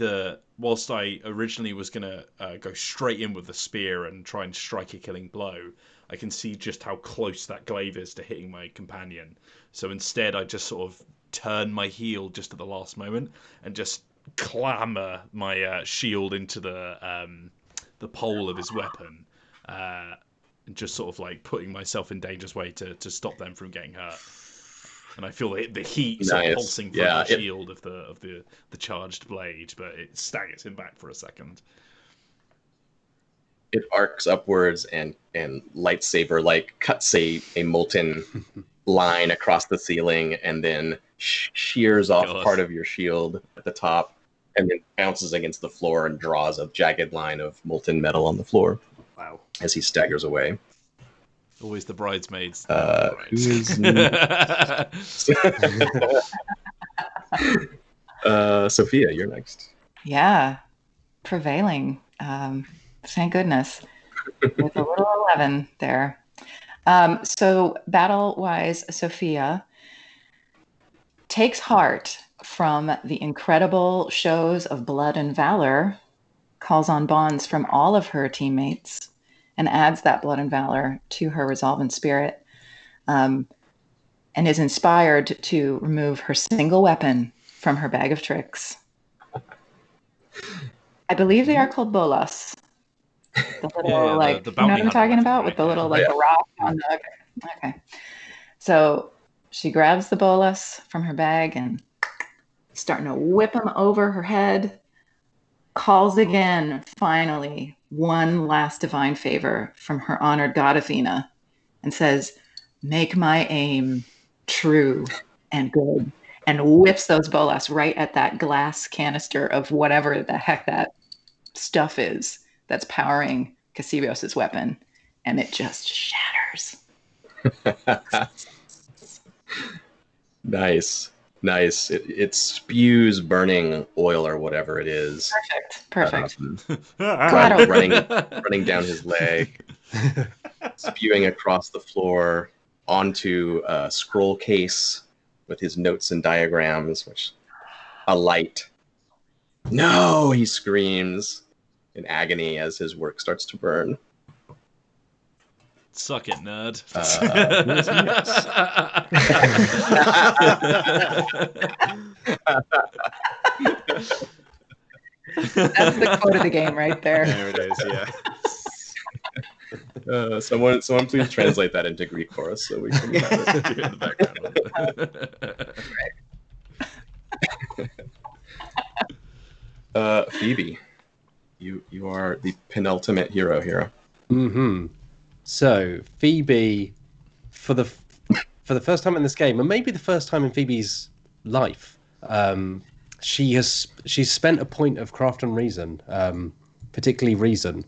whilst I originally was gonna go straight in with the spear and try and strike a killing blow, I can see just how close that glaive is to hitting my companion. So instead, I just sort of turn my heel just at the last moment and just clamber my shield into the pole of his weapon, and just sort of like putting myself in danger's way to stop them from getting hurt. And I feel the heat sort of pulsing from the shield of the charged blade, but it staggers him back for a second. It arcs upwards and lightsaber like cuts a molten line across the ceiling and then shears off part of your shield at the top and then bounces against the floor and draws a jagged line of molten metal on the floor. Wow. As he staggers away. Always the bridesmaids. Who is Sophia, you're next. Yeah, prevailing. Thank goodness. With a little 11 there. So battle-wise, Sophia takes heart from the incredible shows of blood and valor, calls on bonds from all of her teammates, and adds that blood and valor to her resolve and spirit, and is inspired to remove her single weapon from her bag of tricks. I believe they are called bolas. The little, Yeah, the you know what bounty I'm hunter talking weapon, about? right? With the Yeah. little, like, the rock on the... Okay. So she grabs the bolas from her bag and starting to whip him over her head, calls again, finally, one last divine favor from her honored god Athena, and says, "Make my aim true and good," and whips those bolas right at that glass canister of whatever the heck that stuff is that's powering Casibios's weapon, and it just shatters. Nice. It spews burning oil or whatever it is. Perfect. Running down his leg, spewing across the floor onto a scroll case with his notes and diagrams, which alight. No, he screams in agony as his work starts to burn. Suck it, nerd. That's the quote of the game right there. There it is, yeah. Someone please translate that into Greek for us so we can have it in the background. Phoebe, you are the penultimate hero here. Mm-hmm. So Phoebe, for the first time in this game, and maybe the first time in Phoebe's life, she's spent a point of craft and reason, particularly reason,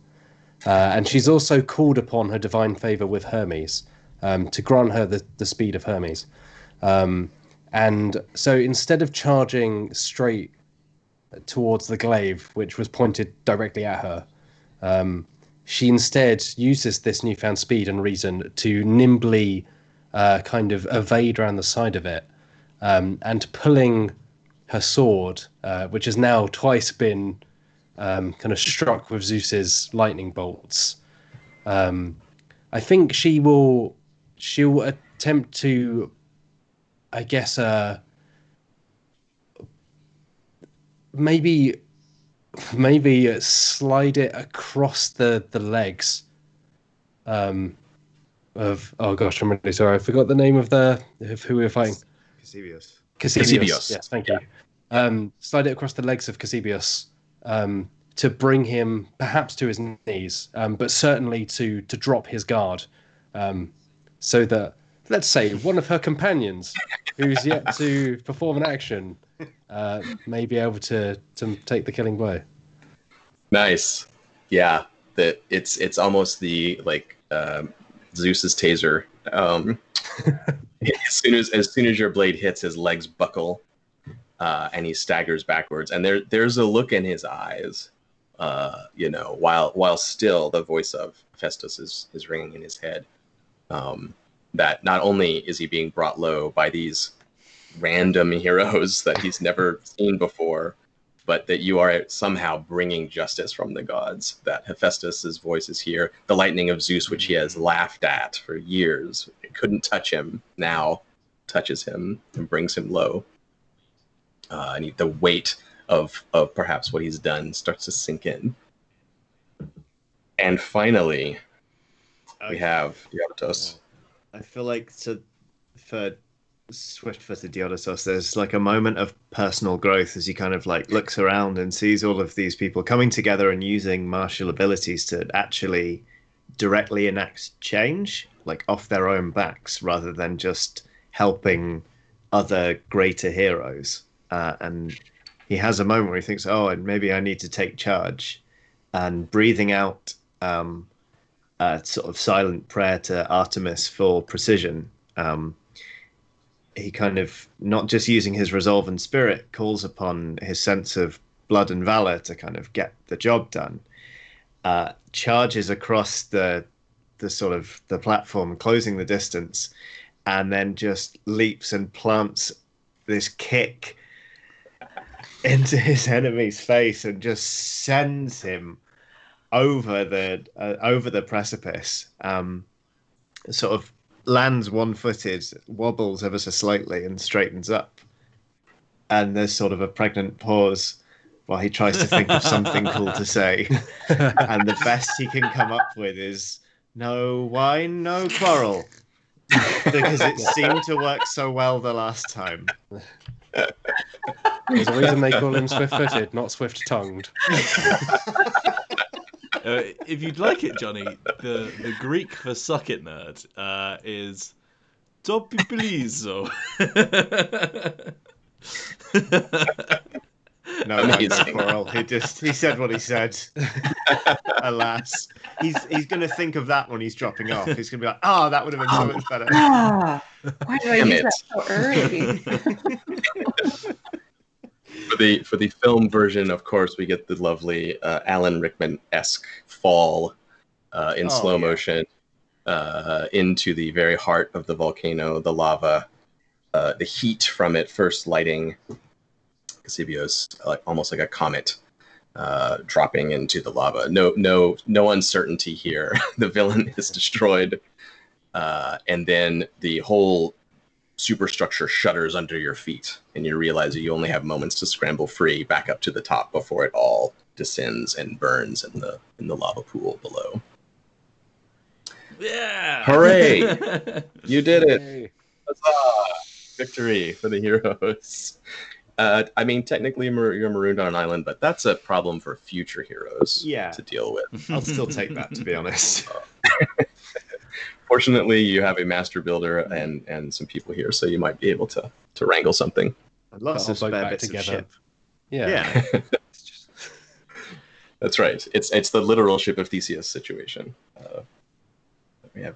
and she's also called upon her divine favor with Hermes to grant her the speed of Hermes. And so instead of charging straight towards the glaive, which was pointed directly at her, she instead uses this newfound speed and reason to nimbly kind of evade around the side of it, and pulling her sword, which has now twice been kind of struck with Zeus's lightning bolts. I think she'll attempt to, I guess, maybe slide it across the legs of, oh gosh, I'm really sorry, I forgot the name of who we were fighting. Casibios. Yes, thank you. Slide it across the legs of Casibios to bring him perhaps to his knees, but certainly to drop his guard, so that, let's say, one of her companions who's yet to perform an action may be able to take the killing blow. Nice. Yeah, that it's almost the Zeus's taser. As soon as your blade hits, his legs buckle, and he staggers backwards. And there's a look in his eyes, while still the voice of Hephaestus is ringing in his head. That not only is he being brought low by these random heroes that he's never seen before, but that you are somehow bringing justice from the gods, that Hephaestus's voice is here. The lightning of Zeus, which he has laughed at for years, it couldn't touch him, now touches him and brings him low. And the weight of perhaps what he's done starts to sink in. And finally, we have Diodotos. I feel like for swift-footed Diodotos, there's like a moment of personal growth as he kind of like looks around and sees all of these people coming together and using martial abilities to actually directly enact change, like off their own backs, rather than just helping other greater heroes. And he has a moment where he thinks, oh, and maybe I need to take charge, and breathing out a sort of silent prayer to Artemis for precision. He kind of, not just using his resolve and spirit, calls upon his sense of blood and valor to kind of get the job done. Charges across the sort of the platform, closing the distance, and then just leaps and plants this kick into his enemy's face and just sends him over the precipice, sort of lands one-footed, wobbles ever so slightly, and straightens up. And there's sort of a pregnant pause while he tries to think of something cool to say. And the best he can come up with is "No wine, no quarrel," because it seemed to work so well the last time. There's a reason they call him swift-footed, not swift-tongued. If you'd like it, Johnny, the Greek for "suck it, nerd" is "topiblizo." No wine, no quarrel. He said what he said. Alas, he's going to think of that when he's dropping off. He's going to be like, "Oh, that would have been so much better." Why did I use that so early? For the film version, of course, we get the lovely Alan Rickman-esque fall in slow motion into the very heart of the volcano, the lava, the heat from it first lighting Cassibio's almost like a comet dropping into the lava. No uncertainty here. The villain is destroyed, and then the whole superstructure shudders under your feet, and you realize that you only have moments to scramble free back up to the top before it all descends and burns in the lava pool below. Yeah! Hooray! You did it! Huzzah! Victory for the heroes. I mean, technically you're marooned on an island, but that's a problem for future heroes to deal with. I'll still take that, to be honest. Fortunately, you have a master builder and some people here, so you might be able to wrangle something. And lots of spare bits of ship. Yeah. That's right. It's the literal ship of Theseus situation. We have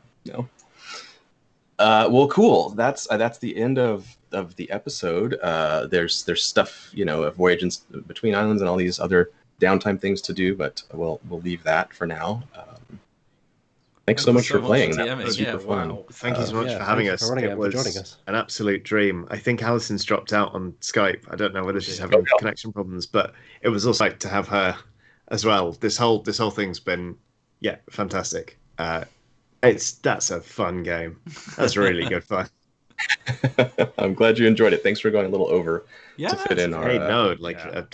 well, cool. That's the end of the episode. There's stuff, a voyage between islands and all these other downtime things to do, but we'll leave that for now. Thanks so much for playing. That was super fun. Wow. Thank you so much for having us. It was an absolute dream. I think Alison's dropped out on Skype. I don't know whether she's having connection problems, but it was also like to have her as well. This whole thing's been fantastic. That's a fun game. That's really good fun. I'm glad you enjoyed it. Thanks for going a little over to fit in our.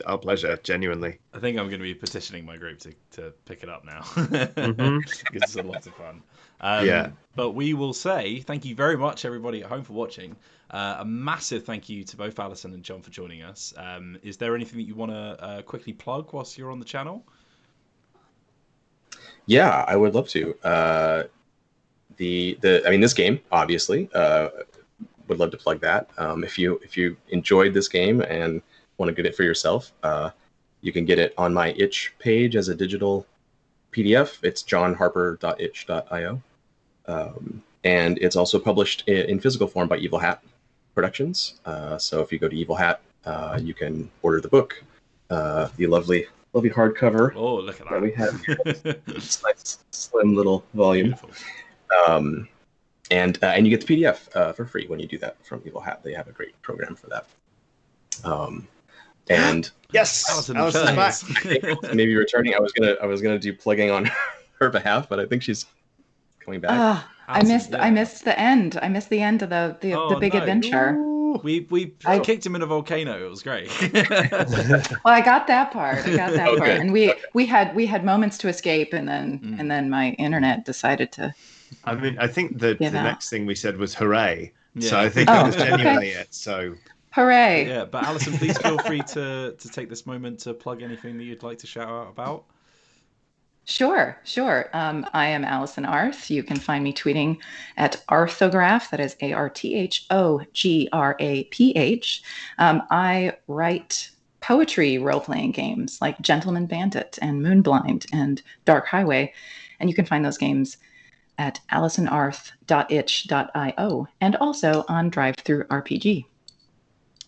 Our pleasure. Genuinely. I think I'm going to be petitioning my group to pick it up now. Mm-hmm. It's a lot of fun. But we will say thank you very much, everybody at home, for watching. A massive thank you to both Allison and John for joining us. Is there anything that you want to quickly plug whilst you're on the channel? Yeah, I would love to. This game, obviously, would love to plug that. If you enjoyed this game and want to get it for yourself, you can get it on my itch page as a digital PDF. It's johnharper.itch.io, and it's also published in physical form by Evil Hat Productions. So if you go to Evil Hat, you can order the book, the lovely hardcover. Oh, look at that! We have this nice slim little volume. Beautiful. And you get the PDF for free when you do that from Evil Hat. They have a great program for that. And yes, Allison's back. Maybe returning. I was gonna do plugging on her behalf, but I think she's coming back. I missed the end. I missed the end of the big adventure. We kicked him in a volcano. It was great. Well, I got that part. Okay. And we had moments to escape, and then my internet decided to. I mean, I think the next thing we said was hooray. Yeah. So I think that was genuinely it. So hooray. Yeah, but Allison, please feel free to take this moment to plug anything that you'd like to shout out about. Sure. I am Allison Arth. You can find me tweeting at Arthograph. That is ARTHOGRAPH. I write poetry role-playing games like Gentleman Bandit and Moonblind and Dark Highway. And you can find those games at allisonarth.itch.io and also on DriveThruRPG.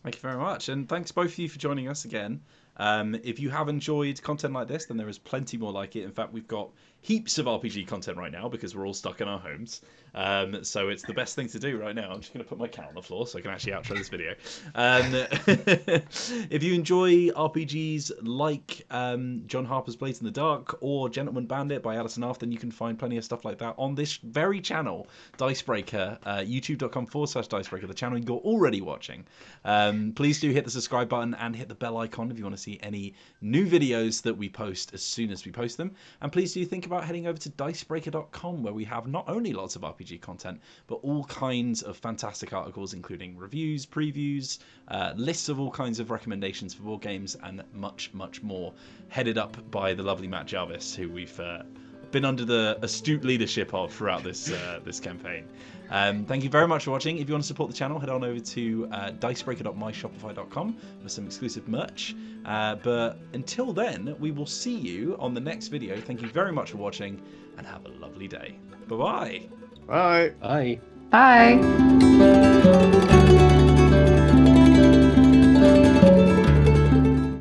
Thank you very much. And thanks both of you for joining us again. If you have enjoyed content like this, then there is plenty more like it. In fact, we've got heaps of RPG content right now because we're all stuck in our homes. So it's the best thing to do right now. I'm just going to put my cat on the floor so I can actually outro this video. If you enjoy RPGs like John Harper's Blades in the Dark or Gentleman Bandit by Allison Arth, then you can find plenty of stuff like that on this very channel, Dicebreaker, youtube.com/Dicebreaker, the channel you're already watching. Please do hit the subscribe button and hit the bell icon if you want to see any new videos that we post as soon as we post them. And please do think about heading over to Dicebreaker.com, where we have not only lots of RPG content, but all kinds of fantastic articles, including reviews, previews, lists of all kinds of recommendations for board games, and much, much more, headed up by the lovely Matt Jarvis, who we've been under the astute leadership of throughout this this campaign. Thank you very much for watching. If you want to support the channel, head on over to dicebreaker.myshopify.com for some exclusive merch. But until then, we will see you on the next video. Thank you very much for watching, and have a lovely day. Bye-bye. Bye. Bye. Bye.